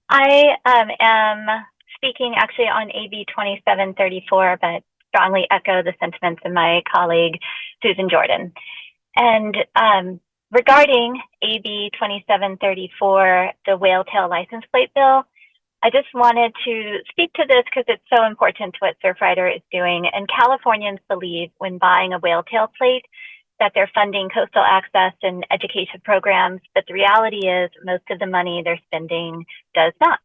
I am speaking actually on AB 2734, but strongly echo the sentiments of my colleague, Susan Jordan. And regarding AB 2734, the whale tail license plate bill, I just wanted to speak to this because it's so important to what Surfrider is doing. And Californians believe when buying a whale tail plate that they're funding coastal access and education programs, but the reality is most of the money they're spending does not.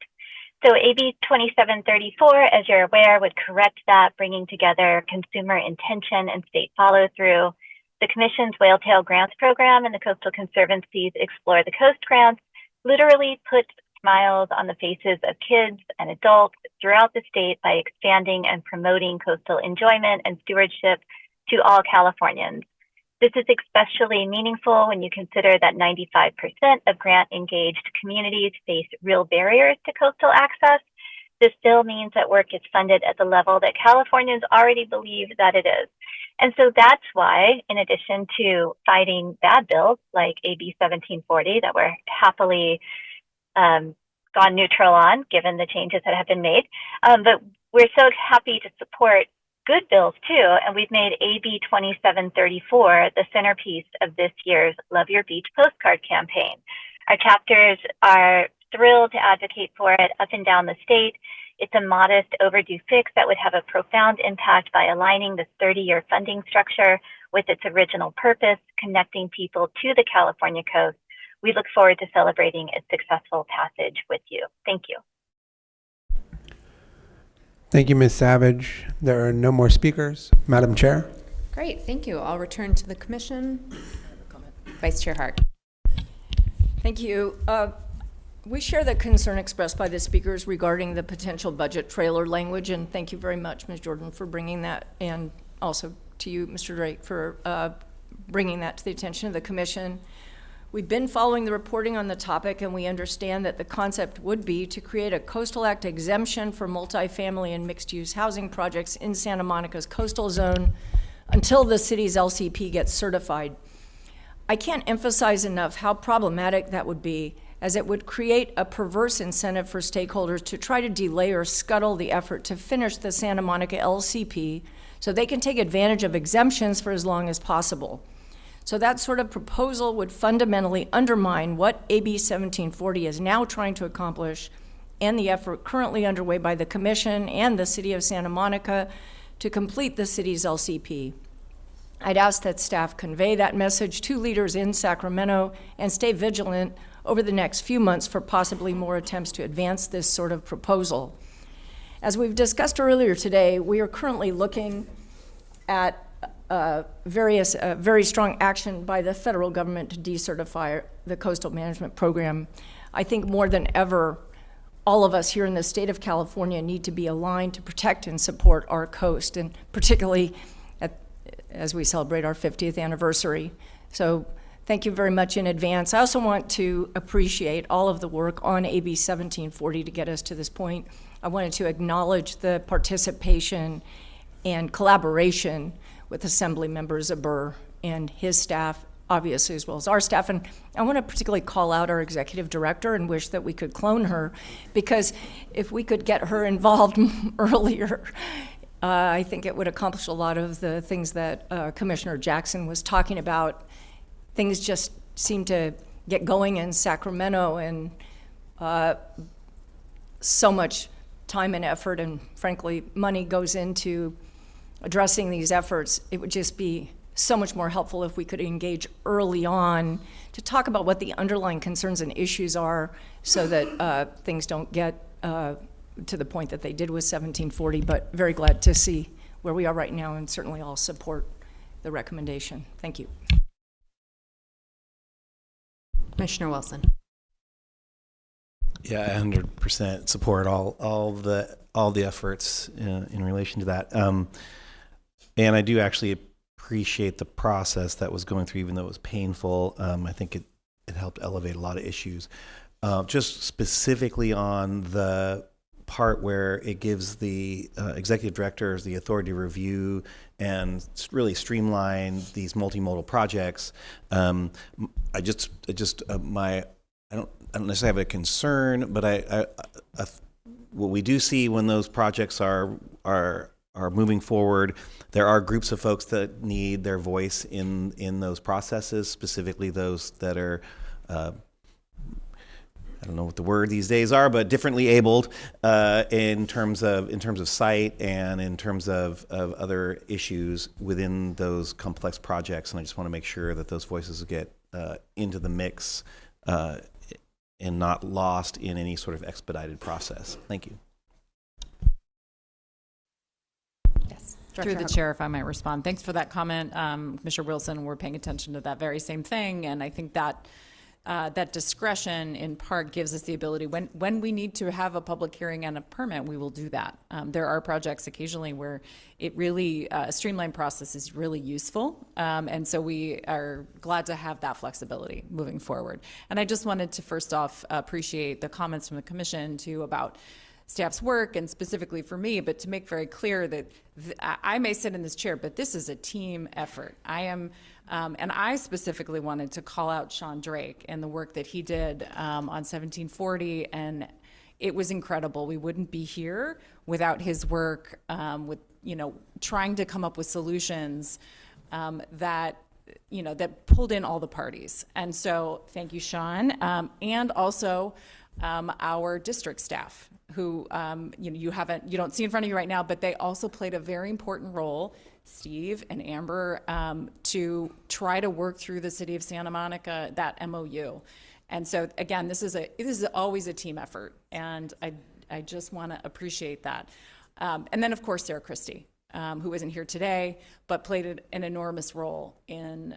So AB 2734, as you're aware, would correct that, bringing together consumer intention and state follow-through. The Commission's Whaletail Grants Program and the Coastal Conservancy's Explore the Coast grants literally put smiles on the faces of kids and adults throughout the state by expanding and promoting coastal enjoyment and stewardship to all Californians. This is especially meaningful when you consider that 95% of grant-engaged communities face real barriers to coastal access. This still means that work is funded at the level that Californians already believe that it is. And so that's why, in addition to fighting bad bills like AB 1740 that we're happily gone neutral on, given the changes that have been made, but we're so happy to support good bills too, and we've made AB 2734 the centerpiece of this year's Love Your Beach postcard campaign. Our chapters are thrilled to advocate for it up and down the state. It's a modest overdue fix that would have a profound impact by aligning this 30-year funding structure with its original purpose, connecting people to the California coast. We look forward to celebrating its successful passage with you. Thank you. Thank you, Ms. Savage. There are no more speakers. Madam Chair. Great, thank you. I'll return to the commission. Vice Chair Hart. Thank you. We share the concern expressed by the speakers regarding the potential budget trailer language, and thank you very much, Ms. Jordan, for bringing that, and also to you, Mr. Drake, for bringing that to the attention of the commission. We've been following the reporting on the topic, and we understand that the concept would be to create a Coastal Act exemption for multifamily and mixed-use housing projects in Santa Monica's coastal zone until the city's LCP gets certified. I can't emphasize enough how problematic that would be, as it would create a perverse incentive for stakeholders to try to delay or scuttle the effort to finish the Santa Monica LCP so they can take advantage of exemptions for as long as possible. So that sort of proposal would fundamentally undermine what AB 1740 is now trying to accomplish and the effort currently underway by the Commission and the City of Santa Monica to complete the city's LCP. I'd ask that staff convey that message to leaders in Sacramento and stay vigilant over the next few months for possibly more attempts to advance this sort of proposal. As we've discussed earlier today, we are currently looking at very strong action by the federal government to decertify the coastal management program. I think more than ever, all of us here in the state of California need to be aligned to protect and support our coast, and particularly as we celebrate our 50th anniversary. So thank you very much in advance. I also want to appreciate all of the work on AB 1740 to get us to this point. I wanted to acknowledge the participation and collaboration with Assembly Member Zabur and his staff, obviously, as well as our staff. And I want to particularly call out our executive director and wish that we could clone her, because if we could get her involved earlier, I think it would accomplish a lot of the things that Commissioner Jackson was talking about. Things just seem to get going in Sacramento, and so much time and effort and, frankly, money goes into addressing these efforts. It would just be so much more helpful if we could engage early on to talk about what the underlying concerns and issues are, so that things don't get to the point that they did with 1740, but very glad to see where we are right now, and certainly I'll support the recommendation. Thank you. Commissioner Wilson. Yeah, 100% support all the efforts in relation to that. And I do actually appreciate the process that was going through, even though it was painful. I think it helped elevate a lot of issues. Just specifically on the part where it gives the executive directors the authority to review and really streamline these multimodal projects. I don't necessarily have a concern, but what we do see when those projects are moving forward, there are groups of folks that need their voice in those processes, specifically those that are I don't know what the word these days are, but differently abled in terms of sight and in terms of other issues within those complex projects. And I just want to make sure that those voices get into the mix and not lost in any sort of expedited process. Thank you. Through the chair, if I might respond. Thanks for that comment, Commissioner Wilson. We're paying attention to that very same thing, and I think that that discretion in part gives us the ability when we need to have a public hearing and a permit, we will do that. There are projects occasionally where it really a streamlined process is really useful, and so we are glad to have that flexibility moving forward. And I just wanted to first off appreciate the comments from the commission too about staff's work and specifically for me, but to make very clear that I may sit in this chair, but this is a team effort. I am, and I specifically wanted to call out Sean Drake and the work that he did on 1740, and it was incredible. We wouldn't be here without his work with, trying to come up with solutions that pulled in all the parties. And so thank you, Sean, and also our district staff who you don't see in front of you right now, but they also played a very important role, Steve and Amber, to try to work through the city of Santa Monica, that MOU. And so again, this is always a team effort, and I just want to appreciate that. And then of course Sarah Christie, who isn't here today, but played an enormous role in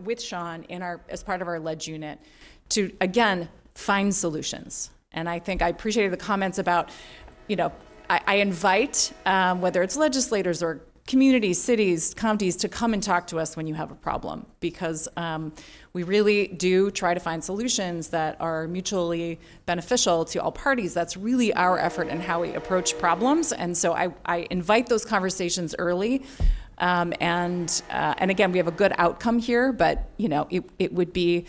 with Sean as part of our ledge unit to again find solutions. And I think I appreciated the comments about, I invite whether it's legislators or communities, cities, counties to come and talk to us when you have a problem, because we really do try to find solutions that are mutually beneficial to all parties. That's really our effort and how we approach problems. And so I invite those conversations early. And again, we have a good outcome here, but it would be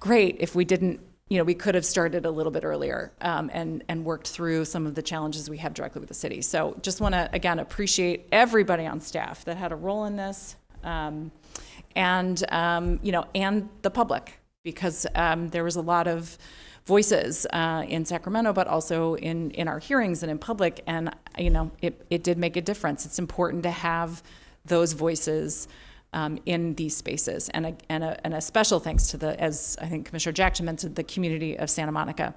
great if we didn't, we could have started a little bit earlier and worked through some of the challenges we have directly with the city. So just want to, again, appreciate everybody on staff that had a role in this and the public, because there was a lot of voices in Sacramento, but also in our hearings and in public. And, it did make a difference. It's important to have those voices in these spaces, and a special thanks to as I think Commissioner Jackson mentioned, the community of Santa Monica.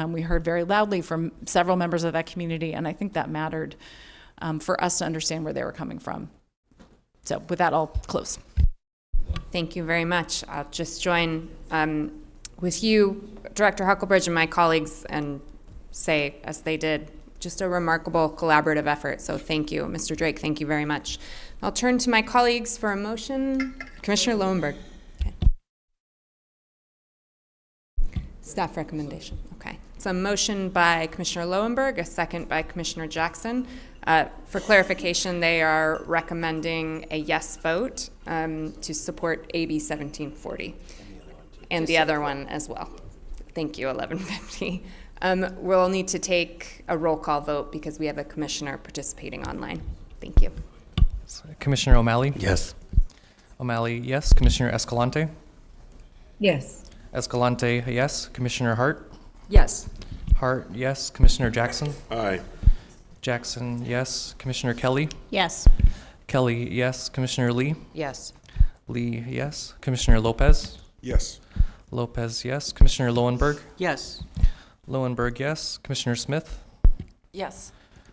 We heard very loudly from several members of that community, and I think that mattered for us to understand where they were coming from. So with that, I'll close. Thank you very much. I'll just join with you, Director Huckelbridge, and my colleagues, and say, as they did, just a remarkable collaborative effort. So thank you. Mr. Drake, thank you very much. I'll turn to my colleagues for a motion. Commissioner Lowenberg. Okay. Staff recommendation. Okay. It's a motion by Commissioner Lowenberg, a second by Commissioner Jackson. For clarification, they are recommending a yes vote to support AB 1740 and the other one as well. Thank you, 1150. We'll need to take a roll call vote because we have a commissioner participating online. Thank you. Commissioner O'Malley? Yes. O'Malley, yes. Commissioner Escalante? Yes. Escalante, yes. Commissioner Hart? Yes. Hart, yes. Commissioner Jackson? Aye. Jackson, yes. Commissioner Kelly? Yes. Kelly, yes. Commissioner Lee? Yes. Lee, yes. Commissioner Lopez? Yes. Lopez, yes. Commissioner Lowenberg? Yes. Lowenberg, yes. Commissioner Smith? Yes.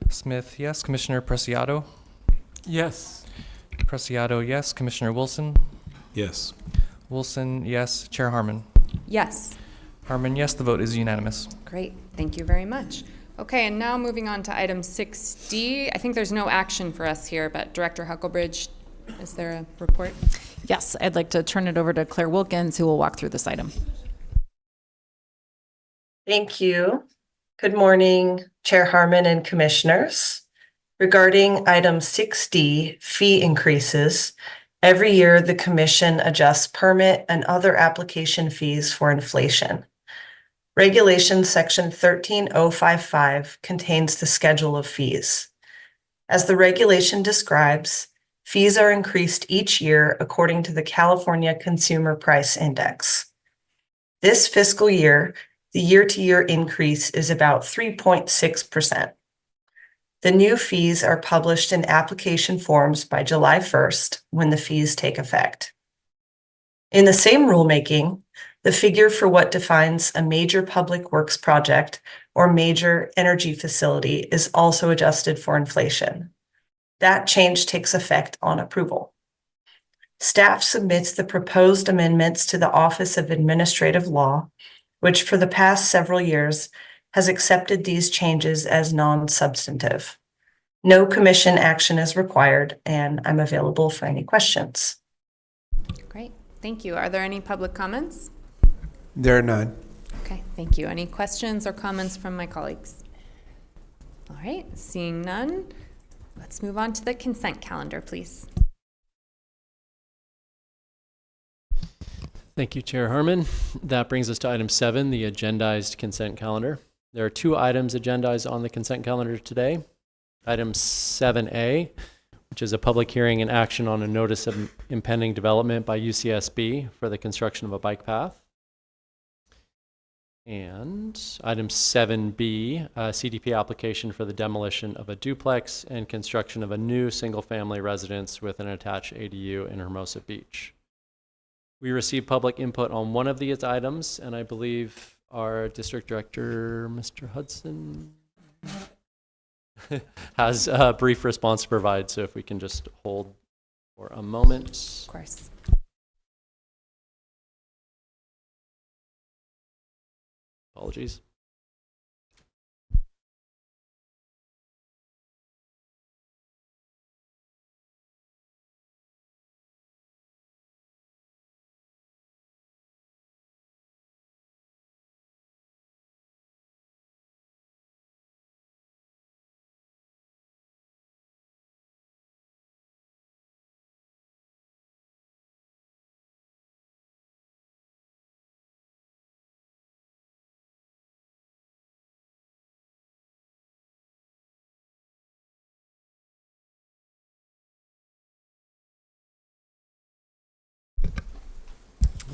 Smith, yes. Commissioner Preciado? Yes. Preciado, yes. Commissioner Wilson? Yes. Wilson, yes. Chair Harmon? Yes. Harmon, yes. The vote is unanimous. Great. Thank you very much. Okay, and now moving on to item 6D. I think there's no action for us here, but Director Huckelbridge, is there a report? Yes, I'd like to turn it over to Claire Wilkins, who will walk through this item. Thank you. Good morning, Chair Harmon and Commissioners. Regarding item 6D, fee increases, every year the Commission adjusts permit and other application fees for inflation. Regulation Section 13055 contains the schedule of fees. As the regulation describes, fees are increased each year according to the California Consumer Price Index. This fiscal year, The year-to-year increase is about 3.6%. The new fees are published in application forms by July 1st when the fees take effect. In the same rulemaking, the figure for what defines a major public works project or major energy facility is also adjusted for inflation. That change takes effect on approval. Staff submits the proposed amendments to the Office of Administrative Law, which for the past several years has accepted these changes as non-substantive. No commission action is required, and I'm available for any questions. Great, thank you. Are there any public comments? There are none. Okay, thank you. Any questions or comments from my colleagues? All right, seeing none, let's move on to the consent calendar, please. Thank you, Chair Harmon. That brings us to item 7, the agendized consent calendar. There are 2 items agendized on the consent calendar today. Item 7A, which is a public hearing and action on a notice of impending development by UCSB for the construction of a bike path. And item 7B, a CDP application for the demolition of a duplex and construction of a new single-family residence with an attached ADU in Hermosa Beach. We received public input on one of these items, and I believe our district director, Mr. Hudson, has a brief response to provide. So if we can just hold for a moment. Of course. Apologies.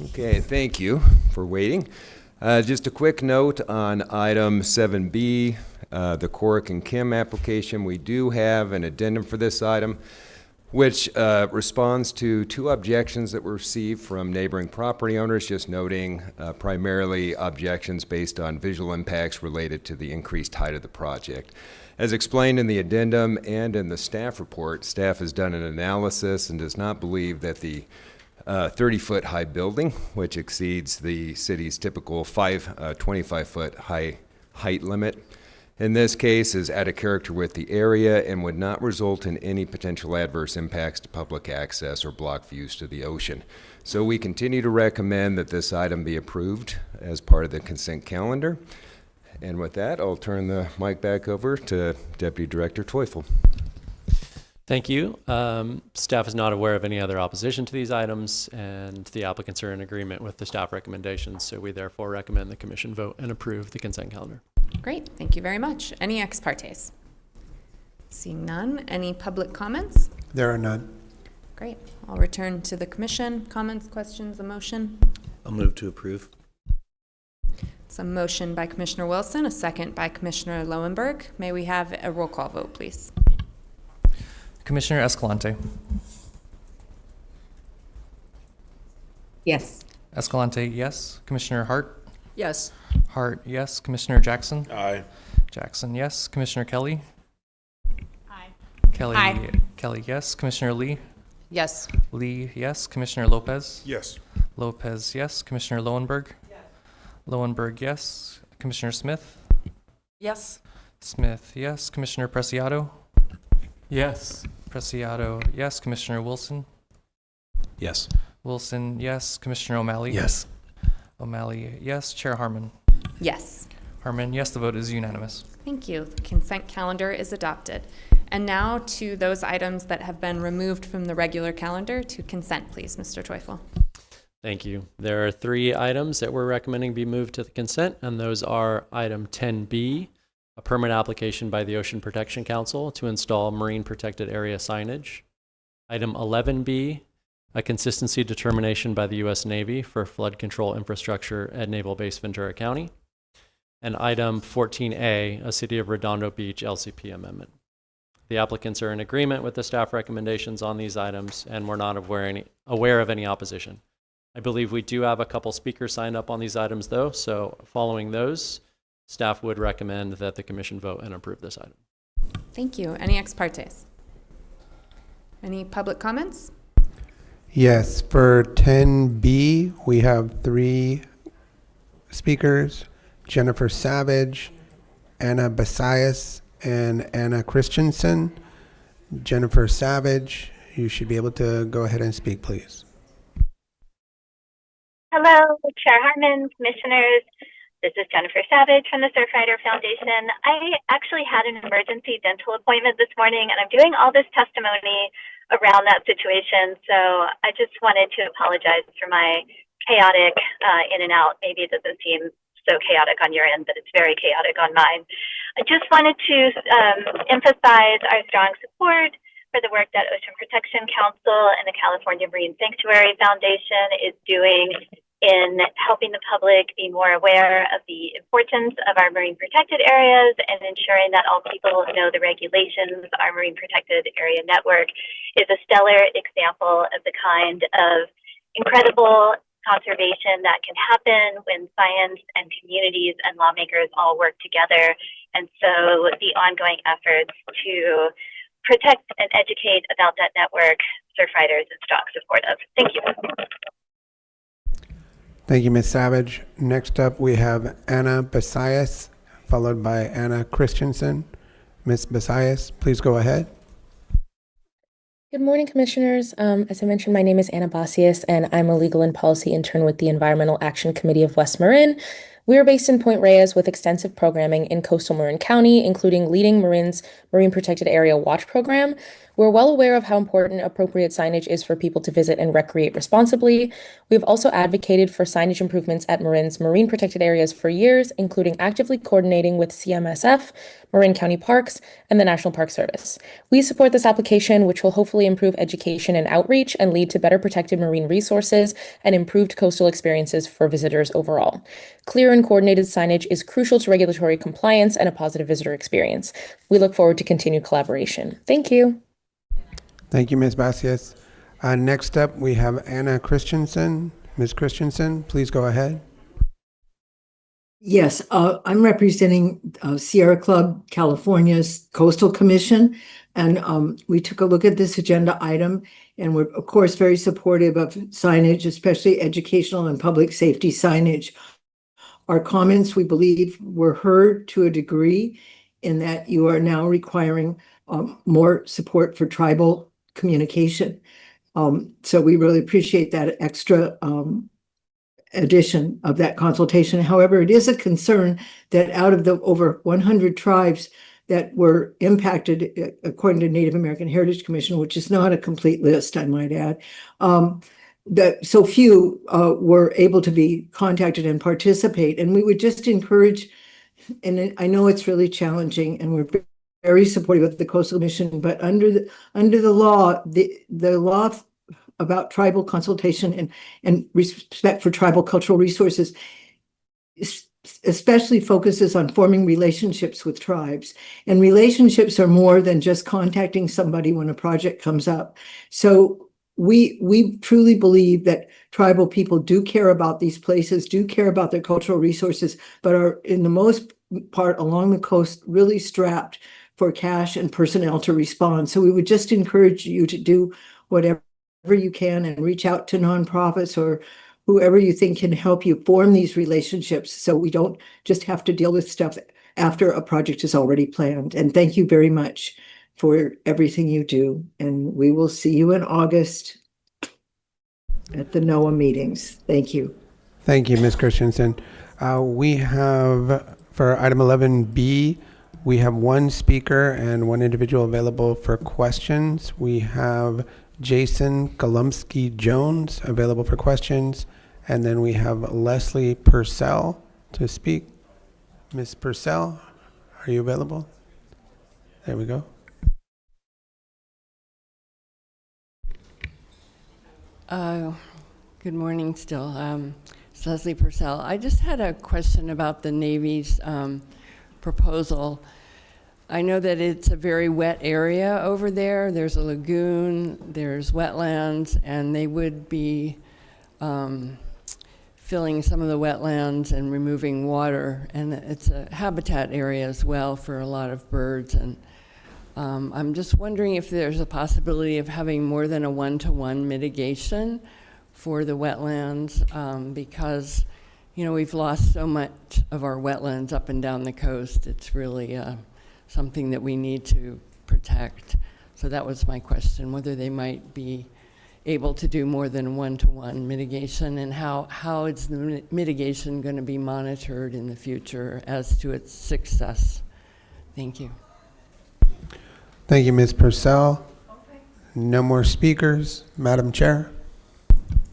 Okay, thank you for waiting. Just a quick note on item 7B, the Corrick and Kim application. We do have an addendum for this item, which responds to 2 objections that were received from neighboring property owners, just noting primarily objections based on visual impacts related to the increased height of the project. As explained in the addendum and in the staff report, staff has done an analysis and does not believe that the 30-foot high building, which exceeds the city's typical 25-foot height limit, in this case is out of character with the area and would not result in any potential adverse impacts to public access or block views to the ocean. So we continue to recommend that this item be approved as part of the consent calendar. And with that, I'll turn the mic back over to Deputy Director Teufel. Thank you. Staff is not aware of any other opposition to these items, and the applicants are in agreement with the staff recommendations, so we therefore recommend the commission vote and approve the consent calendar. Great, thank you very much. Any ex partes? Seeing none, any public comments? There are none. Great, I'll return to the commission. Comments, questions, a motion? I'll move to approve. It's a motion by Commissioner Wilson, a second by Commissioner Lowenberg. May we have a roll call vote, please? Commissioner Escalante. Yes. Escalante, yes. Commissioner Hart. Yes. Hart, yes. Commissioner Jackson. Aye. Jackson, yes. Commissioner Kelly. Aye. Kelly. Aye. Kelly, yes. Commissioner Lee. Yes. Lee, yes. Commissioner Lopez. Yes. Lopez, yes. Commissioner Lowenberg. Yes. Lowenberg, yes. Commissioner Smith. Yes. Smith, yes. Commissioner Preciado. Yes. Preciado, yes. Commissioner Wilson. Yes. Wilson, yes. Commissioner O'Malley. Yes. O'Malley, yes. Chair Harmon. Yes. Harmon, yes. The vote is unanimous. Thank you. The consent calendar is adopted. And now to those items that have been removed from the regular calendar to consent, please, Mr. Teufel. Thank you. There are 3 items that we're recommending be moved to the consent, and those are item 10B, a permit application by the Ocean Protection Council to install marine protected area signage. Item 11B, a consistency determination by the U.S. Navy for flood control infrastructure at Naval Base Ventura County. and item 14A, a City of Redondo Beach LCP amendment. The applicants are in agreement with the staff recommendations on these items, and we're not aware of any opposition. I believe we do have a couple speakers signed up on these items, though, so following those, staff would recommend that the commission vote and approve this item. Thank you. Any ex partes? Any public comments? Yes, for 10B, we have 3 speakers: Jennifer Savage, Anna Basayas, and Anna Christensen. Jennifer Savage, you should be able to go ahead and speak, please. Hello, Chair Harmon, commissioners. This is Jennifer Savage from the Surfrider Foundation. I actually had an emergency dental appointment this morning, and I'm doing all this testimony around that situation. So I just wanted to apologize for my chaotic in and out. Maybe it doesn't seem so chaotic on your end, but it's very chaotic on mine. I just wanted to emphasize our strong support for the work that Ocean Protection Council and the California Marine Sanctuary Foundation is doing in helping the public be more aware of the importance of our marine protected areas and ensuring that all people know the regulations. Our Marine Protected Area Network is a stellar example of the kind of incredible conservation that can happen when science and communities and lawmakers all work together. And so the ongoing efforts to protect and educate about that network, Surfriders is strong support of. Thank you. Thank you, Ms. Savage. Next up, we have Anna Basayas, followed by Anna Christensen. Ms. Basayas, please go ahead. Good morning, Commissioners. As I mentioned, my name is Anna Basius, and I'm a legal and policy intern with the Environmental Action Committee of West Marin. We are based in Point Reyes with extensive programming in coastal Marin County, including leading Marin's Marine Protected Area Watch program. We're well aware of how important appropriate signage is for people to visit and recreate responsibly. We've also advocated for signage improvements at Marin's marine protected areas for years, including actively coordinating with CMSF, Marin County Parks, and the National Park Service. We support this application, which will hopefully improve education and outreach and lead to better protected marine resources and improved coastal experiences for visitors overall. Clear and coordinated signage is crucial to regulatory compliance and a positive visitor experience. We look forward to continued collaboration. Thank you. Thank you, Ms. Basias. Next up, we have Anna Christensen. Ms. Christensen, please go ahead. Yes, I'm representing Sierra Club California's Coastal Commission, and we took a look at this agenda item, and we're, of course, very supportive of signage, especially educational and public safety signage. Our comments, we believe, were heard to a degree in that you are now requiring more support for tribal communication. So we really appreciate that extra addition of that consultation. However, it is a concern that out of the over 100 tribes that were impacted, according to Native American Heritage Commission, which is not a complete list, I might add, that so few were able to be contacted and participate. And we would just encourage, and I know it's really challenging, and we're very supportive of the Coastal Commission, but under the law, the law about tribal consultation and respect for tribal cultural resources especially focuses on forming relationships with tribes. And relationships are more than just contacting somebody when a project comes up. So we truly believe that tribal people do care about these places, do care about their cultural resources, but are in the most part along the coast really strapped for cash and personnel to respond. So we would just encourage you to do whatever you can and reach out to nonprofits or whoever you think can help you form these relationships so we don't just have to deal with stuff after a project is already planned. And thank you very much for everything you do. And we will see you in August at the NOAA meetings. Thank you. Thank you, Ms. Christensen. We have, for item 11B, we have one speaker and one individual available for questions. We have Jason Kolumsky-Jones available for questions, and then we have Leslie Purcell to speak. Ms. Purcell, are you available? There we go. Good morning still. It's Leslie Purcell. I just had a question about the Navy's proposal. I know that it's a very wet area over there. There's a lagoon, there's wetlands, and they would be filling some of the wetlands and removing water. And it's a habitat area as well for a lot of birds. And I'm just wondering if there's a possibility of having more than a one-to-one mitigation for the wetlands, because, you know, we've lost so much of our wetlands up and down the coast. It's really something that we need to protect. So that was my question, whether they might be able to do more than one-to-one mitigation, and how is the mitigation going to be monitored in the future as to its success? Thank you. Thank you, Ms. Purcell. No more speakers. Madam Chair.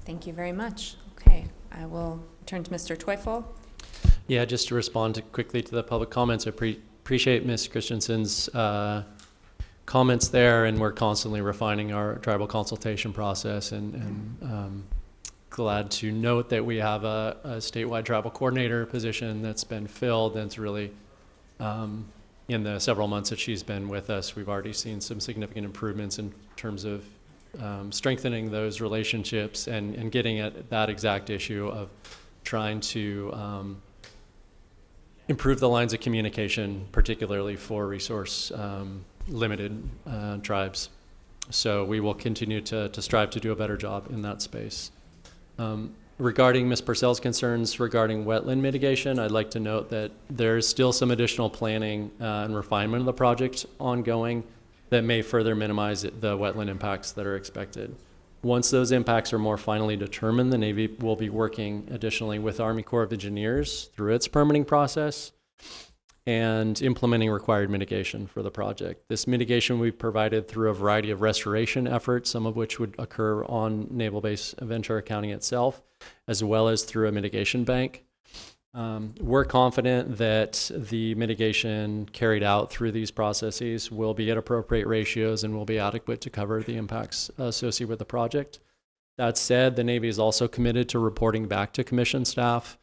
Thank you very much. Okay, I will turn to Mr. Teufel. Yeah, just to respond quickly to the public comments, I appreciate Ms. Christensen's comments there, and we're constantly refining our tribal consultation process, and glad to note that we have a statewide tribal coordinator position that's been filled, and it's really in the several months that she's been with us, we've already seen some significant improvements in terms of strengthening those relationships and getting at that exact issue of trying to improve the lines of communication, particularly for resource limited tribes. So we will continue to strive to do a better job in that space. Regarding Ms. Purcell's concerns regarding wetland mitigation, I'd like to note that there's still some additional planning and refinement of the project ongoing that may further minimize the wetland impacts that are expected. Once those impacts are more finally determined, the Navy will be working additionally with Army Corps of Engineers through its permitting process and implementing required mitigation for the project. This mitigation will be provided through a variety of restoration efforts, some of which would occur on Naval Base Ventura County itself, as well as through a mitigation bank. We're confident that the mitigation carried out through these processes will be at appropriate ratios and will be adequate to cover the impacts associated with the project. That said, the Navy is also committed to reporting back to Commission staff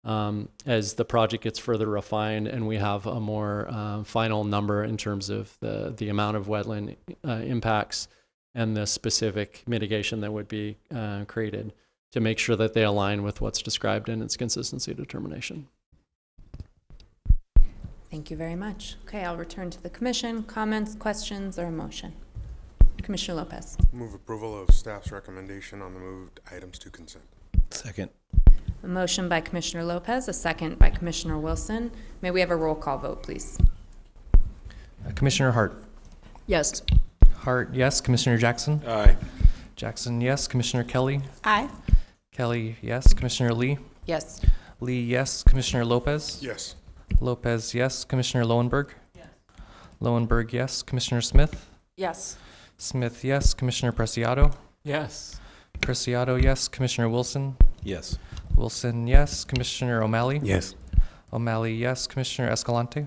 as the project gets further refined and we have a more final number in terms of the amount of wetland impacts and the specific mitigation that would be created, to make sure that they align with what's described in its consistency determination. Thank you very much. Okay, I'll return to the commission. Comments, questions, or a motion? Commissioner Lopez. Move approval of staff's recommendation on the moved items to consent. Second. A motion by Commissioner Lopez, a second by Commissioner Wilson. May we have a roll call vote, please? Commissioner Hart. Yes. Hart, yes. Commissioner Jackson. Aye. Jackson, yes. Commissioner Kelly. Aye. Kelly, yes. Commissioner Lee. Yes. Lee, yes. Commissioner Lopez. Yes. Lopez, yes. Commissioner Lowenberg. Yes. Lowenberg, yes. Commissioner Smith. Yes. Smith, yes. Commissioner Preciado. Yes. Preciado, yes. Commissioner Wilson. Yes. Wilson, yes. Commissioner O'Malley. Yes. O'Malley, yes. Commissioner Escalante.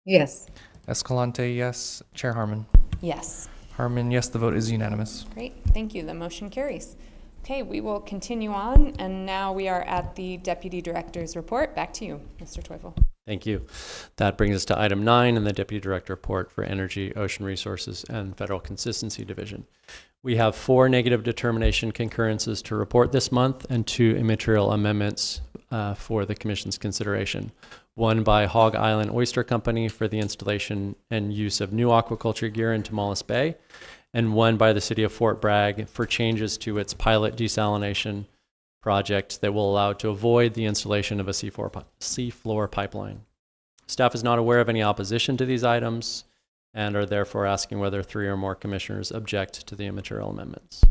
Yes. Escalante, yes. Chair Harmon. Yes. Harmon, yes. The vote is unanimous. Great, thank you. The motion carries. Okay, we will continue on, and now we are at the Deputy Director's report. Back to you, Mr. Teufel. Thank you. That brings us to item 9 in the Deputy Director report for Energy, Ocean Resources, and Federal Consistency Division. We have 4 negative determination concurrences to report this month and 2 immaterial amendments for the Commission's consideration. One by Hog Island Oyster Company for the installation and use of new aquaculture gear in Tomales Bay, and one by the City of Fort Bragg for changes to its pilot desalination project that will allow it to avoid the installation of a seafloor pipeline. Staff is not aware of any opposition to these items and are therefore asking whether 3 or more commissioners object to the immaterial amendments.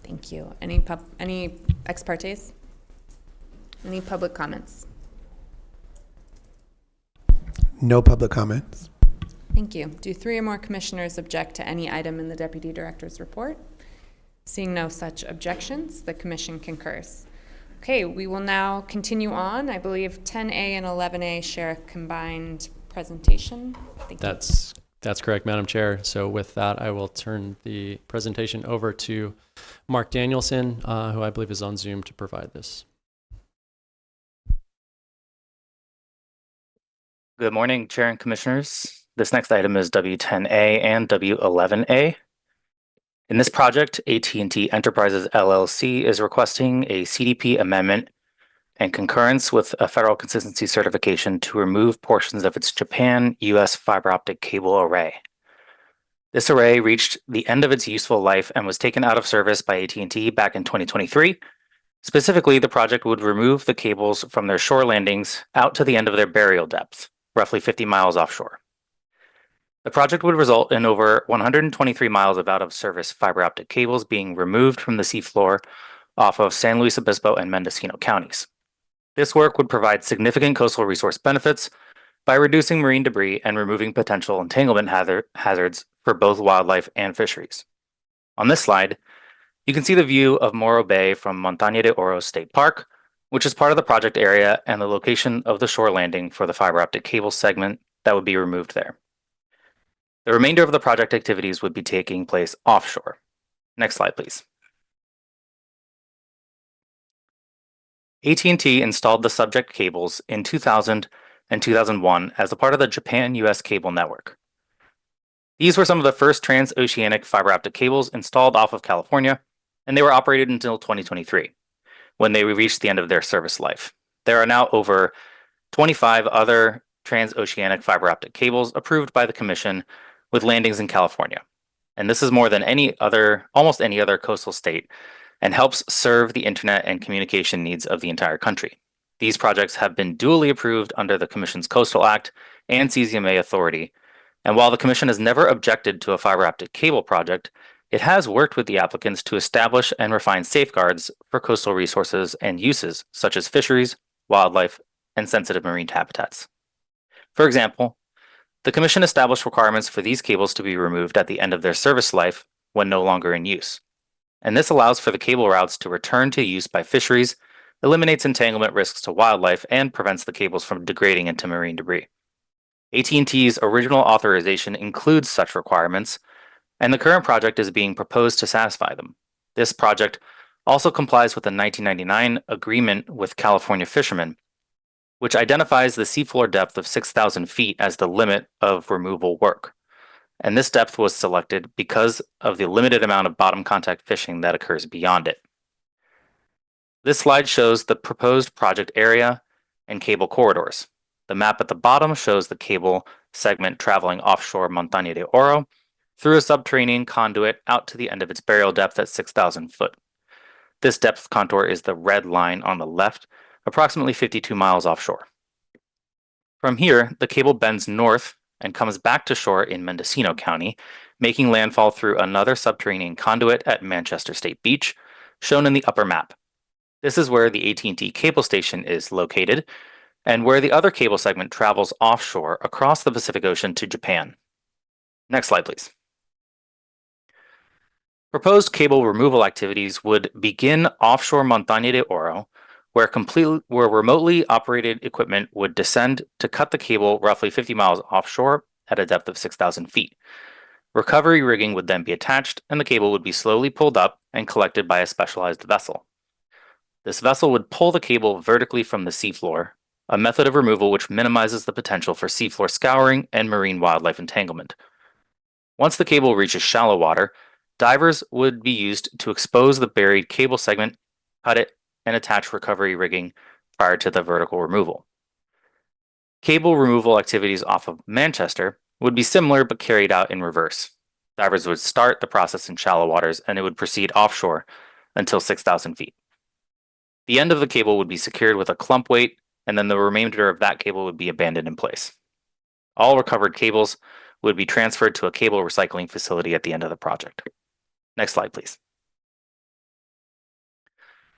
Thank you. Any ex partes? Any public comments? No public comments. Thank you. Do 3 or more commissioners object to any item in the Deputy Director's report? Seeing no such objections, the Commission concurs. Okay, we will now continue on. I believe 10A and 11A share a combined presentation. Thank you. That's correct, Madam Chair. So with that, I will turn the presentation over to Mark Danielson, who I believe is on Zoom to provide this. Good morning, Chair and Commissioners. This next item is W10A and W11A. In this project, AT&T Enterprises LLC is requesting a CDP amendment and concurrence with a federal consistency certification to remove portions of its Japan-US fiber optic cable array. This array reached the end of its useful life and was taken out of service by AT&T back in 2023. Specifically, the project would remove the cables from their shore landings out to the end of their burial depth, roughly 50 miles offshore. The project would result in over 123 miles of out-of-service fiber optic cables being removed from the seafloor off of San Luis Obispo and Mendocino counties. This work would provide significant coastal resource benefits by reducing marine debris and removing potential entanglement hazards for both wildlife and fisheries. On this slide, you can see the view of Morro Bay from Montaña de Oro State Park, which is part of the project area and the location of the shore landing for the fiber optic cable segment that would be removed there. The remainder of the project activities would be taking place offshore. Next slide, please. AT&T installed the subject cables in 2000 and 2001 as a part of the Japan-US cable network. These were some of the first transoceanic fiber optic cables installed off of California, and they were operated until 2023, when they reached the end of their service life. There are now over 25 other transoceanic fiber optic cables approved by the Commission with landings in California. And this is more than almost any other coastal state, and helps serve the internet and communication needs of the entire country. These projects have been duly approved under the Commission's Coastal Act and CZMA authority. And while the Commission has never objected to a fiber optic cable project, it has worked with the applicants to establish and refine safeguards for coastal resources and uses, such as fisheries, wildlife, and sensitive marine habitats. For example, the Commission established requirements for these cables to be removed at the end of their service life when no longer in use. And this allows for the cable routes to return to use by fisheries, eliminates entanglement risks to wildlife, and prevents the cables from degrading into marine debris. AT&T's original authorization includes such requirements, and the current project is being proposed to satisfy them. This project also complies with the 1999 agreement with California fishermen, which identifies the seafloor depth of 6,000 feet as the limit of removal work. And this depth was selected because of the limited amount of bottom contact fishing that occurs beyond it. This slide shows the proposed project area and cable corridors. The map at the bottom shows the cable segment traveling offshore Montaña de Oro through a subterranean conduit out to the end of its burial depth at 6,000 foot. This depth contour is the red line on the left, approximately 52 miles offshore. From here, the cable bends north and comes back to shore in Mendocino County, making landfall through another subterranean conduit at Manchester State Beach, shown in the upper map. This is where the AT&T cable station is located, and where the other cable segment travels offshore across the Pacific Ocean to Japan. Next slide, please. Proposed cable removal activities would begin offshore Montaña de Oro, where remotely operated equipment would descend to cut the cable roughly 50 miles offshore at a depth of 6,000 feet. Recovery rigging would then be attached, and the cable would be slowly pulled up and collected by a specialized vessel. This vessel would pull the cable vertically from the seafloor, a method of removal which minimizes the potential for seafloor scouring and marine wildlife entanglement. Once the cable reaches shallow water, divers would be used to expose the buried cable segment, cut it, and attach recovery rigging prior to the vertical removal. Cable removal activities off of Manchester would be similar but carried out in reverse. Divers would start the process in shallow waters and it would proceed offshore until 6,000 feet. The end of the cable would be secured with a clump weight, and then the remainder of that cable would be abandoned in place. All recovered cables would be transferred to a cable recycling facility at the end of the project. Next slide, please.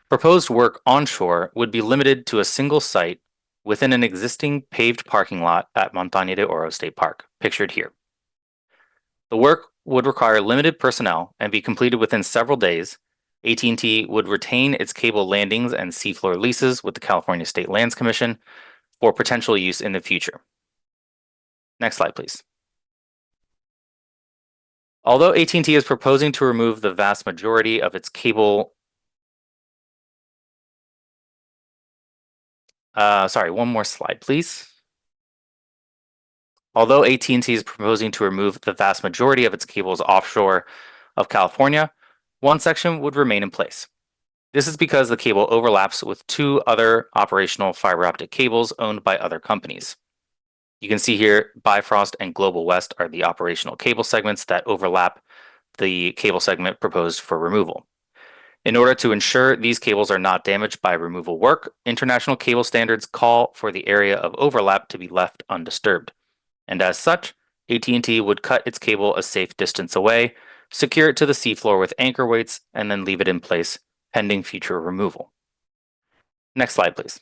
Proposed work onshore would be limited to a single site within an existing paved parking lot at Montaña de Oro State Park, pictured here. The work would require limited personnel and be completed within several days. AT&T would retain its cable landings and seafloor leases with the California State Lands Commission for potential use in the future. Next slide, please. Although AT&T is proposing to remove the vast majority of its cable one more slide, please. Although AT&T is proposing to remove the vast majority of its cables offshore of California, one section would remain in place. This is because the cable overlaps with two other operational fiber optic cables owned by other companies. You can see here Bifrost and Global West are the operational cable segments that overlap the cable segment proposed for removal. In order to ensure these cables are not damaged by removal work, international cable standards call for the area of overlap to be left undisturbed. And as such, AT&T would cut its cable a safe distance away, secure it to the seafloor with anchor weights, and then leave it in place pending future removal. Next slide, please.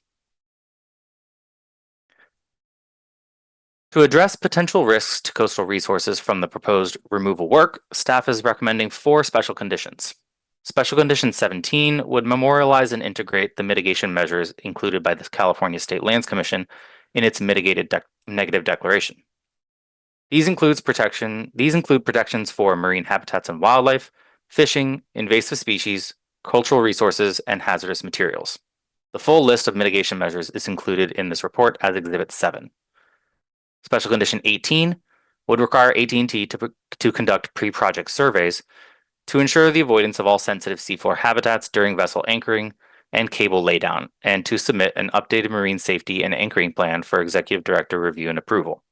To address potential risks to coastal resources from the proposed removal work, staff is recommending 4 special conditions. Special Condition 17 would memorialize and integrate the mitigation measures included by the California State Lands Commission in its mitigated negative declaration. These include protections for marine habitats and wildlife, fishing, invasive species, cultural resources, and hazardous materials. The full list of mitigation measures is included in this report as Exhibit 7. Special Condition 18 would require AT&T to conduct pre-project surveys to ensure the avoidance of all sensitive seafloor habitats during vessel anchoring and cable laydown, and to submit an updated marine safety and anchoring plan for Executive Director review and approval.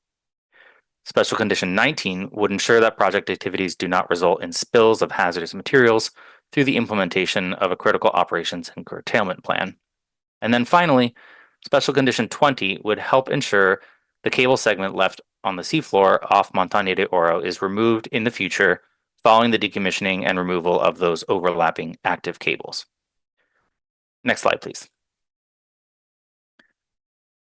Special Condition 19 would ensure that project activities do not result in spills of hazardous materials through the implementation of a critical operations and curtailment plan. And then finally, Special Condition 20 would help ensure the cable segment left on the seafloor off Montaña de Oro is removed in the future following the decommissioning and removal of those overlapping active cables. Next slide, please.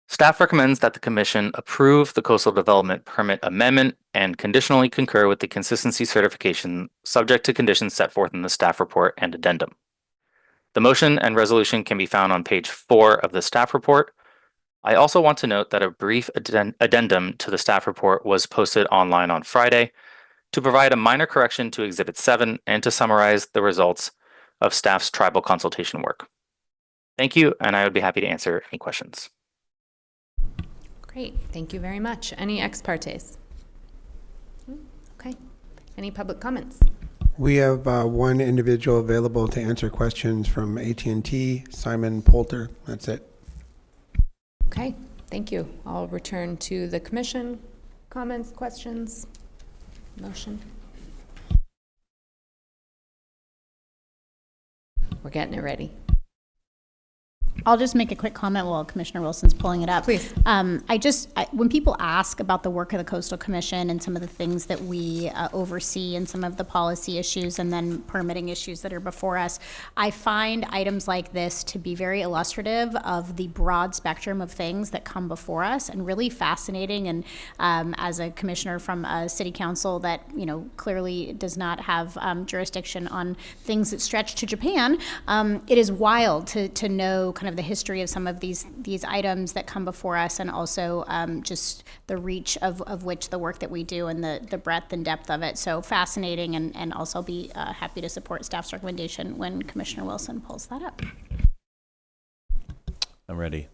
Staff recommends that the Commission approve the Coastal Development Permit Amendment and conditionally concur with the consistency certification subject to conditions set forth in the staff report and addendum. The motion and resolution can be found on page 4 of the staff report. I also want to note that a brief addendum to the staff report was posted online on Friday to provide a minor correction to Exhibit 7 and to summarize the results of staff's tribal consultation work. Thank you, and I would be happy to answer any questions. Great, thank you very much. Any ex partes? Okay, any public comments? We have one individual available to answer questions from AT&T, Simon Poulter. That's it. Okay, thank you. I'll return to the Commission. Comments, questions, motion? We're getting it ready. I'll just make a quick comment while Commissioner Wilson's pulling it up. Please. When people ask about the work of the Coastal Commission and some of the things that we oversee and some of the policy issues and then permitting issues that are before us, I find items like this to be very illustrative of the broad spectrum of things that come before us and really fascinating. And as a commissioner from a city council that clearly does not have jurisdiction on things that stretch to Japan, it is wild to know kind of the history of some of these items that come before us, and also just the reach of which the work that we do and the breadth and depth of it. So fascinating, and also be happy to support staff's recommendation when Commissioner Wilson pulls that up. I'm ready.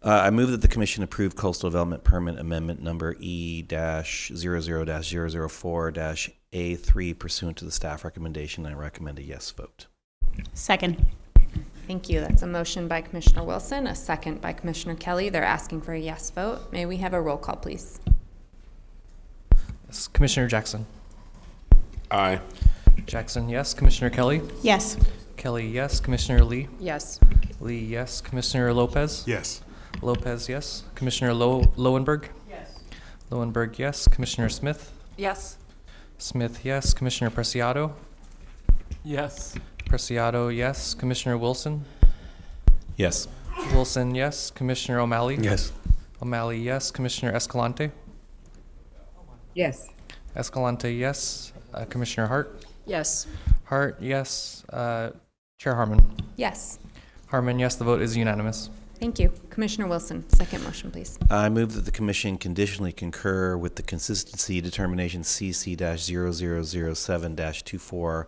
I move that the Commission approve Coastal Development Permit Amendment number E-00-004-A3 pursuant to the staff recommendation. I recommend a yes vote. Second. Thank you. That's a motion by Commissioner Wilson, a second by Commissioner Kelly. They're asking for a yes vote. May we have a roll call, please? Yes. Commissioner Jackson. Aye. Jackson, yes. Commissioner Kelly. Yes. Kelly, yes. Commissioner Lee. Yes. Lee, yes. Commissioner Lopez. Yes. Lopez, yes. Commissioner Lowenberg. Yes. Lowenberg, yes. Commissioner Smith. Yes. Smith, yes. Commissioner Preciado. Yes. Preciado, yes. Commissioner Wilson. Yes. Wilson, yes. Commissioner O'Malley. Yes. O'Malley, yes. Commissioner Escalante. Yes. Escalante, yes. Commissioner Hart. Yes. Hart, yes. Chair Harmon. Yes. Harmon, yes. The vote is unanimous. Thank you. Commissioner Wilson, second motion, please. I move that the Commission conditionally concur with the consistency determination CC-0007-24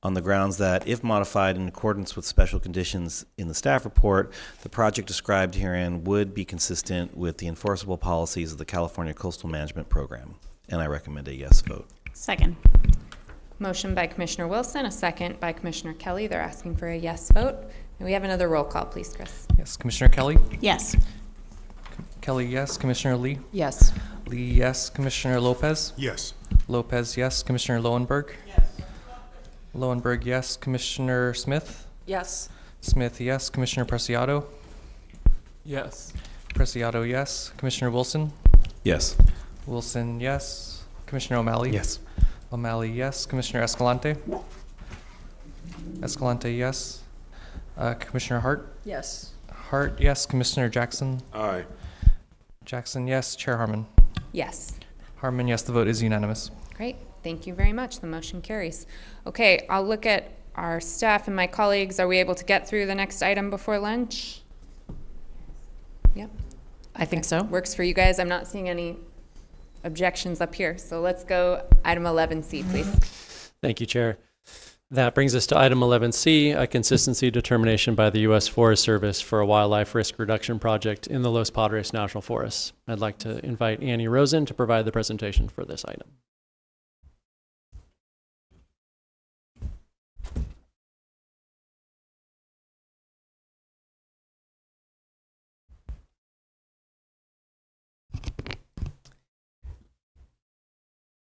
on the grounds that, if modified in accordance with special conditions in the staff report, the project described herein would be consistent with the enforceable policies of the California Coastal Management Program. And I recommend a yes vote. Second. Motion by Commissioner Wilson, a second by Commissioner Kelly. They're asking for a yes vote. And we have another roll call, please, Chris. Yes. Commissioner Kelly? Yes. Kelly, yes. Commissioner Lee? Yes. Lee, yes. Commissioner Lopez? Yes. Lopez, yes. Commissioner Lowenberg? Yes. Lowenberg, yes. Commissioner Smith? Yes. Smith, yes. Commissioner Preciado? Yes. Preciado, yes. Commissioner Wilson? Yes. Wilson, yes. Commissioner O'Malley? Yes. O'Malley, yes. Commissioner Escalante? Escalante, yes. Commissioner Hart? Yes. Hart, yes. Commissioner Jackson? Aye. Jackson, yes. Chair Harmon? Yes. Harmon, yes. The vote is unanimous. Great. Thank you very much. The motion carries. Okay, I'll look at our staff and my colleagues. Are we able to get through the next item before lunch? Yep. I think so. Works for you guys. I'm not seeing any objections up here. So let's go item 11C, please. Thank you, Chair. That brings us to item 11C, a consistency determination by the U.S. Forest Service for a wildlife risk reduction project in the Los Padres National Forest. I'd like to invite Annie Rosen to provide the presentation for this item.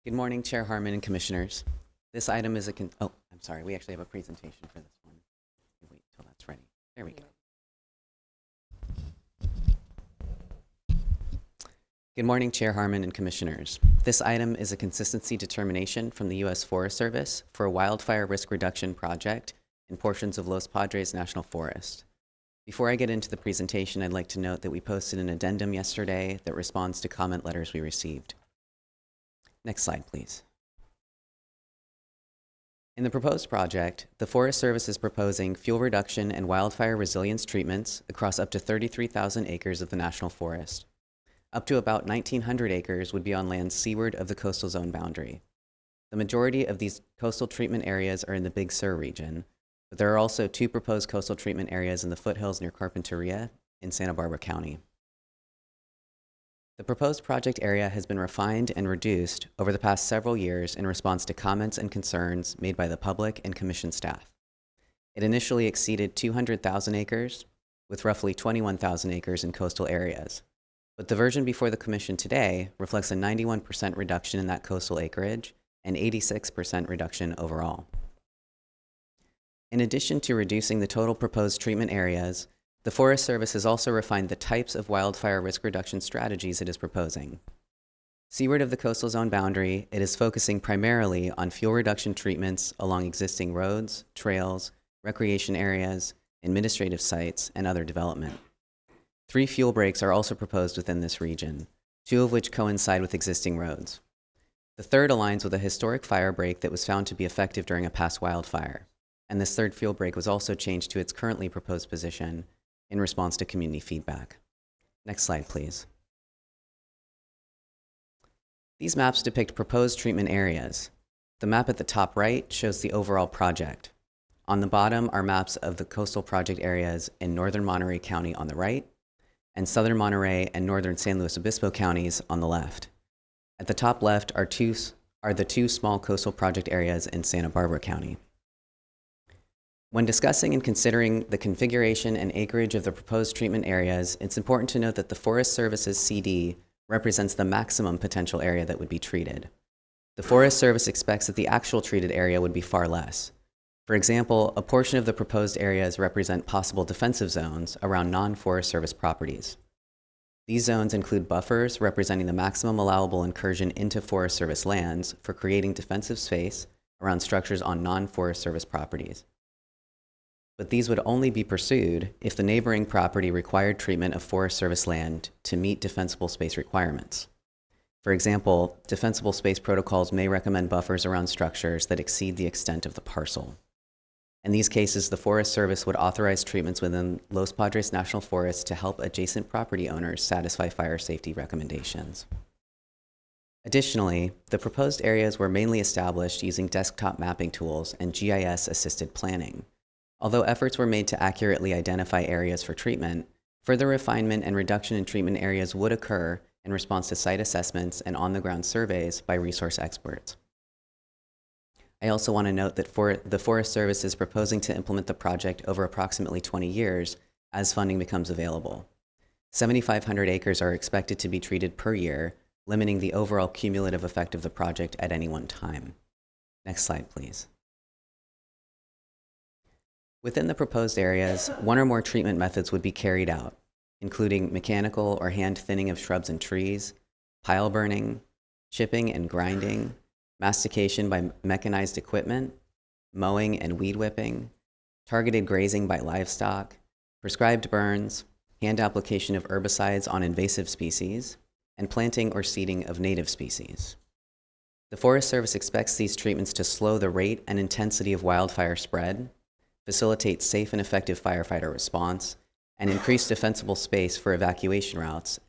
Good morning, Chair Harmon and Commissioners. This item is oh, I'm sorry, we actually have a presentation for this one. Wait till that's ready. There we go. Good morning, Chair Harmon and Commissioners. This item is a consistency determination from the U.S. Forest Service for a wildfire risk reduction project in portions of Los Padres National Forest. Before I get into the presentation, I'd like to note that we posted an addendum yesterday that responds to comment letters we received. Next slide, please. In the proposed project, the Forest Service is proposing fuel reduction and wildfire resilience treatments across up to 33,000 acres of the National Forest. Up to about 1,900 acres would be on land seaward of the coastal zone boundary. The majority of these coastal treatment areas are in the Big Sur region, but there are also 2 proposed coastal treatment areas in the foothills near Carpinteria in Santa Barbara County. The proposed project area has been refined and reduced over the past several years in response to comments and concerns made by the public and commission staff. It initially exceeded 200,000 acres, with roughly 21,000 acres in coastal areas. But the version before the commission today reflects a 91% reduction in that coastal acreage and 86% reduction overall. In addition to reducing the total proposed treatment areas, the Forest Service has also refined the types of wildfire risk reduction strategies it is proposing. Seaward of the coastal zone boundary, it is focusing primarily on fuel reduction treatments along existing roads, trails, recreation areas, administrative sites, and other development. 3 fuel breaks are also proposed within this region, 2 of which coincide with existing roads. The third aligns with a historic fire break that was found to be effective during a past wildfire, and this third fuel break was also changed to its currently proposed position in response to community feedback. Next slide, please. These maps depict proposed treatment areas. The map at the top right shows the overall project. On the bottom are maps of the coastal project areas in northern Monterey County on the right, and southern Monterey and northern San Luis Obispo counties on the left. At the top left are the 2 small coastal project areas in Santa Barbara County. When discussing and considering the configuration and acreage of the proposed treatment areas, it's important to note that the Forest Service's CD represents the maximum potential area that would be treated. The Forest Service expects that the actual treated area would be far less. For example, a portion of the proposed areas represent possible defensive zones around non-Forest Service properties. These zones include buffers representing the maximum allowable incursion into Forest Service lands for creating defensive space around structures on non-Forest Service properties. But these would only be pursued if the neighboring property required treatment of Forest Service land to meet defensible space requirements. For example, defensible space protocols may recommend buffers around structures that exceed the extent of the parcel. In these cases, the Forest Service would authorize treatments within Los Padres National Forest to help adjacent property owners satisfy fire safety recommendations. Additionally, the proposed areas were mainly established using desktop mapping tools and GIS-assisted planning. Although efforts were made to accurately identify areas for treatment, further refinement and reduction in treatment areas would occur in response to site assessments and on-the-ground surveys by resource experts. I also want to note that the Forest Service is proposing to implement the project over approximately 20 years as funding becomes available. 7,500 acres are expected to be treated per year, limiting the overall cumulative effect of the project at any one time. Next slide, please. Within the proposed areas, one or more treatment methods would be carried out, including mechanical or hand thinning of shrubs and trees, pile burning, chipping and grinding, mastication by mechanized equipment, mowing and weed whipping, targeted grazing by livestock, prescribed burns, hand application of herbicides on invasive species, and planting or seeding of native species. The Forest Service expects these treatments to slow the rate and intensity of wildfire spread, facilitate safe and effective firefighter response, and increase defensible space for evacuation routes,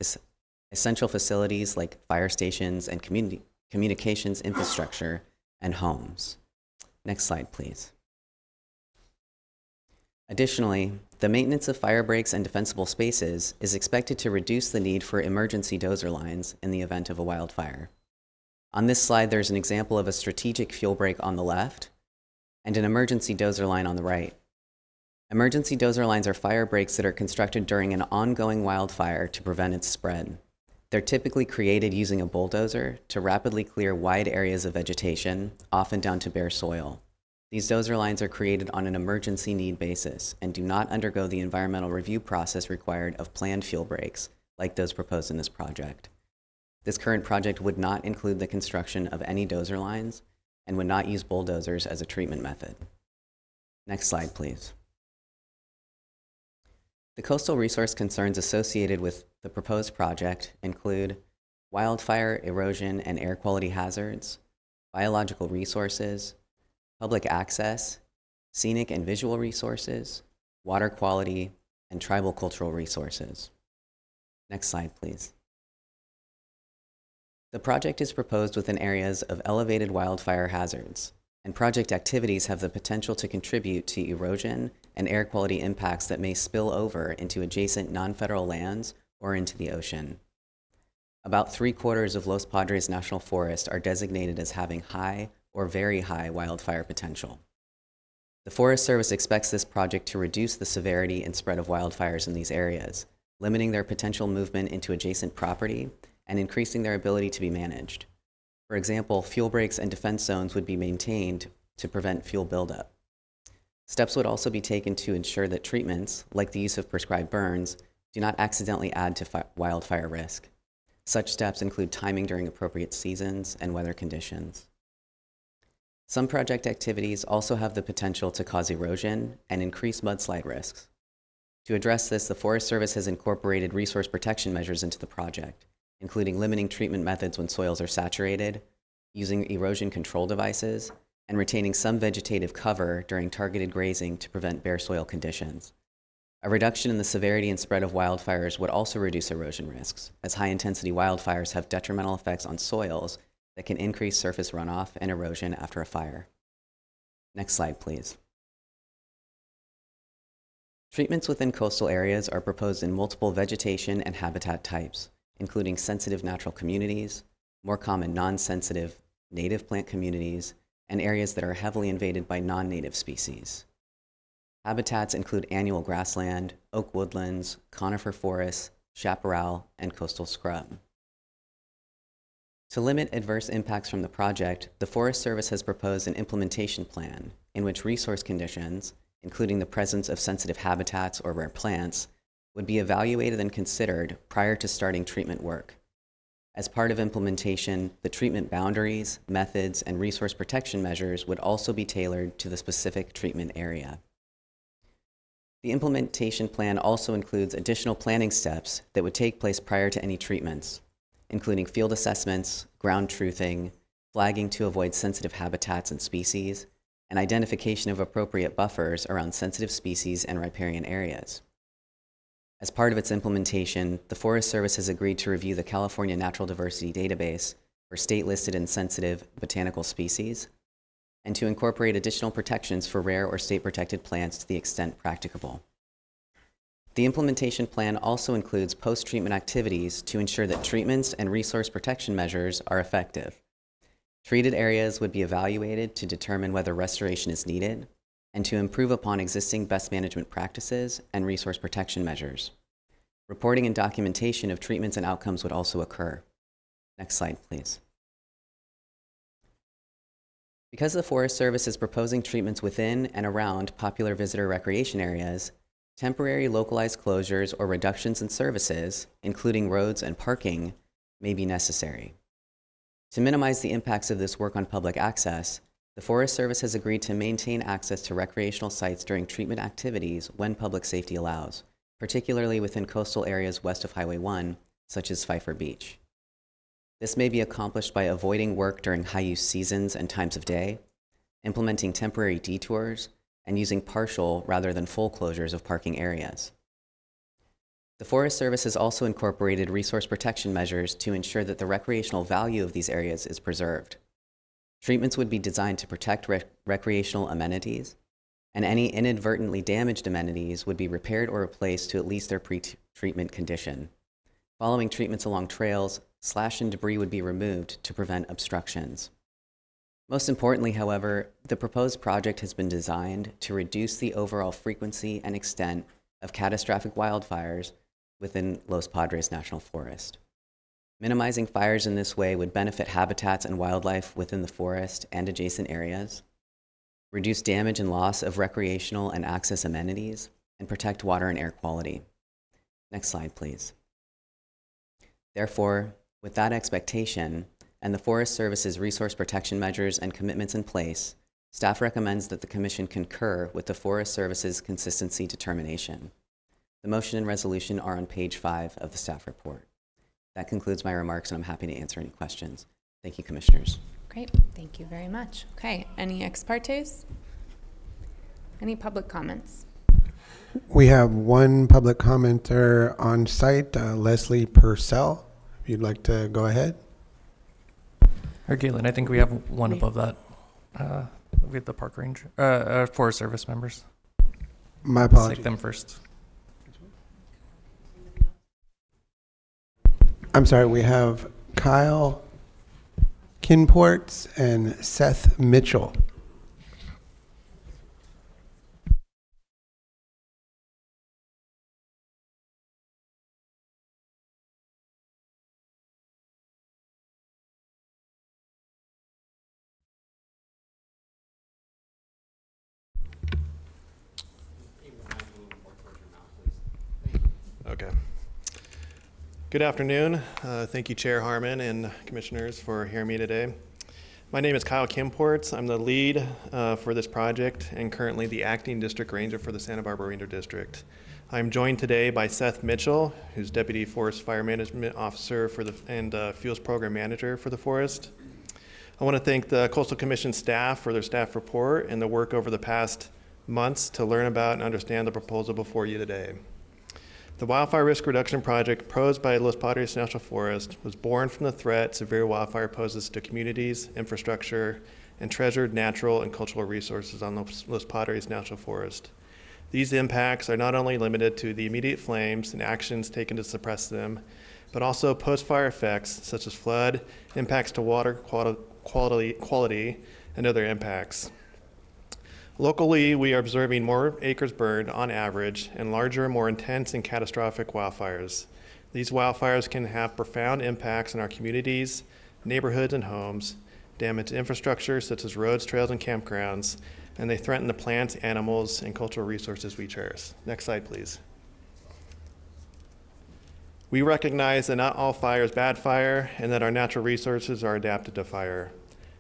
essential facilities like fire stations and communications infrastructure, and homes. Next slide, please. Additionally, the maintenance of fire breaks and defensible spaces is expected to reduce the need for emergency dozer lines in the event of a wildfire. On this slide, there's an example of a strategic fuel break on the left and an emergency dozer line on the right. Emergency dozer lines are fire breaks that are constructed during an ongoing wildfire to prevent its spread. They're typically created using a bulldozer to rapidly clear wide areas of vegetation, often down to bare soil. These dozer lines are created on an emergency need basis and do not undergo the environmental review process required of planned fuel breaks, like those proposed in this project. This current project would not include the construction of any dozer lines and would not use bulldozers as a treatment method. Next slide, please. The coastal resource concerns associated with the proposed project include wildfire, erosion, and air quality hazards, biological resources, public access, scenic and visual resources, water quality, and tribal cultural resources. Next slide, please. The project is proposed within areas of elevated wildfire hazards, and project activities have the potential to contribute to erosion and air quality impacts that may spill over into adjacent non-federal lands or into the ocean. About 3/4 of Los Padres National Forest are designated as having high or very high wildfire potential. The Forest Service expects this project to reduce the severity and spread of wildfires in these areas, limiting their potential movement into adjacent property and increasing their ability to be managed. For example, fuel breaks and defense zones would be maintained to prevent fuel buildup. Steps would also be taken to ensure that treatments, like the use of prescribed burns, do not accidentally add to wildfire risk. Such steps include timing during appropriate seasons and weather conditions. Some project activities also have the potential to cause erosion and increase mudslide risks. To address this, the Forest Service has incorporated resource protection measures into the project, including limiting treatment methods when soils are saturated, using erosion control devices, and retaining some vegetative cover during targeted grazing to prevent bare soil conditions. A reduction in the severity and spread of wildfires would also reduce erosion risks, as high-intensity wildfires have detrimental effects on soils that can increase surface runoff and erosion after a fire. Next slide, please. Treatments within coastal areas are proposed in multiple vegetation and habitat types, including sensitive natural communities, more common non-sensitive native plant communities, and areas that are heavily invaded by non-native species. Habitats include annual grassland, oak woodlands, conifer forests, chaparral, and coastal scrub. To limit adverse impacts from the project, the Forest Service has proposed an implementation plan in which resource conditions, including the presence of sensitive habitats or rare plants, would be evaluated and considered prior to starting treatment work. As part of implementation, the treatment boundaries, methods, and resource protection measures would also be tailored to the specific treatment area. The implementation plan also includes additional planning steps that would take place prior to any treatments, including field assessments, ground truthing, flagging to avoid sensitive habitats and species, and identification of appropriate buffers around sensitive species and riparian areas. As part of its implementation, the Forest Service has agreed to review the California Natural Diversity Database for state-listed and sensitive botanical species, and to incorporate additional protections for rare or state-protected plants to the extent practicable. The implementation plan also includes post-treatment activities to ensure that treatments and resource protection measures are effective. Treated areas would be evaluated to determine whether restoration is needed and to improve upon existing best management practices and resource protection measures. Reporting and documentation of treatments and outcomes would also occur. Next slide, please. Because the Forest Service is proposing treatments within and around popular visitor recreation areas, temporary localized closures or reductions in services, including roads and parking, may be necessary. To minimize the impacts of this work on public access, the Forest Service has agreed to maintain access to recreational sites during treatment activities when public safety allows, particularly within coastal areas west of Highway 1, such as Pfeiffer Beach. This may be accomplished by avoiding work during high-use seasons and times of day, implementing temporary detours, and using partial rather than full closures of parking areas. The Forest Service has also incorporated resource protection measures to ensure that the recreational value of these areas is preserved. Treatments would be designed to protect recreational amenities, and any inadvertently damaged amenities would be repaired or replaced to at least their pre-treatment condition. Following treatments along trails, slash and debris would be removed to prevent obstructions. Most importantly, however, the proposed project has been designed to reduce the overall frequency and extent of catastrophic wildfires within Los Padres National Forest. Minimizing fires in this way would benefit habitats and wildlife within the forest and adjacent areas, reduce damage and loss of recreational and access amenities, and protect water and air quality. Next slide, please. Therefore, with that expectation, and the Forest Service's resource protection measures and commitments in place, staff recommends that the Commission concur with the Forest Service's consistency determination. The motion and resolution are on page 5 of the staff report. That concludes my remarks, and I'm happy to answer any questions. Thank you, Commissioners. Great, thank you very much. Okay, any ex partes? Any public comments? We have one public commenter on site, Leslie Purcell. If you'd like to go ahead. Or Galen, I think we have one above that. We have the park ranger, Forest Service members. My Let's apologies. take them first. I'm sorry, we have Kyle Kinports and Seth Mitchell. Okay. Good afternoon. Thank you, Chair Harmon and Commissioners, for hearing me today. My name is Kyle Kimports. I'm the lead for this project and currently the acting district ranger for the Santa Barbara Ranger District. I'm joined today by Seth Mitchell, who's Deputy Forest Fire Management Officer and Fuels Program Manager for the forest. I want to thank the Coastal Commission staff for their staff report and the work over the past months to learn about and understand the proposal before you today. The Wildfire Risk Reduction Project proposed by Los Padres National Forest was born from the threat severe wildfire poses to communities, infrastructure, and treasured natural and cultural resources on Los Padres National Forest. These impacts are not only limited to the immediate flames and actions taken to suppress them, but also post-fire effects such as flood, impacts to water quality, and other impacts. Locally, we are observing more acres burned on average and larger, more intense and catastrophic wildfires. These wildfires can have profound impacts on our communities, neighborhoods, and homes, damage infrastructure such as roads, trails, and campgrounds, and they threaten the plants, animals, and cultural resources we cherish. Next slide, please. We recognize that not all fire is bad fire and that our natural resources are adapted to fire.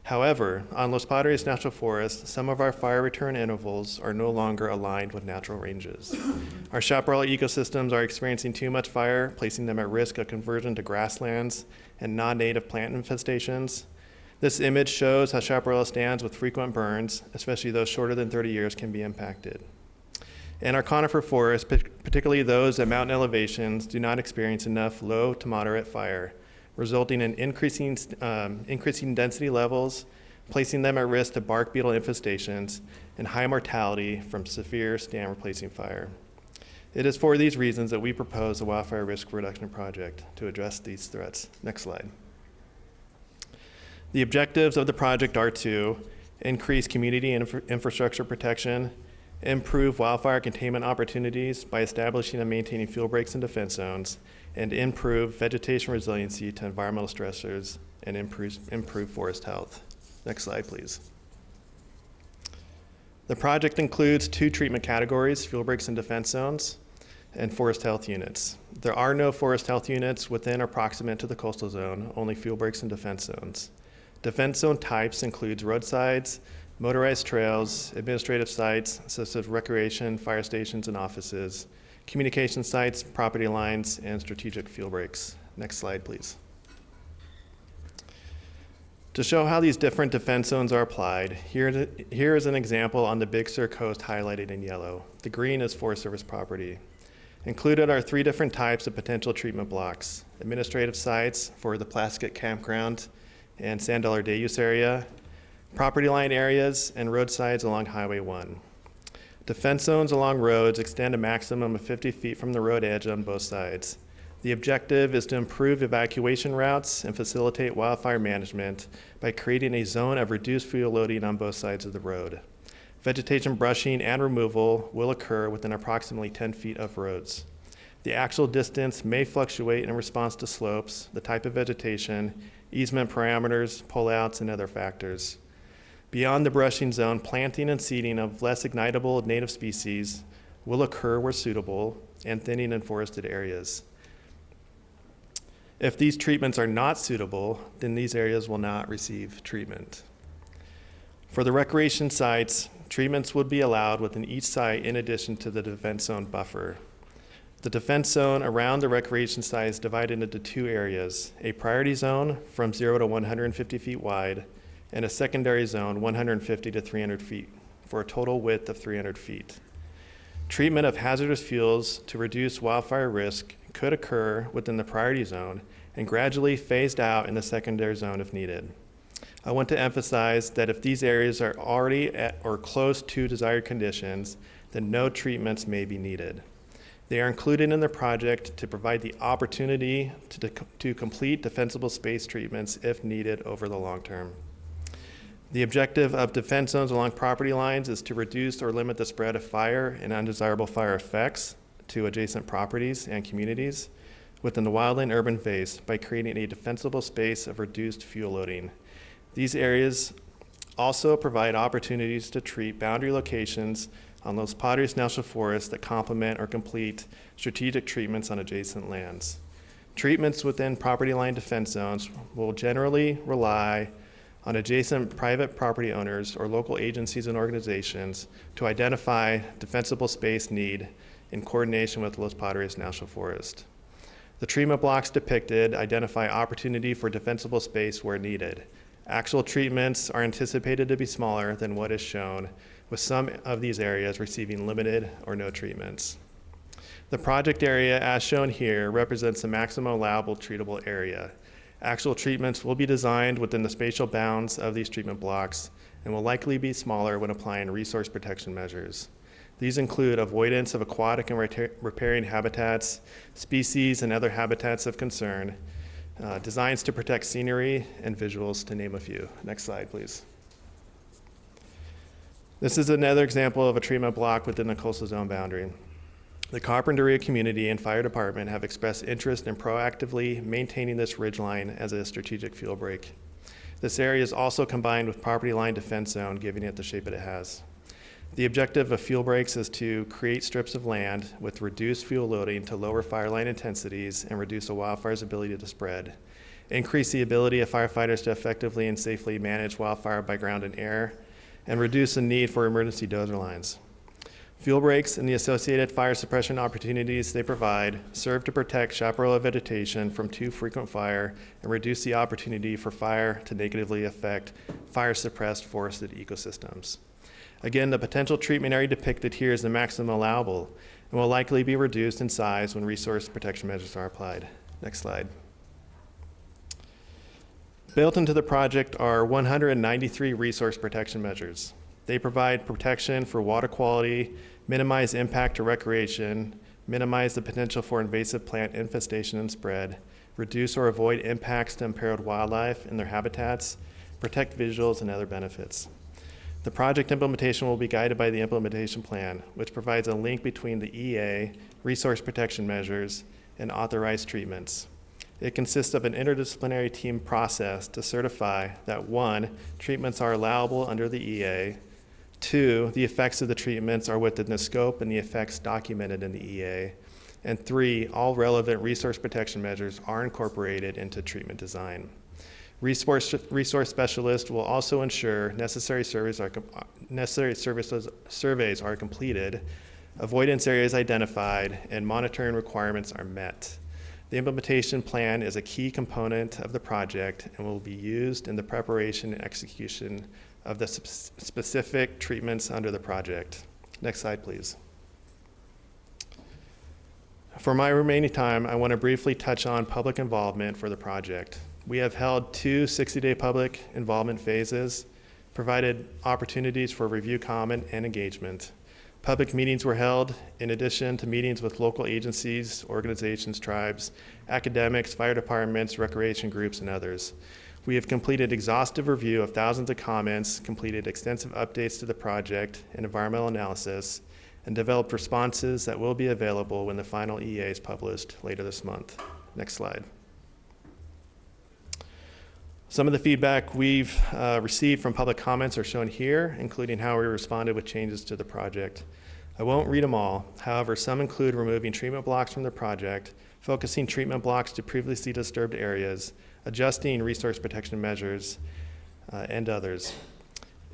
However, on Los Padres National Forest, some of our fire return intervals are no longer aligned with natural ranges. Our chaparral ecosystems are experiencing too much fire, placing them at risk of conversion to grasslands and non-native plant infestations. This image shows how chaparral stands with frequent burns, especially those shorter than 30 years, can be impacted. And our conifer forests, particularly those at mountain elevations, do not experience enough low to moderate fire. resulting in increasing density levels, placing them at risk to bark beetle infestations, and high mortality from severe stand replacing fire. It is for these reasons that we propose a wildfire risk reduction project to address these threats. Next slide. The objectives of the project are to increase community infrastructure protection, improve wildfire containment opportunities by establishing and maintaining field breaks and defense zones, and improve vegetation resiliency to environmental stressors and improve forest health. Next slide, please. The project includes 2 treatment categories: field breaks and defense zones, and forest health units. There are no forest health units within or proximate to the coastal zone, only field breaks and defense zones. Defense zone types includes roadsides, motorized trails, administrative sites such as recreation, fire stations, and offices, communication sites, property lines, and strategic field breaks. Next slide, please. To show how these different defense zones are applied, here is an example on the Big Sur coast highlighted in yellow. The green is Forest Service property. Included are 3 different types of potential treatment blocks: administrative sites for the Plaskett Campground and Sand Dollar Day Use area, property line areas, and roadsides along Highway 1. Defense zones along roads extend a maximum of 50 feet from the road edge on both sides. The objective is to improve evacuation routes and facilitate wildfire management by creating a zone of reduced fuel loading on both sides of the road. Vegetation brushing and removal will occur within approximately 10 feet of roads. The actual distance may fluctuate in response to slopes, the type of vegetation, easement parameters, pullouts, and other factors. Beyond the brushing zone, planting and seeding of less ignitable native species will occur where suitable, and thinning in forested areas. If these treatments are not suitable, then these areas will not receive treatment. For the recreation sites, treatments would be allowed within each site in addition to the defense zone buffer. The defense zone around the recreation site is divided into 2 areas: a priority zone from 0 to 150 feet wide, and a secondary zone 150 to 300 feet, for a total width of 300 feet. Treatment of hazardous fuels to reduce wildfire risk could occur within the priority zone and gradually phased out in the secondary zone if needed. I want to emphasize that if these areas are already at or close to desired conditions, then no treatments may be needed. They are included in the project to provide the opportunity to complete defensible space treatments if needed over the long term. The objective of defense zones along property lines is to reduce or limit the spread of fire and undesirable fire effects to adjacent properties and communities within the wildland-urban phase by creating a defensible space of reduced fuel loading. These areas also provide opportunities to treat boundary locations on Los Padres National Forest that complement or complete strategic treatments on adjacent lands. Treatments within property line defense zones will generally rely on adjacent private property owners or local agencies and organizations to identify defensible space need in coordination with Los Padres National Forest. The treatment blocks depicted identify opportunity for defensible space where needed. Actual treatments are anticipated to be smaller than what is shown, with some of these areas receiving limited or no treatments. The project area, as shown here, represents the maximum allowable treatable area. Actual treatments will be designed within the spatial bounds of these treatment blocks and will likely be smaller when applying resource protection measures. These include avoidance of aquatic and riparian habitats, species and other habitats of concern, designs to protect scenery and visuals, to name a few. Next slide, please. This is another example of a treatment block within the coastal zone boundary. The Carpinteria community and fire department have expressed interest in proactively maintaining this ridgeline as a strategic fuel break. This area is also combined with property line defense zone, giving it the shape that it has. The objective of fuel breaks is to create strips of land with reduced fuel loading to lower fire line intensities and reduce a wildfire's ability to spread, increase the ability of firefighters to effectively and safely manage wildfire by ground and air, and reduce the need for emergency dozer lines. Fuel breaks and the associated fire suppression opportunities they provide serve to protect chaparral vegetation from too frequent fire and reduce the opportunity for fire to negatively affect fire-suppressed forested ecosystems. Again, the potential treatment area depicted here is the maximum allowable and will likely be reduced in size when resource protection measures are applied. Next slide. Built into the project are 193 resource protection measures. They provide protection for water quality, minimize impact to recreation, minimize the potential for invasive plant infestation and spread, reduce or avoid impacts to imperiled wildlife and their habitats, protect visuals, and other benefits. The project implementation will be guided by the implementation plan, which provides a link between the EA, resource protection measures, and authorized treatments. It consists of an interdisciplinary team process to certify that 1, treatments are allowable under the EA, 2, the effects of the treatments are within the scope and the effects documented in the EA, and 3, all relevant resource protection measures are incorporated into treatment design. Resource specialists will also ensure necessary surveys are completed, avoidance areas identified, and monitoring requirements are met. The implementation plan is a key component of the project and will be used in the preparation and execution of the specific treatments under the project. Next slide, please. For my remaining time, I want to briefly touch on public involvement for the project. We have held 2 60-day public involvement phases, provided opportunities for review, comment, and engagement. Public meetings were held in addition to meetings with local agencies, organizations, tribes, academics, fire departments, recreation groups, and others. We have completed exhaustive review of thousands of comments, completed extensive updates to the project and environmental analysis, and developed responses that will be available when the final EA is published later this month. Next slide. Some of the feedback we've received from public comments are shown here, including how we responded with changes to the project. I won't read them all. However, some include removing treatment blocks from the project, focusing treatment blocks to previously disturbed areas, adjusting resource protection measures, and others.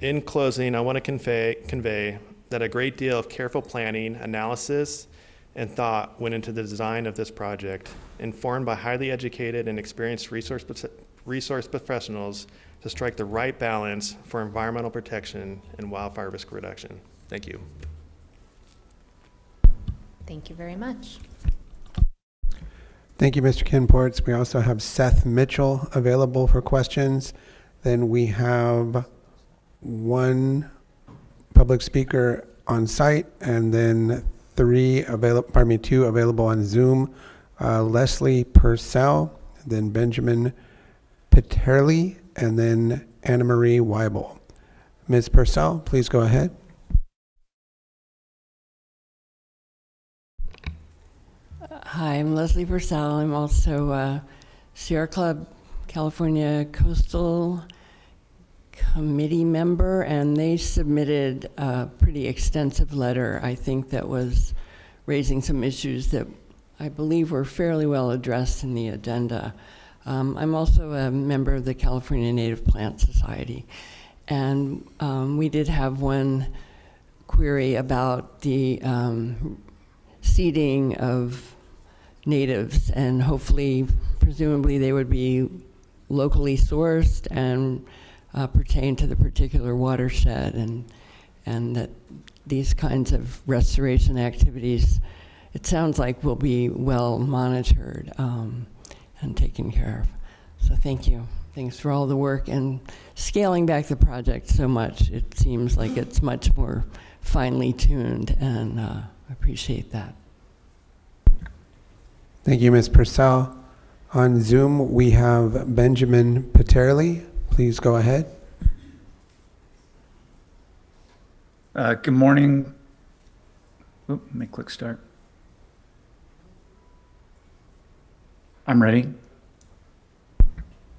In closing, I want to convey that a great deal of careful planning, analysis, and thought went into the design of this project, informed by highly educated and experienced resource professionals to strike the right balance for environmental protection and wildfire risk reduction. Thank you. Thank you very much. Thank you, Mr. Kinports. We also have Seth Mitchell available for questions. Then we have 1 public speaker on site, and then 2 available on Zoom. Leslie Purcell, then Benjamin Peterli, and then Anna Marie Weibel. Ms. Purcell, please go ahead. Hi, I'm Leslie Purcell. I'm also Sierra Club California Coastal Committee member, and they submitted a pretty extensive letter, I think, that was raising some issues that I believe were fairly well addressed in the agenda. I'm also a member of the California Native Plant Society, and we did have one query about the seeding of natives, and hopefully, presumably, they would be locally sourced and pertain to the particular watershed, and that these kinds of restoration activities, it sounds like, will be well monitored and taken care of. So thank you. Thanks for all the work and scaling back the project so much. It seems like it's much more finely tuned, and I appreciate that. Thank you, Ms. Purcell. On Zoom, we have Benjamin Peterli. Please go ahead. Good morning. Oop, let me click start. I'm ready.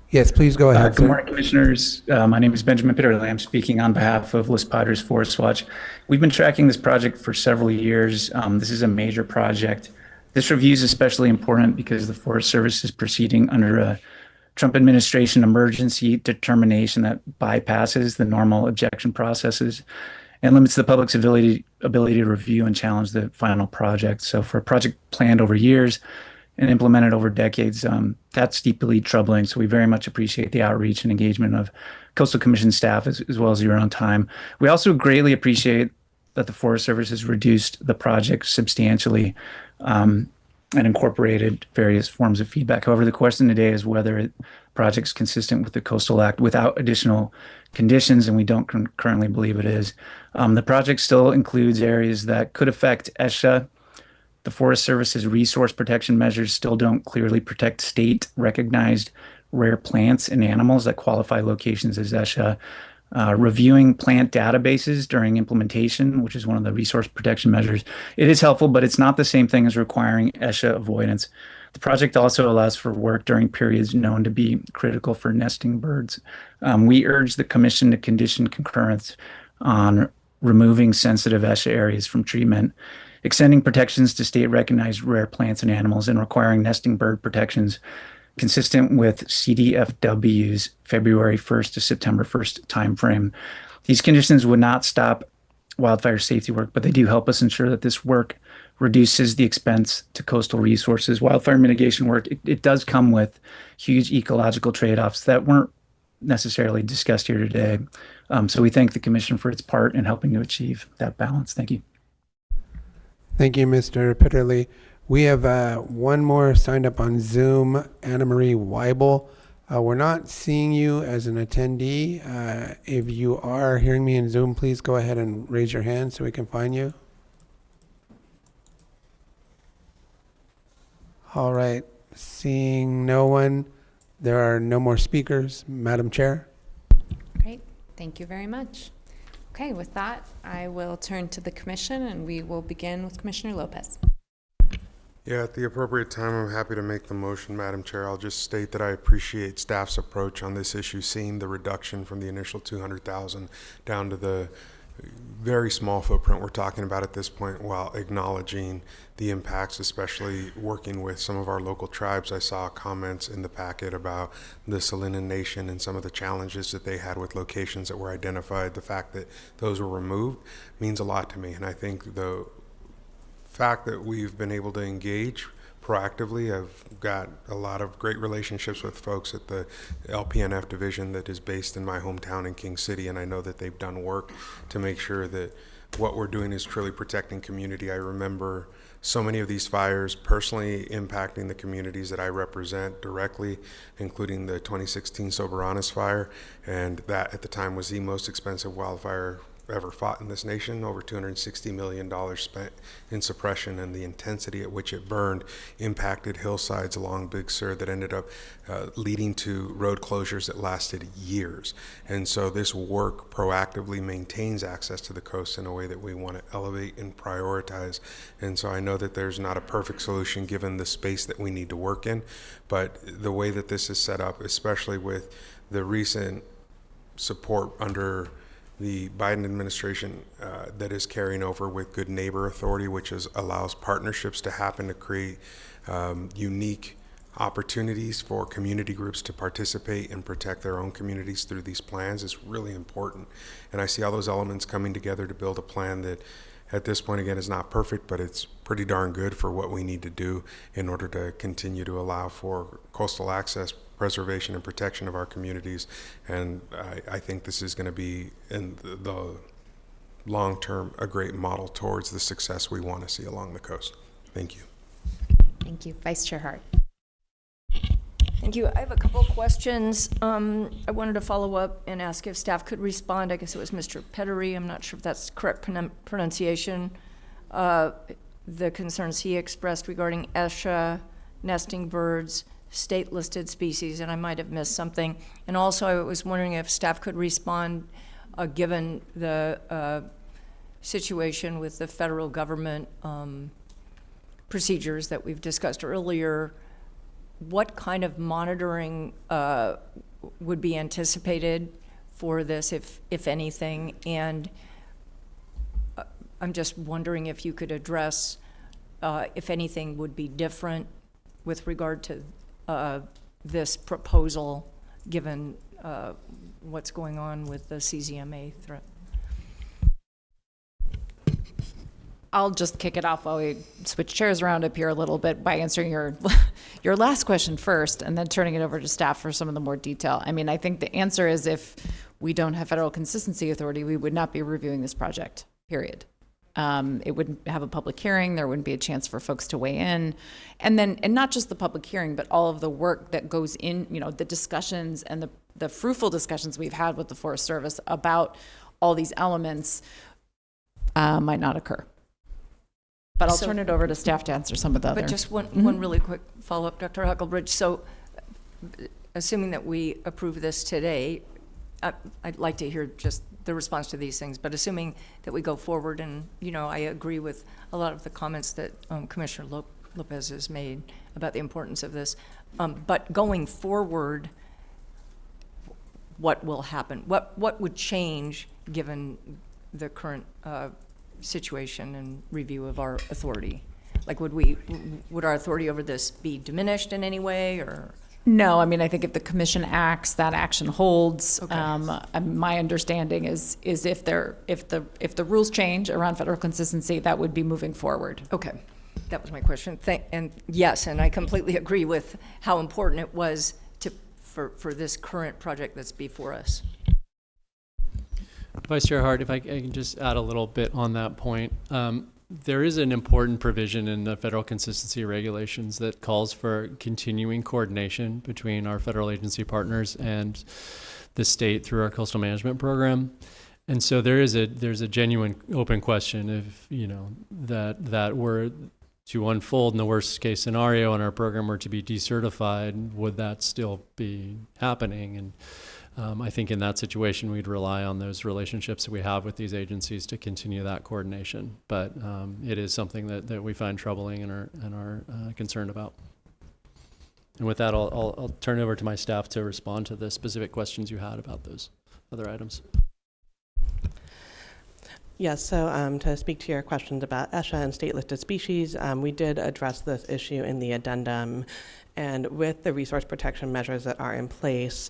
Yes, please go ahead. Good morning, Commissioners. My name is Benjamin Peterli. I'm speaking on behalf of Los Padres Forest Watch. We've been tracking this project for several years. This is a major project. This review is especially important because the Forest Service is proceeding under a Trump administration emergency determination that bypasses the normal objection processes and limits the public's ability to review and challenge the final project. So for a project planned over years and implemented over decades, that's deeply troubling. So we very much appreciate the outreach and engagement of Coastal Commission staff as well as your own time. We also greatly appreciate that the Forest Service has reduced the project substantially. and incorporated various forms of feedback. However, the question today is whether the project's consistent with the Coastal Act without additional conditions, and we don't currently believe it is. The project still includes areas that could affect ESHA. The Forest Service's resource protection measures still don't clearly protect state-recognized rare plants and animals that qualify locations as ESHA. Reviewing plant databases during implementation, which is one of the resource protection measures, it is helpful, but it's not the same thing as requiring ESHA avoidance. The project also allows for work during periods known to be critical for nesting birds. We urge the Commission to condition concurrence on removing sensitive ESHA areas from treatment, extending protections to state-recognized rare plants and animals, and requiring nesting bird protections consistent with CDFW's February 1st to September 1st timeframe. These conditions would not stop wildfire safety work, but they do help us ensure that this work reduces the expense to coastal resources. Wildfire mitigation work, it does come with huge ecological trade-offs that weren't necessarily discussed here today. So we thank the Commission for its part in helping to achieve that balance. Thank you. Thank you, Mr. Pitterly. We have one more signed up on Zoom, Anna Marie Weibel. We're not seeing you as an attendee. If you are hearing me in Zoom, please go ahead and raise your hand so we can find you. All right, seeing no one, there are no more speakers. Madam Chair. Great, thank you very much. Okay, with that, I will turn to the Commission and we will begin with Commissioner Lopez. Yeah, at the appropriate time, I'm happy to make the motion, Madam Chair. I'll just state that I appreciate staff's approach on this issue, seeing the reduction from the initial 200,000 down to the very small footprint we're talking about at this point, while acknowledging the impacts, especially working with some of our local tribes. I saw comments in the packet about the Salinan Nation and some of the challenges that they had with locations that were identified. The fact that those were removed means a lot to me, and I think the fact that we've been able to engage proactively. I've got a lot of great relationships with folks at the LPNF division that is based in my hometown in King City, and I know that they've done work to make sure that what we're doing is truly protecting community. I remember so many of these fires personally impacting the communities that I represent directly, including the 2016 Soberanes fire, and that at the time was the most expensive wildfire ever fought in this nation. Over $260 million spent in suppression, and the intensity at which it burned impacted hillsides along Big Sur that ended up leading to road closures that lasted years. And so this work proactively maintains access to the coast in a way that we want to elevate and prioritize. And so I know that there's not a perfect solution given the space that we need to work in, but the way that this is set up, especially with the recent support under the Biden administration that is carrying over with Good Neighbor Authority, which allows partnerships to happen to create unique opportunities for community groups to participate and protect their own communities through these plans, is really important. And I see all those elements coming together to build a plan that at this point, again, is not perfect, but it's pretty darn good for what we need to do in order to continue to allow for coastal access, preservation, and protection of our communities. And I think this is going to be, in the long term, a great model towards the success we want to see along the coast. Thank you. Thank you. Vice Chair Hart. Thank you. I have a couple questions. I wanted to follow up and ask if staff could respond. I guess it was Mr. Pettery. I'm not sure if that's correct pronunciation. The concerns he expressed regarding ESHA, nesting birds, state-listed species, and I might have missed something. And also, I was wondering if staff could respond, given the situation with the federal government procedures that we've discussed earlier, what kind of monitoring would be anticipated for this, if anything? And I'm just wondering if you could address if anything would be different with regard to this proposal, given what's going on with the CZMA threat. I'll just kick it off while we switch chairs around up here a little bit by answering your last question first, and then turning it over to staff for some of the more detail. I mean, I think the answer is if we don't have federal consistency authority, we would not be reviewing this project, period. It wouldn't have a public hearing. There wouldn't be a chance for folks to weigh in. And not just the public hearing, but all of the work that goes in, the discussions and the fruitful discussions we've had with the Forest Service about all these elements might not occur. But I'll turn it over to staff to answer some of the other. But just one really quick follow-up, Dr. Huckelbridge. So assuming that we approve this today, I'd like to hear just the response to these things, but assuming that we go forward, and, I agree with a lot of the comments that Commissioner Lopez has made about the importance of this, but going forward, what will happen? What would change given the current situation and review of our authority? Like, would our authority over this be diminished in any way, or? No, I mean, I think if the commission acts, that action holds. Okay. My understanding is if the rules change around federal consistency, that would be moving forward. Okay, that was my question. And yes, and I completely agree with how important it was for this current project that's before us. Vice Chair Hart, if I can just add a little bit on that point. There is an important provision in the federal consistency regulations that calls for continuing coordination between our federal agency partners and the state through our coastal management program. And so there's a genuine open question if, that were to unfold in the worst case scenario and our program were to be decertified, would that still be happening? And I think in that situation, we'd rely on those relationships that we have with these agencies to continue that coordination. But it is something that we find troubling and are concerned about. And with that, I'll turn it over to my staff to respond to the specific questions you had about those other items. Yes, so to speak to your questions about ESHA and state listed species, we did address this issue in the addendum. And with the resource protection measures that are in place,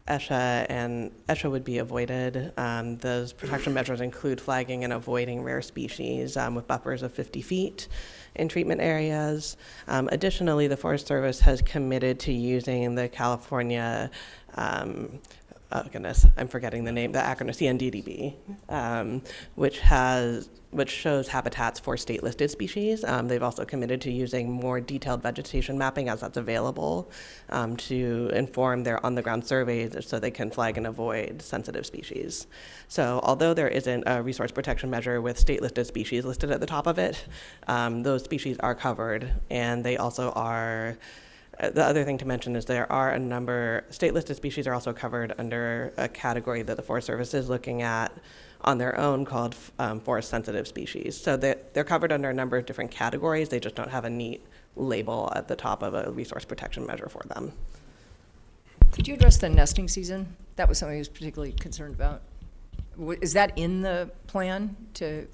ESHA would be avoided. Those protection measures include flagging and avoiding rare species with buffers of 50 feet in treatment areas. Additionally, the Forest Service has committed to using the California I'm forgetting the name, the acronym CNDDB, which shows habitats for state listed species. They've also committed to using more detailed vegetation mapping as that's available to inform their on the ground surveys so they can flag and avoid sensitive species. So although there isn't a resource protection measure with state listed species listed at the top of it, those species are covered, and they also are. The other thing to mention is there are a number, state listed species are also covered under a category that the Forest Service is looking at on their own called forest sensitive species. So they're covered under a number of different categories. They just don't have a neat label at the top of a resource protection measure for them. Could you address the nesting season? That was something I was particularly concerned about. Is that in the plan to,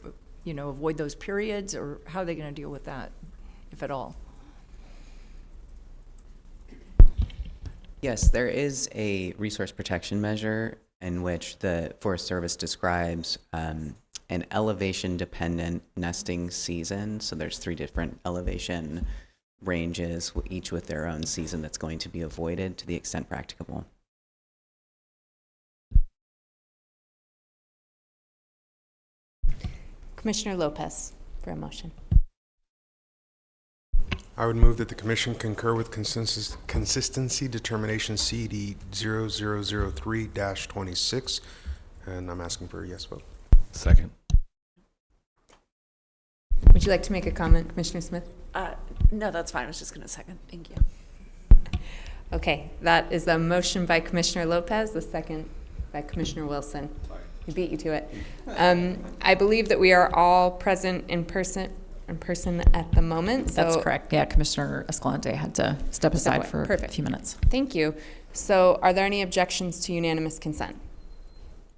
avoid those periods, or how are they going to deal with that, if at all? Yes, there is a resource protection measure in which the Forest Service describes an elevation-dependent nesting season. So there's 3 different elevation ranges, each with their own season that's going to be avoided to the extent practicable. Commissioner Lopez for a motion. I would move that the Commission concur with Consistency Determination CD 0003-26, and I'm asking for a yes vote. Second. Would you like to make a comment, Commissioner Smith? No, that's fine. I was just going to second. Thank you. Okay, that is a motion by Commissioner Lopez, the second by Commissioner Wilson. He beat you to it. I believe that we are all present in person at the moment. That's correct. Yeah, Commissioner Escalante had to step aside for a few minutes. Thank you. So are there any objections to unanimous consent?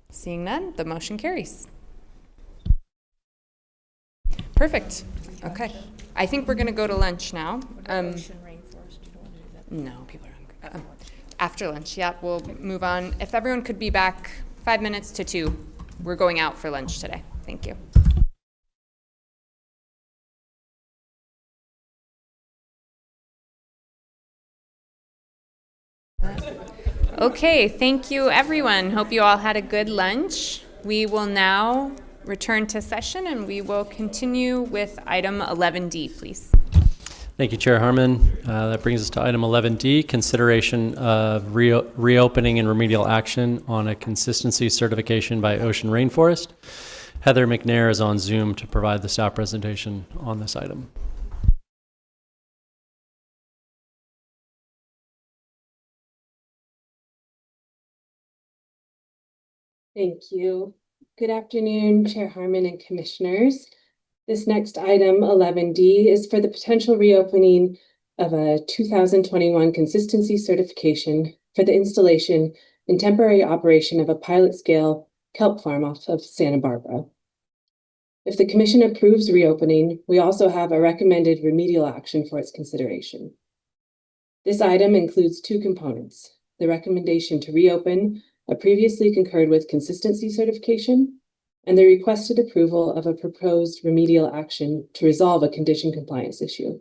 Seeing none, the motion carries. Perfect. Okay. I think we're going to go to lunch now. No, people are hungry. After lunch, yeah, we'll move on. If everyone could be back 5 minutes to 2, we're going out for lunch today. Thank you. Okay, thank you everyone. Hope you all had a good lunch. We will now return to session, and we will continue with item 11D, please. Thank you, Chair Harmon. That brings us to item 11D, consideration of reopening and remedial action on a consistency certification by Ocean Rainforest. Heather McNair is on Zoom to provide the staff presentation on this item. Thank you. Good afternoon, Chair Harmon and Commissioners. This next item, 11D, is for the potential reopening of a 2021 consistency certification for the installation and temporary operation of a pilot-scale kelp farm off of Santa Barbara. If the Commission approves reopening, we also have a recommended remedial action for its consideration. This item includes two components: the recommendation to reopen a previously concurred with consistency certification, and the requested approval of a proposed remedial action to resolve a condition compliance issue.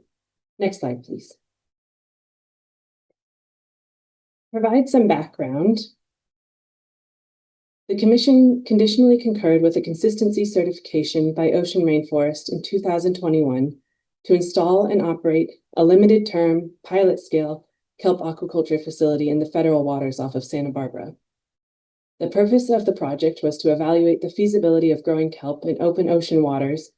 Next slide, please. Provide some background. The Commission conditionally concurred with a consistency certification by Ocean Rainforest in 2021 to install and operate a limited-term pilot-scale kelp aquaculture facility in the federal waters off of Santa Barbara. The purpose of the project was to evaluate the feasibility of growing kelp in open ocean waters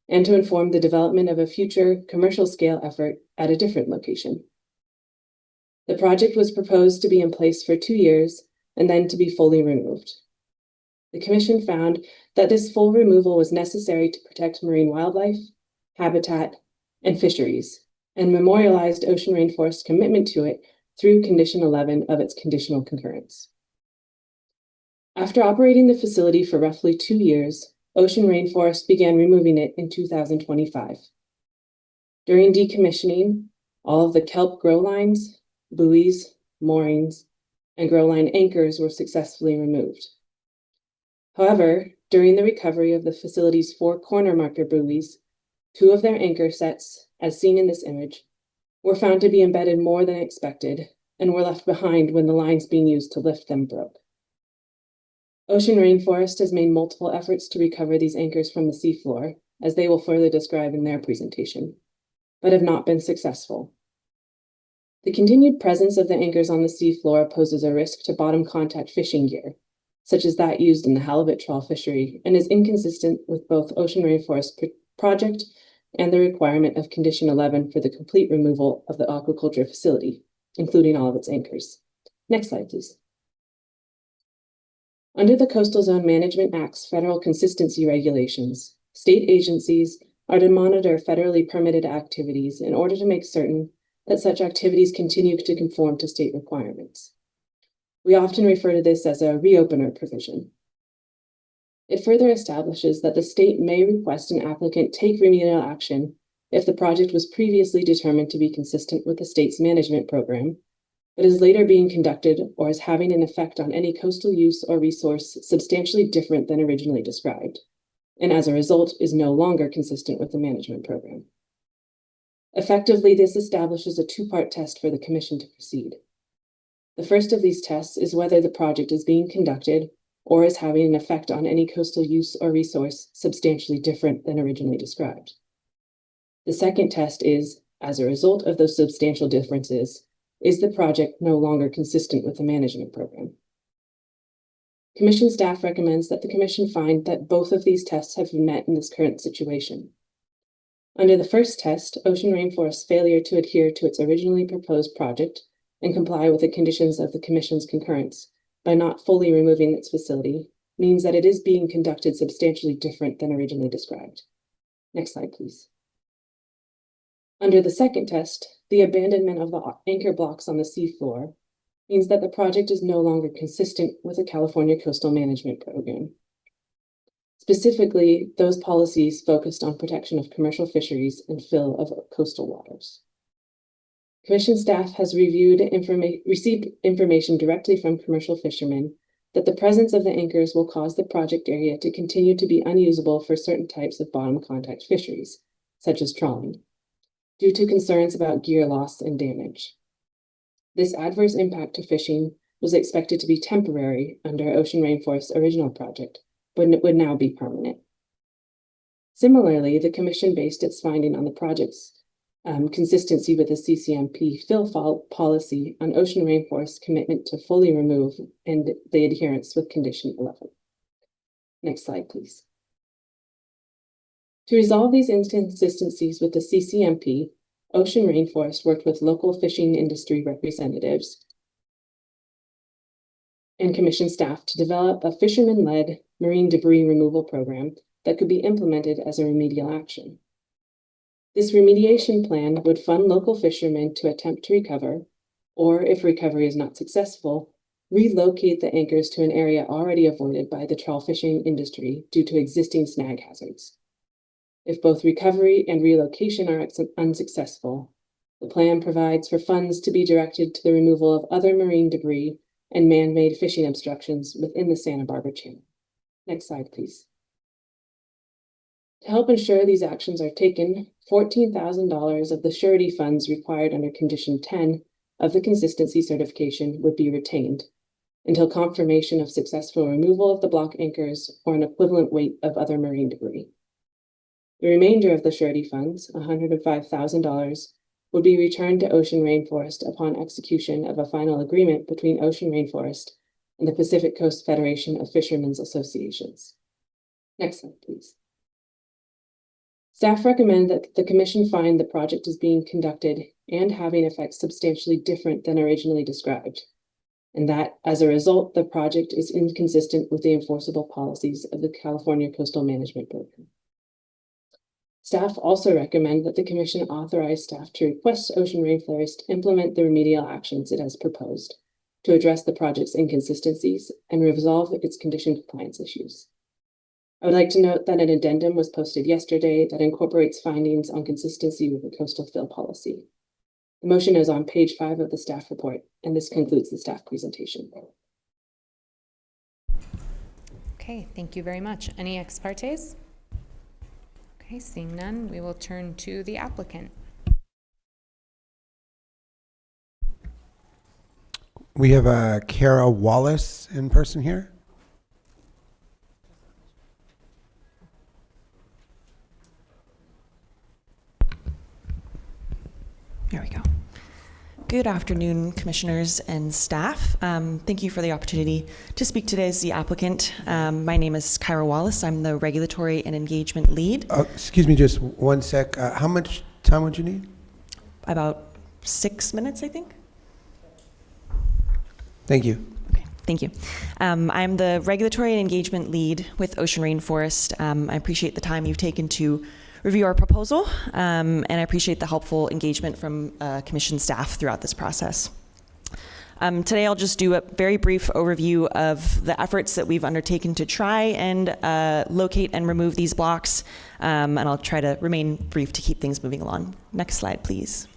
and to inform the development of a future commercial-scale effort at a different location. The project was proposed to be in place for 2 years and then to be fully removed. The Commission found that this full removal was necessary to protect marine wildlife, habitat, and fisheries, and memorialized Ocean Rainforest's commitment to it through Condition 11 of its conditional concurrence. After operating the facility for roughly 2 years, Ocean Rainforest began removing it in 2025. During decommissioning, all of the kelp grow lines, buoys, moorings, and grow line anchors were successfully removed. However, during the recovery of the facility's 4 corner marker buoys, 2 of their anchor sets, as seen in this image, were found to be embedded more than expected and were left behind when the lines being used to lift them broke. Ocean Rainforest has made multiple efforts to recover these anchors from the seafloor, as they will further describe in their presentation, but have not been successful. The continued presence of the anchors on the seafloor poses a risk to bottom contact fishing gear, such as that used in the halibut trawl fishery, and is inconsistent with both Ocean Rainforest project and the requirement of Condition 11 for the complete removal of the aquaculture facility, including all of its anchors. Next slide, please. Under the Coastal Zone Management Act's federal consistency regulations, state agencies are to monitor federally permitted activities in order to make certain that such activities continue to conform to state requirements. We often refer to this as a reopener provision. It further establishes that the state may request an applicant take remedial action if the project was previously determined to be consistent with the state's management program, but is later being conducted or is having an effect on any coastal use or resource substantially different than originally described, and as a result is no longer consistent with the management program. Effectively, this establishes a 2-part test for the Commission to proceed. The first of these tests is whether the project is being conducted or is having an effect on any coastal use or resource substantially different than originally described. The second test is, as a result of those substantial differences, is the project no longer consistent with the management program? Commission staff recommends that the Commission find that both of these tests have been met in this current situation. Under the first test, Ocean Rainforest's failure to adhere to its originally proposed project and comply with the conditions of the Commission's concurrence by not fully removing its facility means that it is being conducted substantially different than originally described. Next slide, please. Under the second test, the abandonment of the anchor blocks on the seafloor means that the project is no longer consistent with the California Coastal Management Program. Specifically, those policies focused on protection of commercial fisheries and fill of coastal waters. Commission staff has received information directly from commercial fishermen that the presence of the anchors will cause the project area to continue to be unusable for certain types of bottom contact fisheries, such as trawling, due to concerns about gear loss and damage. This adverse impact to fishing was expected to be temporary under Ocean Rainforest's original project, but it would now be permanent. Similarly, the Commission based its finding on the project's consistency with the CCMP fill policy on ocean rainforest commitment to fully remove and the adherence with Condition 11. Next slide, please. To resolve these inconsistencies with the CCMP, Ocean Rainforest worked with local fishing industry representatives and Commission staff to develop a fisherman-led marine debris removal program that could be implemented as a remedial action. This remediation plan would fund local fishermen to attempt to recover, or if recovery is not successful, relocate the anchors to an area already avoided by the trawl fishing industry due to existing snag hazards. If both recovery and relocation are unsuccessful, the plan provides for funds to be directed to the removal of other marine debris and man-made fishing obstructions within the Santa Barbara Channel. Next slide, please. To help ensure these actions are taken, $14,000 of the surety funds required under Condition 10 of the consistency certification would be retained until confirmation of successful removal of the block anchors or an equivalent weight of other marine debris. The remainder of the surety funds, $105,000, would be returned to Ocean Rainforest upon execution of a final agreement between Ocean Rainforest and the Pacific Coast Federation of Fishermen's Associations. Next slide, please. Staff recommend that the Commission find the project is being conducted and having effects substantially different than originally described, and that, as a result, the project is inconsistent with the enforceable policies of the California Coastal Management Program. Staff also recommend that the Commission authorize staff to request Ocean Rainforest implement the remedial actions it has proposed to address the project's inconsistencies and resolve its condition compliance issues. I would like to note that an addendum was posted yesterday that incorporates findings on consistency with the coastal fill policy. The motion is on page 5 of the staff report, and this concludes the staff presentation. Okay, thank you very much. Any ex partes? Okay, seeing none, we will turn to the applicant. We have Kara Wallace in person here. There we go. Good afternoon, commissioners and staff. Thank you for the opportunity to speak today as the applicant. My name is Kyra Wallace. I'm the Regulatory and Engagement Lead. Excuse me just one sec. How much time would you need? About 6 minutes, I think. Thank you. Okay, thank you. I'm the Regulatory and Engagement Lead with Ocean Rainforest. I appreciate the time you've taken to review our proposal, and I appreciate the helpful engagement from Commission staff throughout this process. Today I'll just do a very brief overview of the efforts that we've undertaken to try and locate and remove these blocks, and I'll try to remain brief to keep things moving along. Next slide, please.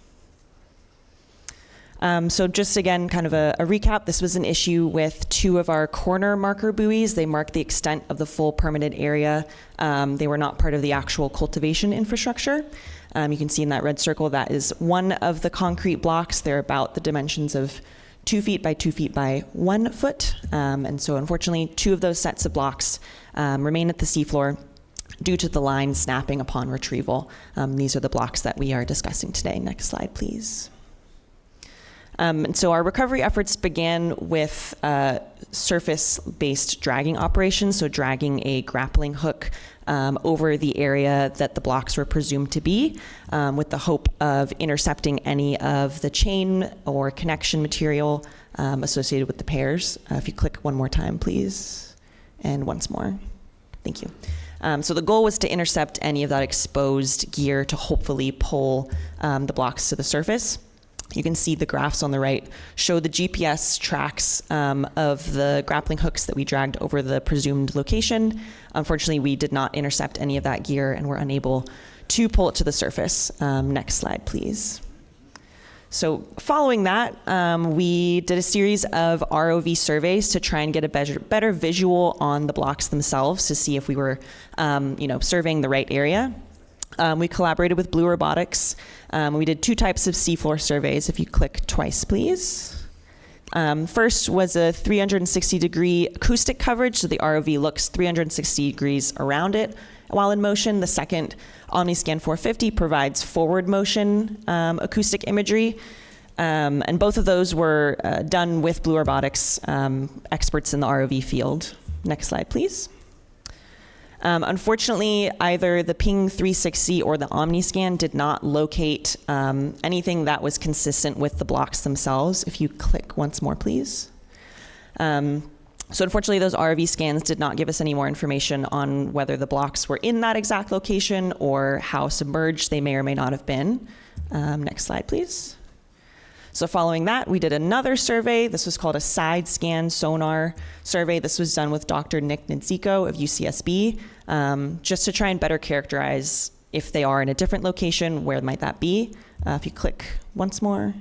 So just again, kind of a recap, this was an issue with 2 of our corner marker buoys. They mark the extent of the full permitted area. They were not part of the actual cultivation infrastructure. You can see in that red circle, that is one of the concrete blocks. They're about the dimensions of 2 feet by 2 feet by 1 foot. And so unfortunately, 2 of those sets of blocks remain at the seafloor due to the line snapping upon retrieval. These are the blocks that we are discussing today. Next slide, please. And so our recovery efforts began with surface-based dragging operations, so dragging a grappling hook over the area that the blocks were presumed to be, with the hope of intercepting any of the chain or connection material associated with the pairs. If you click one more time, please, and once more. Thank you. So the goal was to intercept any of that exposed gear to hopefully pull the blocks to the surface. You can see the graphs on the right show the GPS tracks of the grappling hooks that we dragged over the presumed location. Unfortunately, we did not intercept any of that gear and were unable to pull it to the surface. Next slide, please. So following that, we did a series of ROV surveys to try and get a better visual on the blocks themselves to see if we were surveying the right area. We collaborated with Blue Robotics. We did 2 types of seafloor surveys. If you click twice, please. First was a 360-degree acoustic coverage, so the ROV looks 360 degrees around it, while in motion. The second, OmniScan 450, provides forward motion acoustic imagery. And both of those were done with Blue Robotics experts in the ROV field. Next slide, please. Unfortunately, either the Ping 360 or the OmniScan did not locate anything that was consistent with the blocks themselves. If you click once more, please. So unfortunately, those ROV scans did not give us any more information on whether the blocks were in that exact location or how submerged they may or may not have been. Next slide, please. So following that, we did another survey. This was called a side scan sonar survey. This was done with Dr. Nick Nzico of UCSB, just to try and better characterize if they are in a different location, where might that be? If you click once more.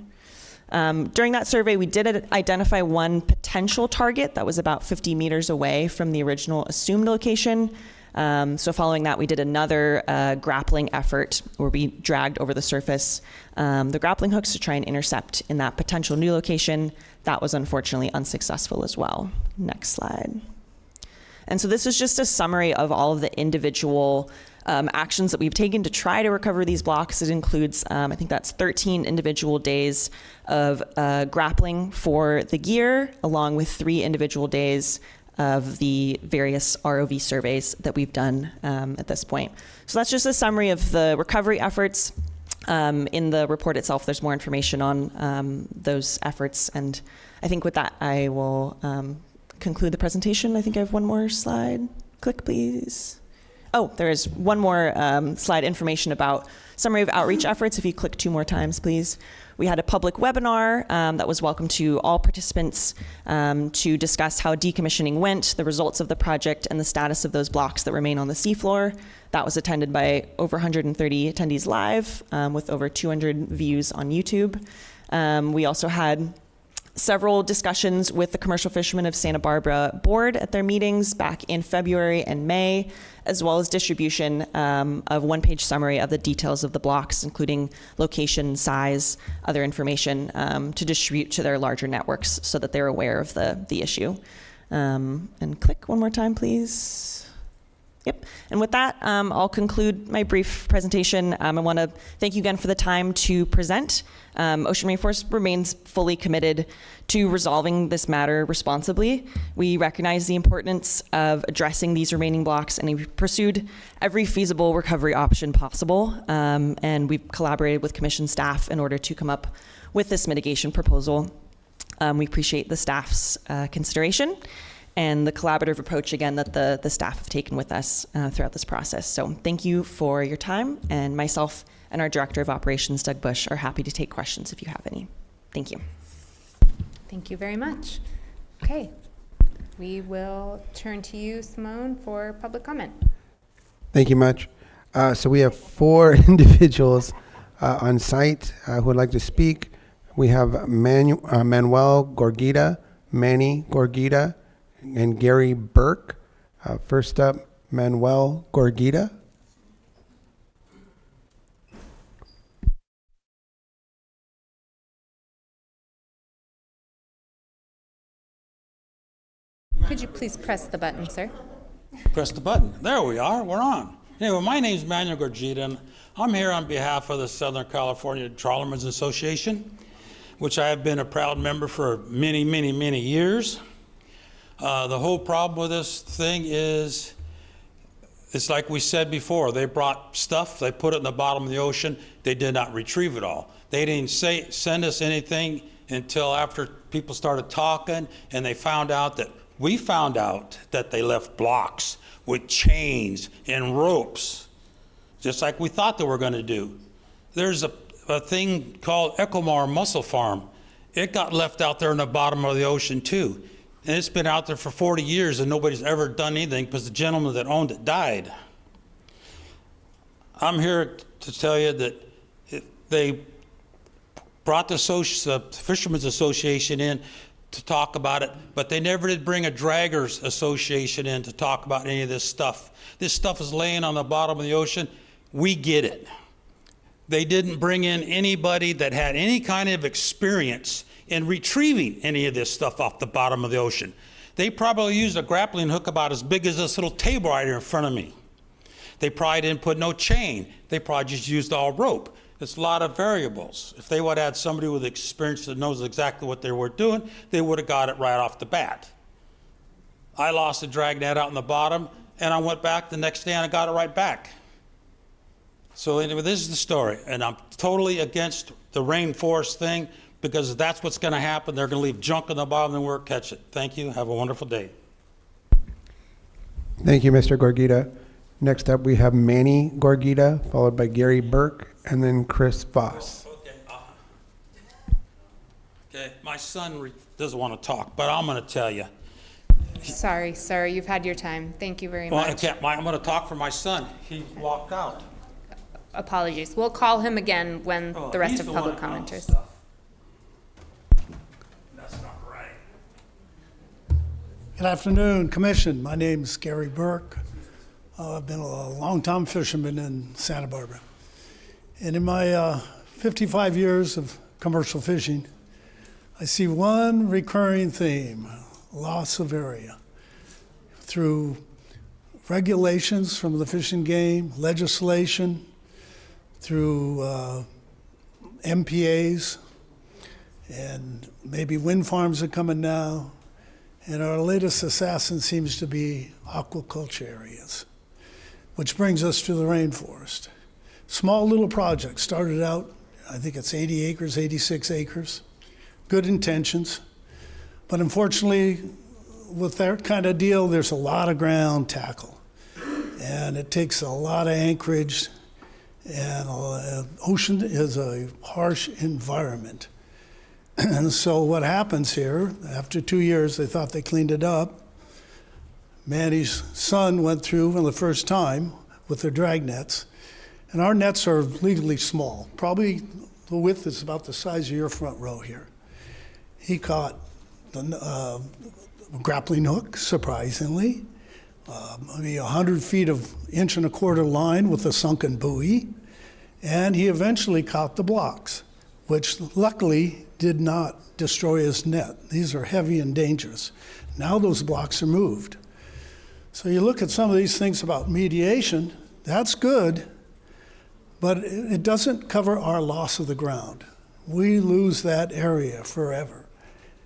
During that survey, we did identify one potential target that was about 50 meters away from the original assumed location. So following that, we did another grappling effort where we dragged over the surface the grappling hooks to try and intercept in that potential new location. That was unfortunately unsuccessful as well. Next slide. And so this is just a summary of all of the individual actions that we've taken to try to recover these blocks. It includes, I think that's 13 individual days of grappling for the gear, along with 3 individual days of the various ROV surveys that we've done at this point. So that's just a summary of the recovery efforts. In the report itself, there's more information on those efforts. And I think with that, I will conclude the presentation. I think I have one more slide. Click, please. Oh, there is one more slide, information about summary of outreach efforts. If you click 2 more times, please. We had a public webinar that was welcome to all participants to discuss how decommissioning went, the results of the project, and the status of those blocks that remain on the seafloor. That was attended by over 130 attendees live with over 200 views on YouTube. We also had several discussions with the Commercial Fishermen of Santa Barbara board at their meetings back in February and May, as well as distribution of one-page summary of the details of the blocks, including location, size, other information to distribute to their larger networks so that they're aware of the issue. And click one more time, please. Yep. And with that, I'll conclude my brief presentation. I want to thank you again for the time to present. Ocean Rainforest remains fully committed to resolving this matter responsibly. We recognize the importance of addressing these remaining blocks, and we've pursued every feasible recovery option possible. And we've collaborated with Commission staff in order to come up with this mitigation proposal. We appreciate the staff's consideration and the collaborative approach, again, that the staff have taken with us throughout this process. So thank you for your time, and myself and our Director of Operations, Doug Bush, are happy to take questions if you have any. Thank you. Thank you very much. Okay, we will turn to you, Simone, for public comment. Thank you much. So we have 4 individuals on site who would like to speak. We have Manuel Gorgita, Manny Gorgita, and Gary Burke. First up, Manuel Gorgita. Could you please press the button, sir? Press the button. There we are. We're on. Anyway, my name is Manuel Gorgita, and I'm here on behalf of the Southern California Trawlermen's Association, which I have been a proud member for many, many, many years. The whole problem with this thing is, it's like we said before, they brought stuff, they put it in the bottom of the ocean, they did not retrieve it all. They didn't send us anything until after people started talking, and we found out that they left blocks with chains and ropes, just like we thought they were gonna do. There's a thing called Ecomar Mussel Farm. It got left out there in the bottom of the ocean too. And it's been out there for 40 years and nobody's ever done anything because the gentleman that owned it died. I'm here to tell you that they brought the Fishermen's Association in to talk about it, but they never did bring a Draggers Association in to talk about any of this stuff. This stuff is laying on the bottom of the ocean. We get it. They didn't bring in anybody that had any kind of experience in retrieving any of this stuff off the bottom of the ocean. They probably used a grappling hook about as big as this little table right here in front of me. They probably didn't put no chain. They probably just used all rope. It's a lot of variables. If they would have had somebody with experience that knows exactly what they were doing, they would have got it right off the bat. I lost a drag net out in the bottom, and I went back the next day and I got it right back. So anyway, this is the story, and I'm totally against the rainforest thing, because that's what's going to happen. They're going to leave junk on the bottom and we'll catch it. Thank you. Have a wonderful day. Thank you, Mr. Gorgita. Next up, we have Manny Gorgita, followed by Gary Burke, and then Chris Voss. Okay, my son doesn't want to talk, but I'm going to tell you. Sorry, sir, you've had your time. Thank you very Well, much. I'm going to talk for my son. He walked out. Apologies. We'll call him again when the rest he's of the public one that knows commenters. stuff. That's not right. Good afternoon, Commission. My name's Gary Burke. I've been a long-time fisherman in Santa Barbara. And in my 55 years of commercial fishing, I see one recurring theme: loss of area. Through regulations from the Fish and Game, legislation, through MPAs, and maybe wind farms are coming now. And our latest assassin seems to be aquaculture areas, which brings us to the rainforest. Small little project, started out, I think it's 80 acres, 86 acres, good intentions. But unfortunately, with that kind of deal, there's a lot of ground tackle. And it takes a lot of anchorage, and ocean is a harsh environment. And so what happens here, after 2 years, they thought they cleaned it up. Manny's son went through for the first time with their drag nets. And our nets are legally small. Probably the width is about the size of your front row here. He caught the grappling hook, surprisingly. Maybe 100 feet of 1.25 inch line with a sunken buoy. And he eventually caught the blocks, which luckily did not destroy his net. These are heavy and dangerous. Now those blocks are moved. So you look at some of these things about mediation, that's good, but it doesn't cover our loss of the ground. We lose that area forever.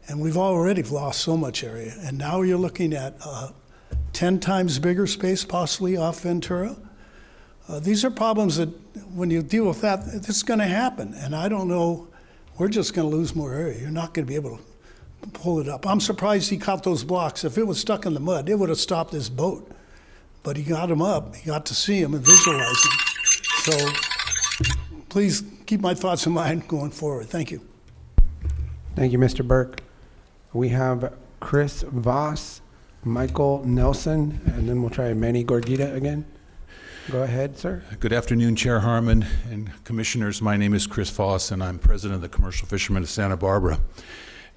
And we've already lost so much area. And now you're looking at 10 times bigger space possibly off Ventura. These are problems that when you deal with that, it's going to happen. And I don't know, we're just going to lose more area. You're not going to be able to pull it up. I'm surprised he caught those blocks. If it was stuck in the mud, it would have stopped his boat. But he got them up. He got to see them and visualize them. So please keep my thoughts in mind going forward. Thank you. Thank you, Mr. Burke. We have Chris Voss, Michael Nelson, and then we'll try Manny Gorgita again. Go ahead, sir. Good afternoon, Chair Harmon and Commissioners. My name is Chris Voss, and I'm President of the Commercial Fishermen of Santa Barbara.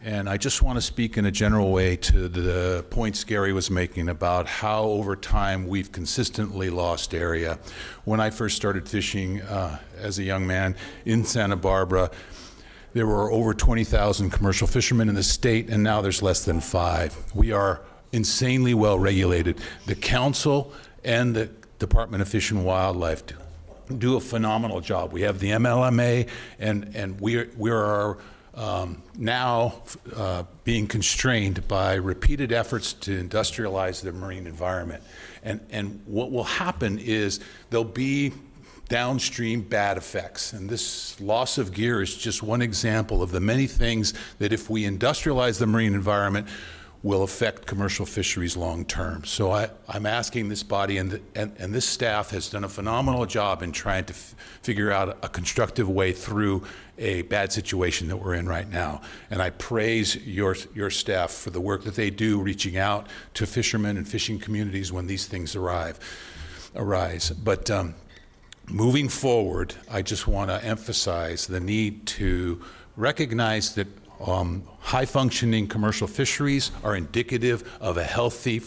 And I just want to speak in a general way to the points Gary was making about how over time we've consistently lost area. When I first started fishing as a young man in Santa Barbara, there were over 20,000 commercial fishermen in the state, and now there's less than 5. We are insanely well regulated. The council and the Department of Fish and Wildlife do a phenomenal job. We have the MLMA, and we are now being constrained by repeated efforts to industrialize the marine environment. And what will happen is there'll be downstream bad effects. And this loss of gear is just one example of the many things that if we industrialize the marine environment will affect commercial fisheries long term. So I'm asking this body, and this staff has done a phenomenal job in trying to figure out a constructive way through a bad situation that we're in right now. And I praise your staff for the work that they do reaching out to fishermen and fishing communities when these things arise. But moving forward, I just want to emphasize the need to recognize that high-functioning commercial fisheries are indicative of a healthy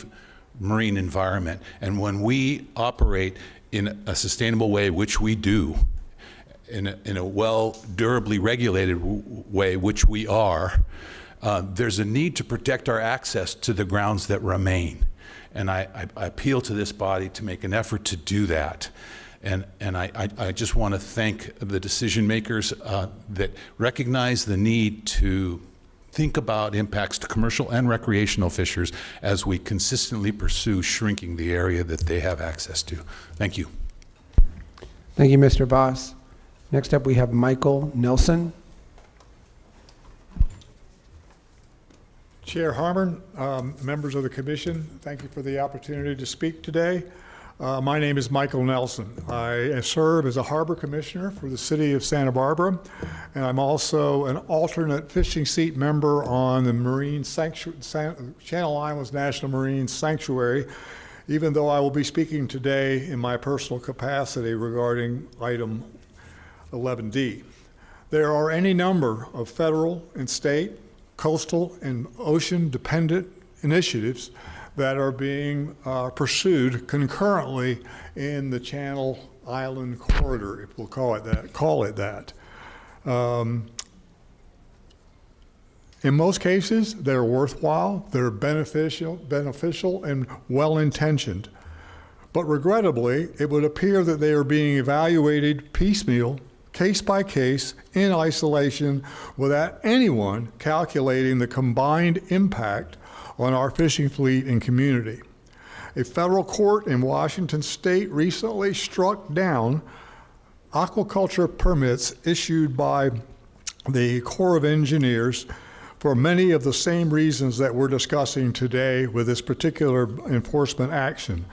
marine environment. And when we operate in a sustainable way, which we do, in a well, durably regulated way, which we are, there's a need to protect our access to the grounds that remain. And I appeal to this body to make an effort to do that. And I just want to thank the decision makers that recognize the need to think about impacts to commercial and recreational fishers as we consistently pursue shrinking the area that they have access to. Thank you. Thank you, Mr. Voss. Next up, we have Michael Nelson. Chair Harmon, members of the commission, thank you for the opportunity to speak today. My name is Michael Nelson. I serve as a harbor commissioner for the city of Santa Barbara, and I'm also an alternate fishing seat member on the Marine Channel Islands National Marine Sanctuary, even though I will be speaking today in my personal capacity regarding item 11D. There are any number of federal and state, coastal, and ocean-dependent initiatives that are being pursued concurrently in the Channel Island corridor, if we'll call it that. In most cases, they're worthwhile, they're beneficial and well-intentioned. But regrettably, it would appear that they are being evaluated piecemeal, case by case, in isolation, without anyone calculating the combined impact on our fishing fleet and community. A federal court in Washington state recently struck down aquaculture permits issued by the Corps of Engineers for many of the same reasons that we're discussing today with this particular enforcement action.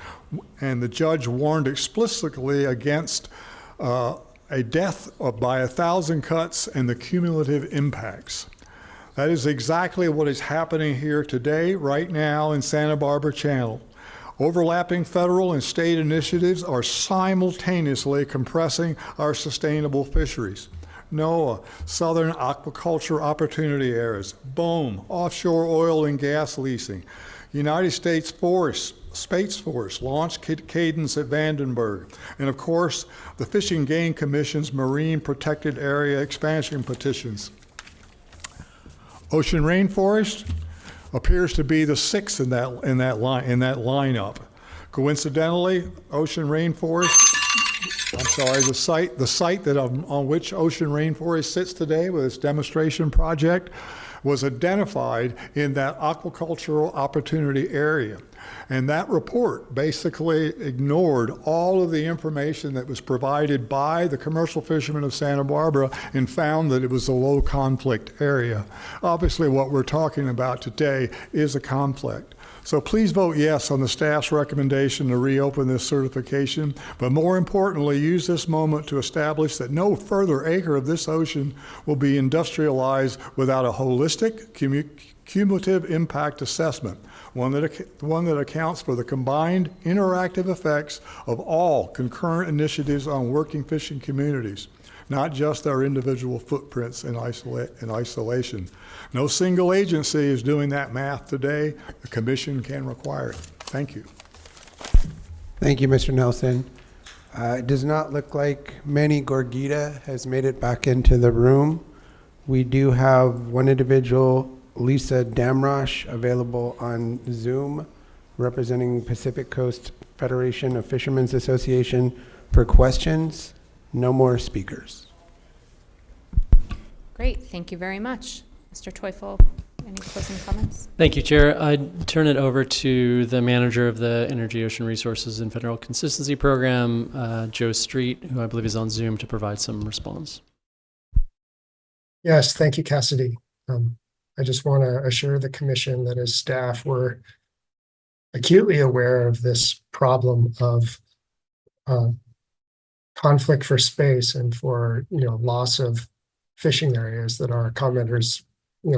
And the judge warned explicitly against a death by 1,000 cuts and the cumulative impacts. That is exactly what is happening here today, right now in Santa Barbara Channel. Overlapping federal and state initiatives are simultaneously compressing our sustainable fisheries. NOAA, Southern Aquaculture Opportunity Areas, BOEM, offshore oil and gas leasing, United States Space Force, Launch Cadence at Vandenberg, and of course, the Fish and Game Commission's Marine Protected Area expansion petitions. Ocean rainforest appears to be the sixth in that lineup. Coincidentally, ocean rainforest, the site that on which ocean rainforest sits today with its demonstration project was identified in that aquacultural opportunity area. And that report basically ignored all of the information that was provided by the commercial fishermen of Santa Barbara and found that it was a low conflict area. Obviously, what we're talking about today is a conflict. So please vote yes on the staff's recommendation to reopen this certification, but more importantly, use this moment to establish that no further acre of this ocean will be industrialized without a holistic, cumulative impact assessment, one that accounts for the combined interactive effects of all concurrent initiatives on working fishing communities, not just their individual footprints in isolation. No single agency is doing that math today. The commission can require it. Thank you. Thank you, Mr. Nelson. It does not look like Manny Gorgita has made it back into the room. We do have one individual, Lisa Damrosh, available on Zoom, representing Pacific Coast Federation of Fishermen's Association for questions. No more speakers. Great, thank you very much. Mr. Teufel, any closing comments? Thank you, Chair. I'd turn it over to the manager of the Energy, Ocean Resources and Federal Consistency Program, Joe Street, who I believe is on Zoom, to provide some response. Yes, thank you, Cassidy. I just want to assure the commission that as staff, we're acutely aware of this problem of conflict for space and for loss of fishing areas that our commenters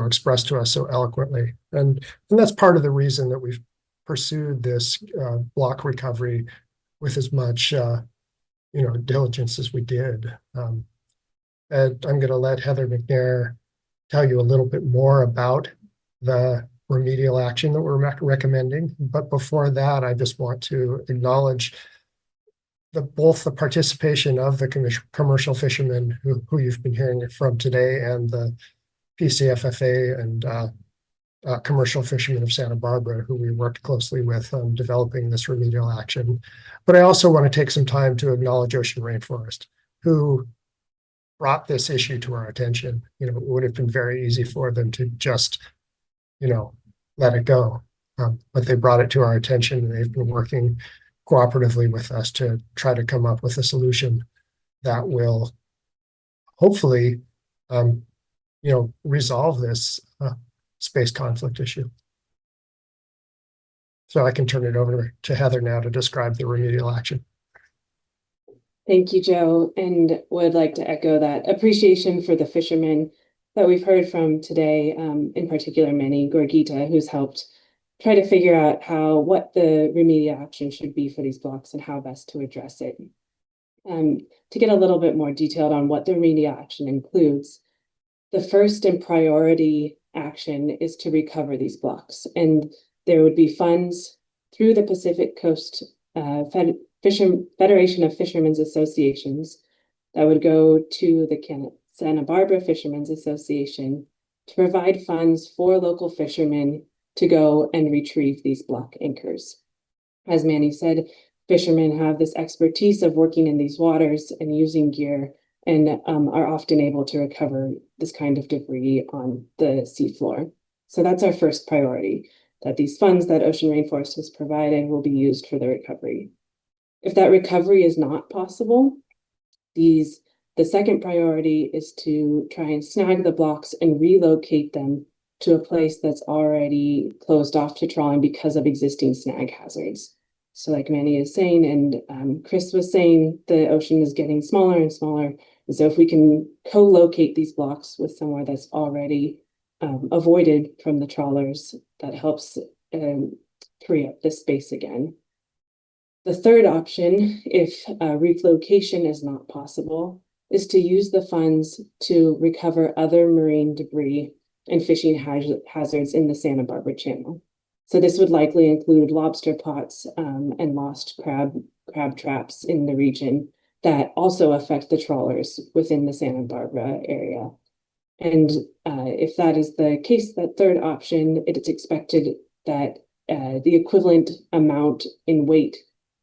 expressed to us so eloquently, and that's part of the reason that we've pursued this block recovery with as much diligence as we did. And I'm going to let Heather McNair tell you a little bit more about the remedial action that we're recommending. But before that, I just want to acknowledge both the participation of the commercial fishermen who you've been hearing from today, and the PCFFA and commercial fishermen of Santa Barbara, who we worked closely with on developing this remedial action. But I also want to take some time to acknowledge Ocean Rainforest, who brought this issue to our attention. It would have been very easy for them to just, let it go. But they brought it to our attention, and they've been working cooperatively with us to try to come up with a solution that will hopefully, resolve this space conflict issue. So I can turn it over to Heather now to describe the remedial action. Thank you, Joe, and would like to echo that appreciation for the fishermen that we've heard from today, in particular Manny Gorgita, who's helped try to figure out what the remedial action should be for these blocks and how best to address it. To get a little bit more detailed on what the remedial action includes, the first and priority action is to recover these blocks, and there would be funds through the Pacific Coast Federation of Fishermen's Associations that would go to the Santa Barbara Fishermen's Association to provide funds for local fishermen to go and retrieve these block anchors. As Manny said, fishermen have this expertise of working in these waters and using gear, and are often able to recover this kind of debris on the seafloor. So that's our first priority, that these funds that Ocean Rainforest has provided will be used for the recovery. If that recovery is not possible, the second priority is to try and snag the blocks and relocate them to a place that's already closed off to trawling because of existing snag hazards. So like Manny is saying, and Chris was saying, the ocean is getting smaller and smaller. And so if we can co-locate these blocks with somewhere that's already avoided from the trawlers, that helps free up this space again. The third option, if relocation is not possible, is to use the funds to recover other marine debris and fishing hazards in the Santa Barbara Channel. So this would likely include lobster pots and lost crab traps in the region that also affect the trawlers within the Santa Barbara area. And if that is the case, that third option, it is expected that the equivalent amount in weight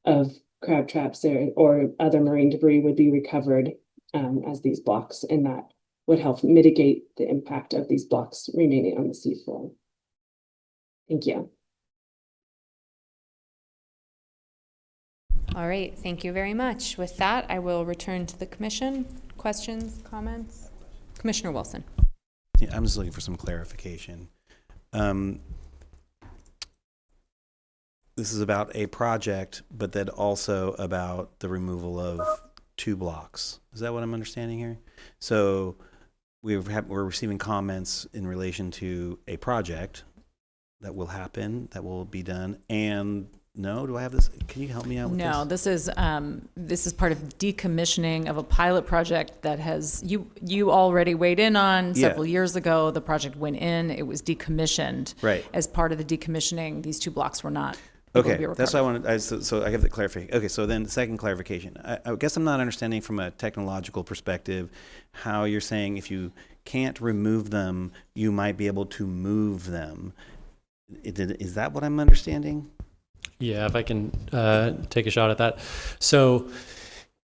of crab traps or other marine debris would be recovered as these blocks, and that would help mitigate the impact of these blocks remaining on the seafloor. Thank you. All right, thank you very much. With that, I will return to the commission. Questions, comments? Commissioner Wilson. Yeah, I'm just looking for some clarification. This is about a project, but then also about the removal of 2 blocks. Is that what I'm understanding here? So we're receiving comments in relation to a project that will happen, that will be done, and no, do I have this? Can you help me out with this? No, this is part of decommissioning of a pilot project that has you already weighed in on several years ago. The project went in, it was decommissioned. Right. As part of the decommissioning, these 2 blocks were not. Okay, that's what I wanted. So I have the clarification. Okay, so then the second clarification. I guess I'm not understanding from a technological perspective how you're saying if you can't remove them, you might be able to move them. Is that what I'm understanding? Yeah, if I can take a shot at that. So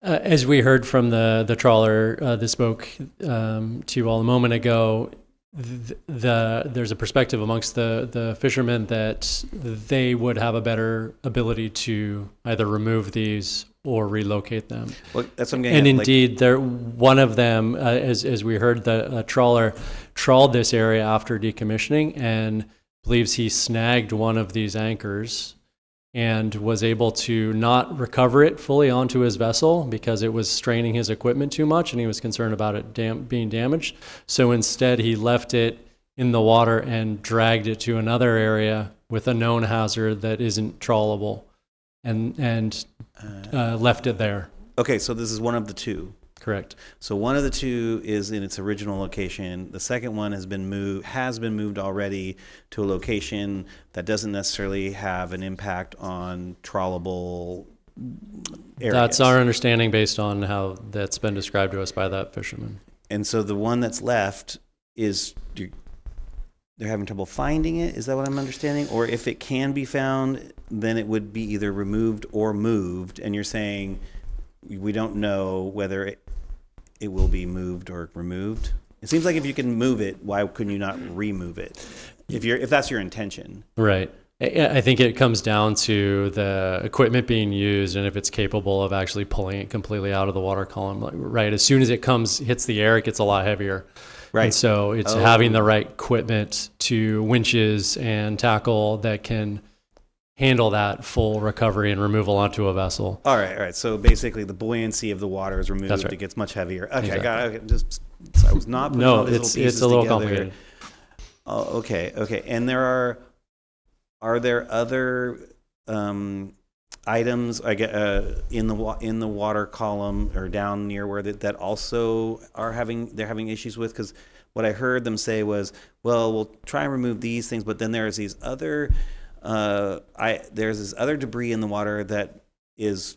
as we heard from the trawler that spoke to you all a moment ago, there's a perspective amongst the fishermen that they would have a better ability to either remove these or relocate them. Well, that's what I'm getting and at, indeed, one of them, as we heard, the trawler trawled this area after decommissioning and believes he snagged one of these anchors and was able to not recover it fully onto his vessel because it was straining his equipment too much and he was concerned about it being damaged. So instead he left it in the water and dragged it to another area with a known hazard that isn't trawlable and left it there. Okay, so this is one of the 2. Correct. So one of the 2 is in its original location. The second one has been moved already to a location that doesn't necessarily have an impact on trawlable areas. That's our understanding based on how that's been described to us by that fisherman. And so the one that's left is they're having trouble finding it. Is that what I'm understanding? Or if it can be found, then it would be either removed or moved. And you're saying we don't know whether it will be moved or removed. It seems like if you can move it, why couldn't you not remove it? If that's your intention. Right. I think it comes down to the equipment being used and if it's capable of actually pulling it completely out of the water column. Right. As soon as it hits the air, it gets a lot heavier. Right. And so it's having the right equipment to winches and tackle that can handle that full recovery and removal onto a vessel. All right. So basically the buoyancy of the water is removed. That's right. It gets much heavier. Okay, Exactly. got it. Okay. So I was not putting all these little pieces it's a little together. complicated. Oh, okay. And are there other items in the water column or down near where that also they're having issues with? Because what I heard them say was, well, we'll try and remove these things, but then there's these other there's this other debris in the water that is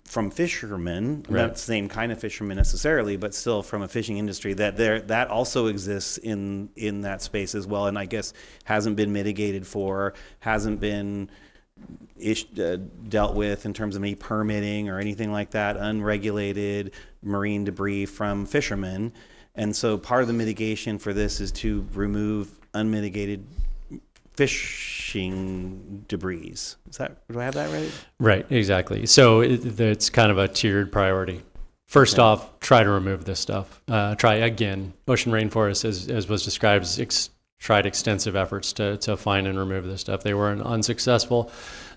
from fishermen, Right. not the same kind of fishermen necessarily, but still from a fishing industry that also exists in that space as well, and I guess hasn't been mitigated for, hasn't been dealt with in terms of any permitting or anything like that, unregulated marine debris from fishermen. And so part of the mitigation for this is to remove unmitigated fishing debris. Do I have that right? Right, exactly. So it's kind of a tiered priority. First off, try to remove this stuff. Try again. Ocean Rainforest, as was described, tried extensive efforts to find and remove this stuff. They were unsuccessful.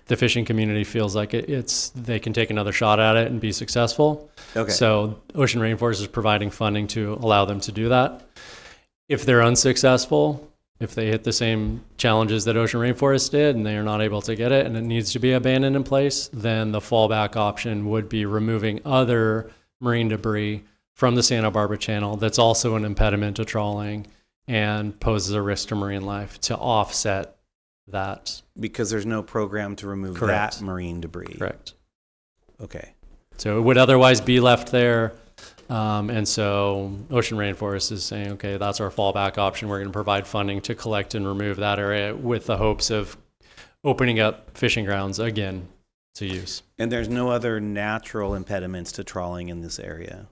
The fishing community feels like they can take another shot at it and be successful. Okay. So Ocean Rainforest is providing funding to allow them to do that. If they're unsuccessful, if they hit the same challenges that Ocean Rainforest did and they are not able to get it and it needs to be abandoned in place, then the fallback option would be removing other marine debris from the Santa Barbara Channel that's also an impediment to trawling and poses a risk to marine life to offset that. Because there's no program to remove Correct. that marine debris. Correct. Okay. So it would otherwise be left there. And so Ocean Rainforest is saying, okay, that's our fallback option. We're going to provide funding to collect and remove that area with the hopes of opening up fishing grounds again to use. And there's no other natural impediments to trawling in this area?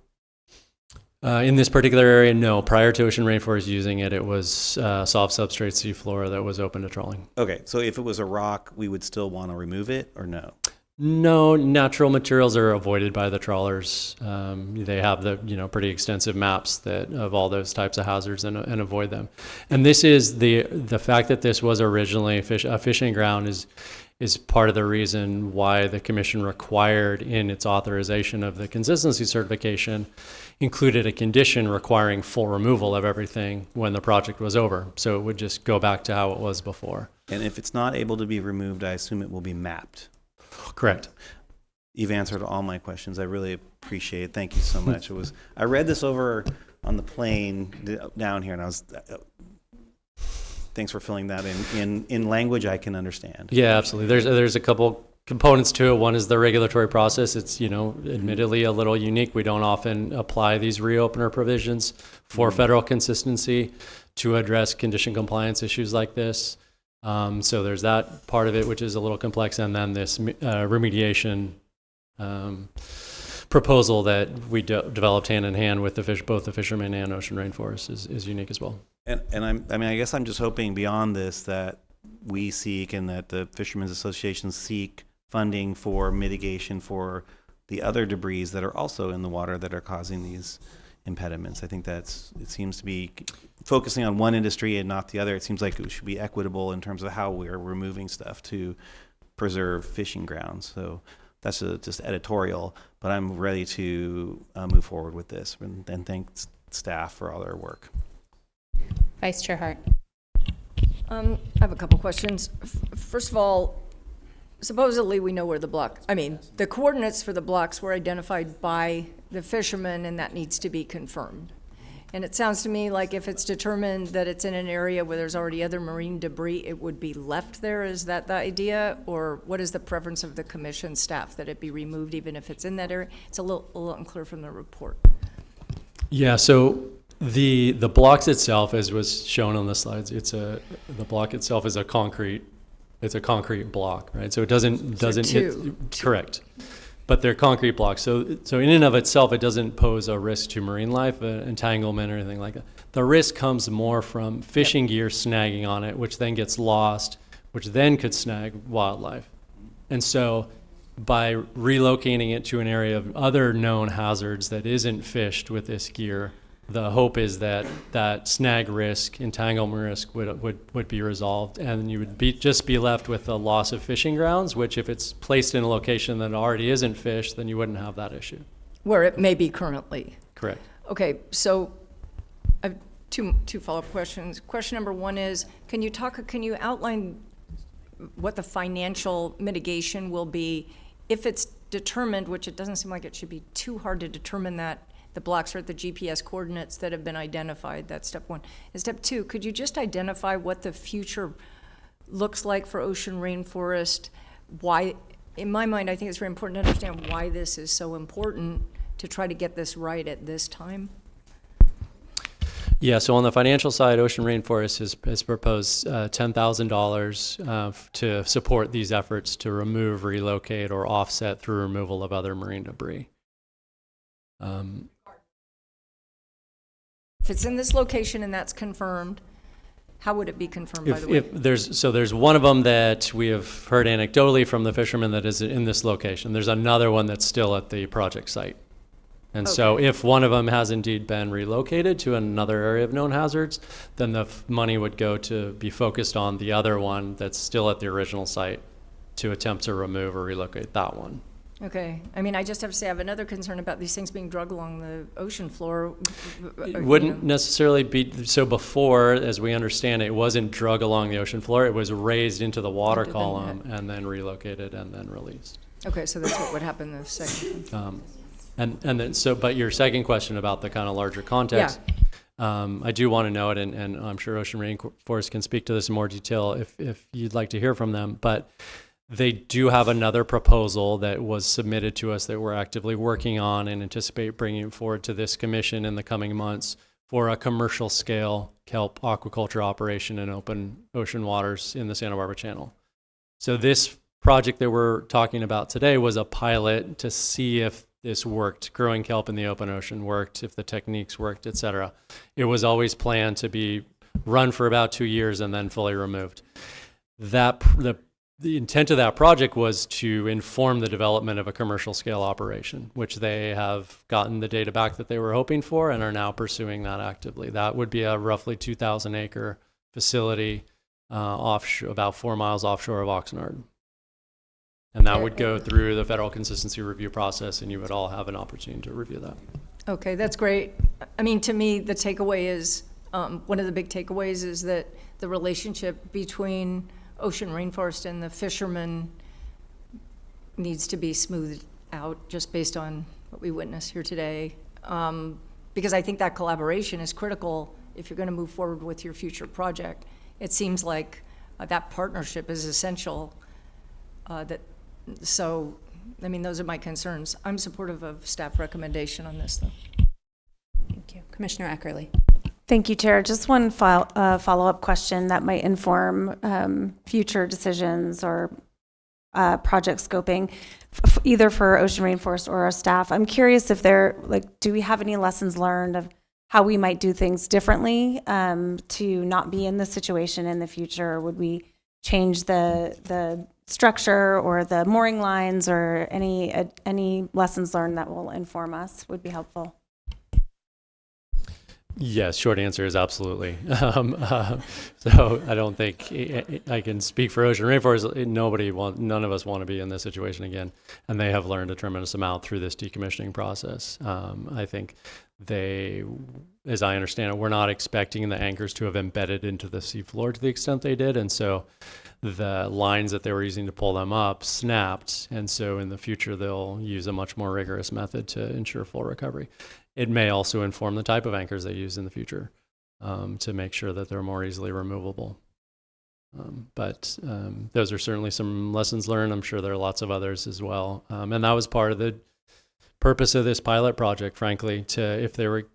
In this particular area, no. Prior to Ocean Rainforest using it, it was soft substrate seafloor that was open to trawling. Okay, so if it was a rock, we would still want to remove it, or no? No, natural materials are avoided by the trawlers. They have the pretty extensive maps of all those types of hazards and avoid them. And this is the fact that this was originally a fishing ground is part of the reason why the commission required in its authorization of the consistency certification included a condition requiring full removal of everything when the project was over. So it would just go back to how it was before. And if it's not able to be removed, I assume it will be mapped. Correct. You've answered all my questions. I really appreciate it. Thank you so much. I read this over on the plane down here, and thanks for filling that in language I can understand. Yeah, absolutely. There's a couple components to it. One is the regulatory process. It's admittedly a little unique. We don't often apply these reopener provisions for federal consistency to address condition compliance issues like this. So there's that part of it, which is a little complex, and then this remediation proposal that we developed hand in hand with both the fishermen and Ocean Rainforest is unique as well. And I guess I'm just hoping beyond this that we seek and that the Fishermen's Association seek funding for mitigation for the other debris that are also in the water that are causing these impediments. I think it seems to be focusing on one industry and not the other. It seems like it should be equitable in terms of how we're removing stuff to preserve fishing grounds. So that's just editorial, but I'm ready to move forward with this and thank staff for all their work. Vice Chair Hart. I have a couple questions. First of all, supposedly we know where the coordinates for the blocks were identified by the fishermen, and that needs to be confirmed. And it sounds to me like if it's determined that it's in an area where there's already other marine debris, it would be left there. Is that the idea? Or what is the preference of the commission staff, that it be removed even if it's in that area? It's a little unclear from the report. Yeah, so The blocks itself, as was shown on the slides, the block itself is a concrete block, right? So it doesn't correct. But they're concrete blocks. So in and of itself, it doesn't pose a risk to marine life, entanglement or anything like that. The risk comes more from fishing gear snagging on it, which then gets lost, which then could snag wildlife. And so by relocating it to an area of other known hazards that isn't fished with this gear, the hope is that that snag risk, entanglement risk would be resolved, and you would just be left with the loss of fishing grounds, which if it's placed in a location that already isn't fished, then you wouldn't have that issue. Where it may be currently. Correct. Okay, so I have two follow-up questions. Question number one is, can you outline what the financial mitigation will be if it's determined, which it doesn't seem like it should be too hard to determine, that the blocks are at the GPS coordinates that have been identified? That's step one. And step two, could you just identify what the future looks like for ocean rainforest? Why, in my mind, I think it's very important to understand why this is so important to try to get this right at this time. Yeah, so on the financial side, Ocean Rainforest has proposed $10,000 to support these efforts to remove, relocate, or offset through removal of other marine debris. If it's in this location and that's confirmed, how would it be confirmed, by the way? There's one of them that we have heard anecdotally from the fishermen that is in this location. There's another one that's still at the project site. And so if one of them has indeed been relocated to another area of known hazards, then the money would go to be focused on the other one that's still at the original site to attempt to remove or relocate that one. Okay. I mean, I just have to say I have another concern about these things being dragged along the ocean floor. It wouldn't necessarily be, so before, as we understand it, it wasn't drug along the ocean floor. It was raised into the water column and then relocated and then released. Okay, so that's what would happen the second. And then, but your second question about the kind of larger context, I do want to note, and I'm sure Ocean Rainforest can speak to this in more detail if you'd like to hear from them, but they do have another proposal that was submitted to us that we're actively working on and anticipate bringing forward to this commission in the coming months for a commercial scale kelp aquaculture operation in open ocean waters in the Santa Barbara Channel. So this project that we're talking about today was a pilot to see if this worked, growing kelp in the open ocean worked, if the techniques worked, et cetera. It was always planned to be run for about 2 years and then fully removed. The intent of that project was to inform the development of a commercial scale operation, which they have gotten the data back that they were hoping for and are now pursuing that actively. That would be a roughly 2,000 acre facility offshore, about 4 miles offshore of Oxnard. And that would go through the federal consistency review process, and you would all have an opportunity to review that. Okay, that's great. I mean, to me, the takeaway is, one of the big takeaways is that the relationship between ocean rainforest and the fishermen needs to be smoothed out just based on what we witnessed here today. Because I think that collaboration is critical if you're going to move forward with your future project. It seems like that partnership is essential. So, I mean, those are my concerns. I'm supportive of staff recommendation on this, though. Thank you. Commissioner Eckerly. Thank you, Chair. Just one follow-up question that might inform future decisions or project scoping, either for Ocean Rainforest or our staff. I'm curious if do we have any lessons learned of how we might do things differently to not be in this situation in the future? Would we change the structure or the mooring lines, or any lessons learned that will inform us would be helpful? Yes, short answer is absolutely. So I don't think I can speak for Ocean Rainforest. None of us want to be in this situation again, and they have learned a tremendous amount through this decommissioning process. I think they, as I understand it, we're not expecting the anchors to have embedded into the seafloor to the extent they did, and so the lines that they were using to pull them up snapped, and so in the future they'll use a much more rigorous method to ensure full recovery. It may also inform the type of anchors they use in the future to make sure that they're more easily removable. But those are certainly some lessons learned. I'm sure there are lots of others as well. And that was part of the purpose of this pilot project, frankly, to if there were,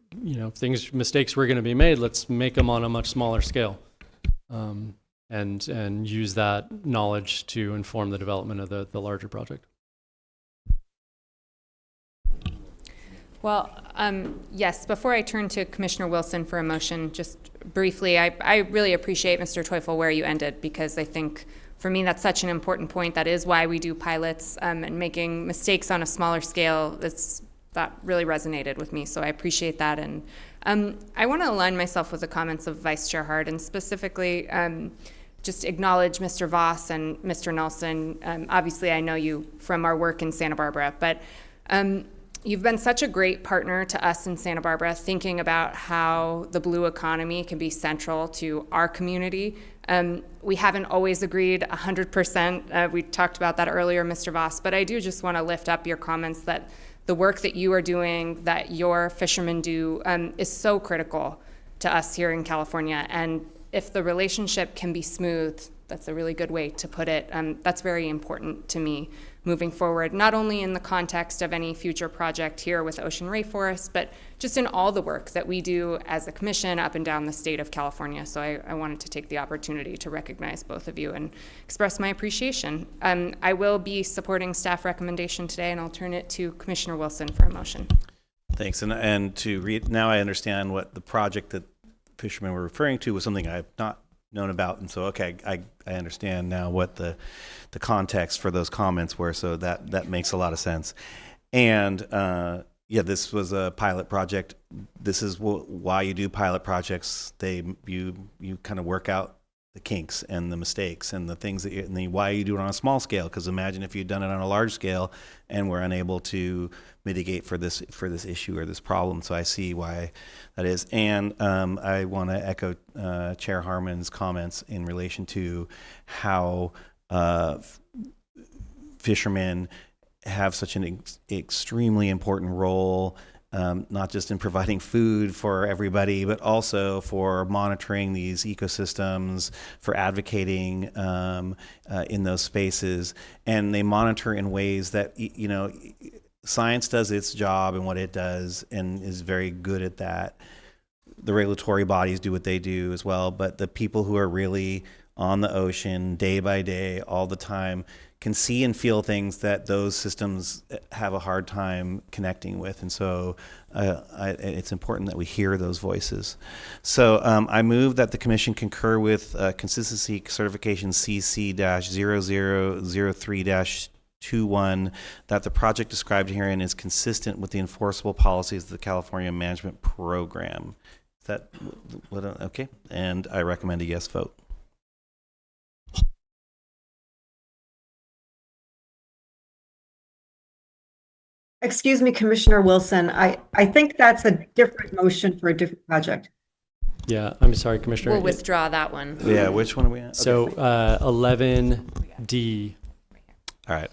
mistakes were going to be made, let's make them on a much smaller scale, and use that knowledge to inform the development of the larger project. Well, yes, before I turn to Commissioner Wilson for a motion, just briefly, I really appreciate, Mr. Teufel, where you ended, because I think for me that's such an important point. That is why we do pilots, and making mistakes on a smaller scale, that really resonated with me, so I appreciate that. And I want to align myself with the comments of Vice Chair Hart, and specifically just acknowledge Mr. Voss and Mr. Nelson. Obviously, I know you from our work in Santa Barbara, but you've been such a great partner to us in Santa Barbara, thinking about how the blue economy can be central to our community. We haven't always agreed 100%. We talked about that earlier, Mr. Voss, but I do just want to lift up your comments that the work that you are doing, that your fishermen do, is so critical to us here in California. And if the relationship can be smooth, that's a really good way to put it. That's very important to me moving forward, not only in the context of any future project here with Ocean Rainforest, but just in all the work that we do as a commission up and down the state of California. So I wanted to take the opportunity to recognize both of you and express my appreciation. I will be supporting staff recommendation today, and I'll turn it to Commissioner Wilson for a motion. Thanks. And to read, now I understand what the project that fishermen were referring to was something I've not known about, and so I understand now what the context for those comments were, so that makes a lot of sense. And this was a pilot project. This is why you do pilot projects. You kind of work out the kinks and the mistakes and the things and why you do it on a small scale, because imagine if you'd done it on a large scale and were unable to mitigate for this issue or this problem. So I see why that is. And I want to echo Chair Harmon's comments in relation to how fishermen have such an extremely important role, not just in providing food for everybody, but also for monitoring these ecosystems, for advocating in those spaces. And they monitor in ways that, science does its job and what it does and is very good at that. The regulatory bodies do what they do as well, but the people who are really on the ocean day by day, all the time, can see and feel things that those systems have a hard time connecting with. And so it's important that we hear those voices. So I move that the Commission concur with Consistency Certification CC-0003-21, that the project described herein is consistent with the enforceable policies of the California Management Program. Is that okay? And I recommend a yes vote. Excuse me, Commissioner Wilson. I think that's a different motion for a different project. Yeah, I'm sorry, Commissioner. We'll withdraw that one. Yeah, which one are we at? So 11D. All right.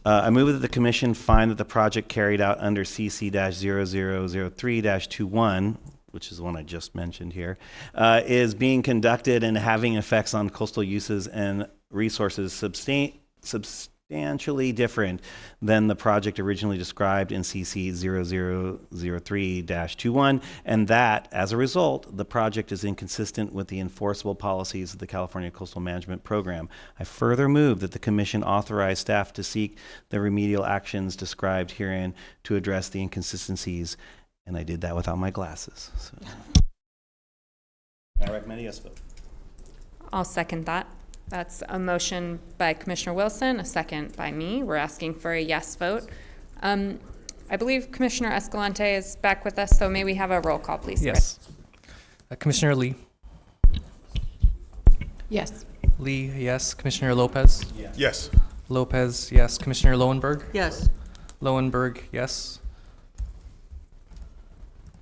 I move that the Commission find that the project carried out under CC-0003-21, which is the one I just mentioned here, is being conducted and having effects on coastal uses and resources substantially different than the project originally described in CC-0003-21, and that, as a result, the project is inconsistent with the enforceable policies of the California Coastal Management Program. I further move that the Commission authorize staff to seek the remedial actions described herein to address the inconsistencies, and I did that without my glasses. So. I recommend a yes vote. I'll second that. That's a motion by Commissioner Wilson, a second by me. We're asking for a yes vote. I believe Commissioner Escalante is back with us, so may we have a roll call, please? Yes. Commissioner Lee? Yes. Lee, yes. Commissioner Lopez? Yes. Lopez, yes. Commissioner Lowenberg? Yes. Lowenberg, yes.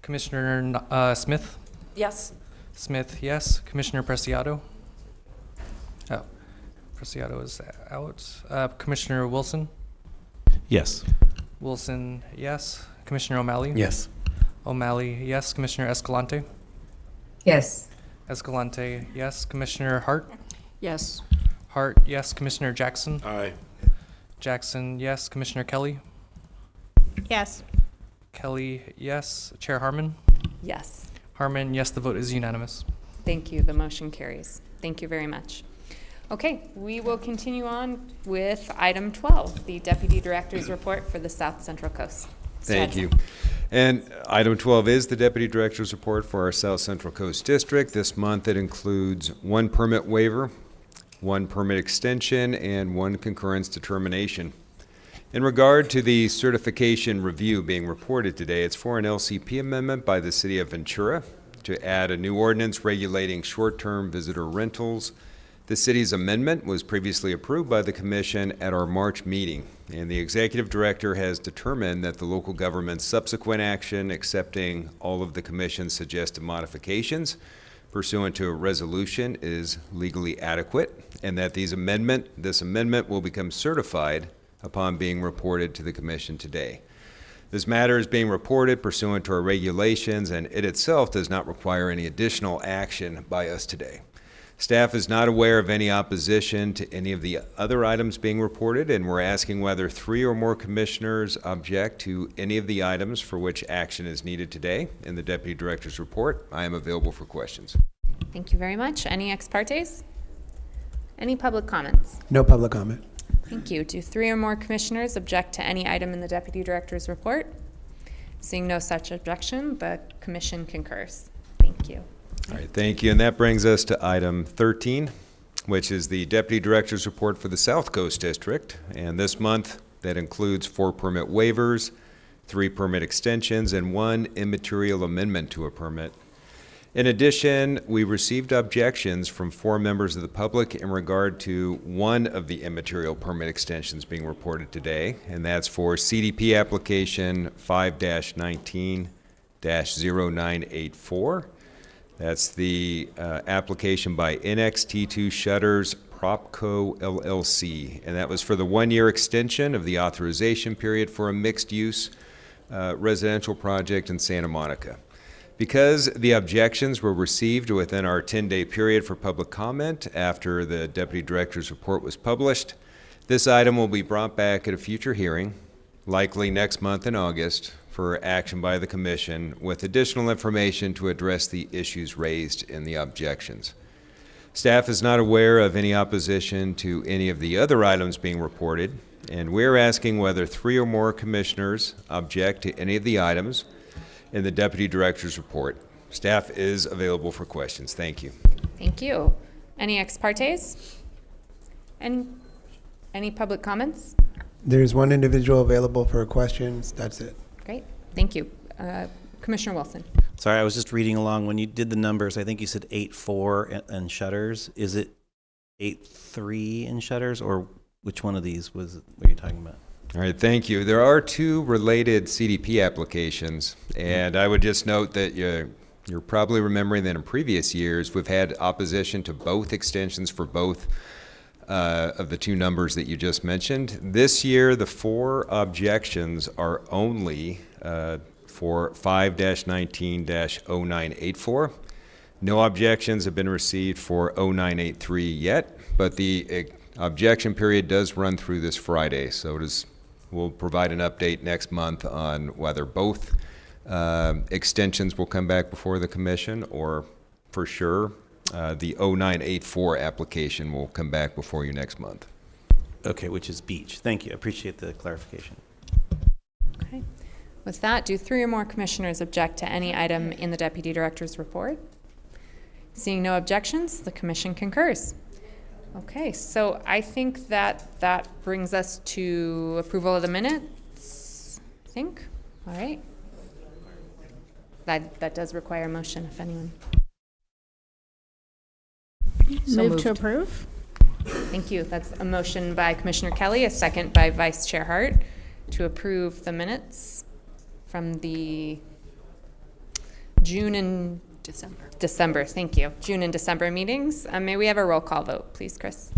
Commissioner Smith? Yes. Smith, yes. Commissioner Preciado? Oh, Preciado is out. Commissioner Wilson? Yes. Wilson, yes. Commissioner O'Malley? Yes. O'Malley, yes. Commissioner Escalante? Yes. Escalante, yes. Commissioner Hart? Yes. Hart, yes. Commissioner Jackson? Aye. Jackson, yes. Commissioner Kelly? Yes. Kelly, yes. Chair Harmon? Yes. Harmon, yes, the vote is unanimous. Thank you. The motion carries. Thank you very much. Okay, we will continue on with item 12, the Deputy Director's report for the South Central Coast. Thank you. And item 12 is the Deputy Director's report for our South Central Coast District. This month it includes 1 permit waiver, 1 permit extension, and 1 concurrence determination. In regard to the certification review being reported today, it's for an LCP amendment by the City of Ventura to add a new ordinance regulating short-term visitor rentals. The city's amendment was previously approved by the Commission at our March meeting, and the Executive Director has determined that the local government's subsequent action accepting all of the Commission's suggested modifications pursuant to a resolution is legally adequate, and that this amendment will become certified upon being reported to the Commission today. This matter is being reported pursuant to our regulations, and it itself does not require any additional action by us today. Staff is not aware of any opposition to any of the other items being reported, and we're asking whether 3 or more commissioners object to any of the items for which action is needed today. In the Deputy Director's report, I am available for questions. Thank you very much. Any ex partes? Any public comments? No public comment. Thank you. Do 3 or more commissioners object to any item in the Deputy Director's report? Seeing no such objection, the Commission concurs. Thank you. All right, thank you. And that brings us to item 13, which is the Deputy Director's report for the South Coast District. And this month, that includes 4 permit waivers, 3 permit extensions, and 1 immaterial amendment to a permit. In addition, we received objections from 4 members of the public in regard to 1 of the immaterial permit extensions being reported today, and that's for CDP application 5-19-0984. That's the application by NXT2 Shutters Propco LLC, and that was for the 1-year extension of the authorization period for a mixed-use residential project in Santa Monica. Because the objections were received within our 10-day period for public comment after the Deputy Director's report was published, this item will be brought back at a future hearing, likely next month in August, for action by the Commission with additional information to address the issues raised in the objections. Staff is not aware of any opposition to any of the other items being reported, and we're asking whether 3 or more commissioners object to any of the items in the Deputy Director's report. Staff is available for questions. Thank you. Thank you. Any ex partes? Any public comments? There's 1 individual available for questions. That's it. Great. Thank you. Commissioner Wilson. Sorry, I was just reading along. When you did the numbers, I think you said 8.4 and shutters. Is it 8.3 in shutters, or which one of these were you talking about? All right, thank you. There are 2 related CDP applications, and I would just note that you're probably remembering that in previous years we've had opposition to both extensions for both of the 2 numbers that you just mentioned. This year, the 4 objections are only for 5-19-0984. No objections have been received for 0983 yet, but the objection period does run through this Friday, so we'll provide an update next month on whether both extensions will come back before the Commission, or for sure the 0984 application will come back before you next month. Okay, which is beach. Thank you. I appreciate the clarification. Okay. With that, do 3 or more commissioners object to any item in the Deputy Director's report? Seeing no objections, the Commission concurs. Okay, so I think that brings us to approval of the minutes, I think. All right. That does require a motion, if anyone. Move to approve. Thank you. That's a motion by Commissioner Kelly, a second by Vice Chair Hart to approve the minutes from the June and December, thank you. June and December meetings. May we have a roll call vote, please, Chris?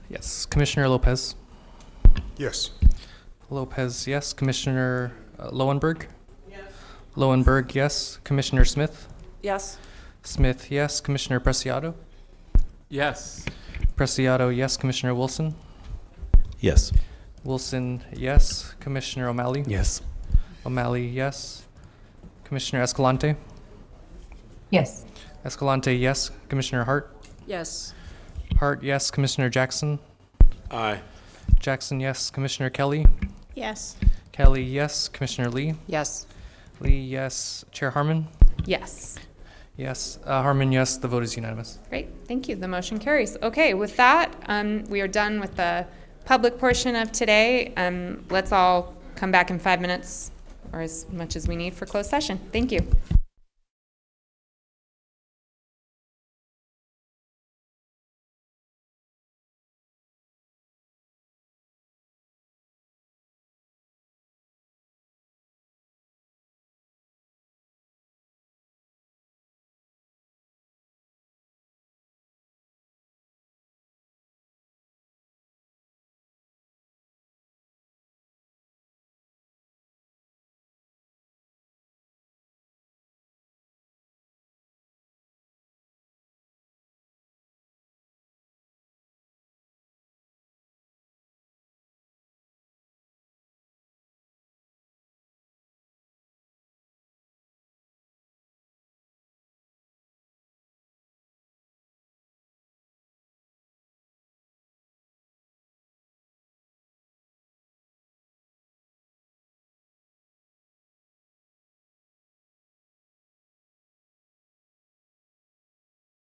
Yes. Commissioner Lopez? Yes. Lopez, yes. Commissioner Lowenberg? Yes. Lowenberg, yes. Commissioner Smith? Yes. Smith, yes. Commissioner Preciado? Yes. Preciado, yes. Commissioner Wilson? Yes. Wilson, yes. Commissioner O'Malley? Yes. O'Malley, yes. Commissioner Escalante? Yes. Escalante, yes. Commissioner Hart? Yes. Hart, yes. Commissioner Jackson? Aye. Jackson, yes. Commissioner Kelly? Yes. Kelly, yes. Commissioner Lee? Yes. Lee, yes. Chair Harmon? Yes. Yes. Harmon, yes. The vote is unanimous. Great, thank you. The motion carries. Okay, with that, we are done with the public portion of today. Let's all come back in 5 minutes or as much as we need for closed session. Thank you.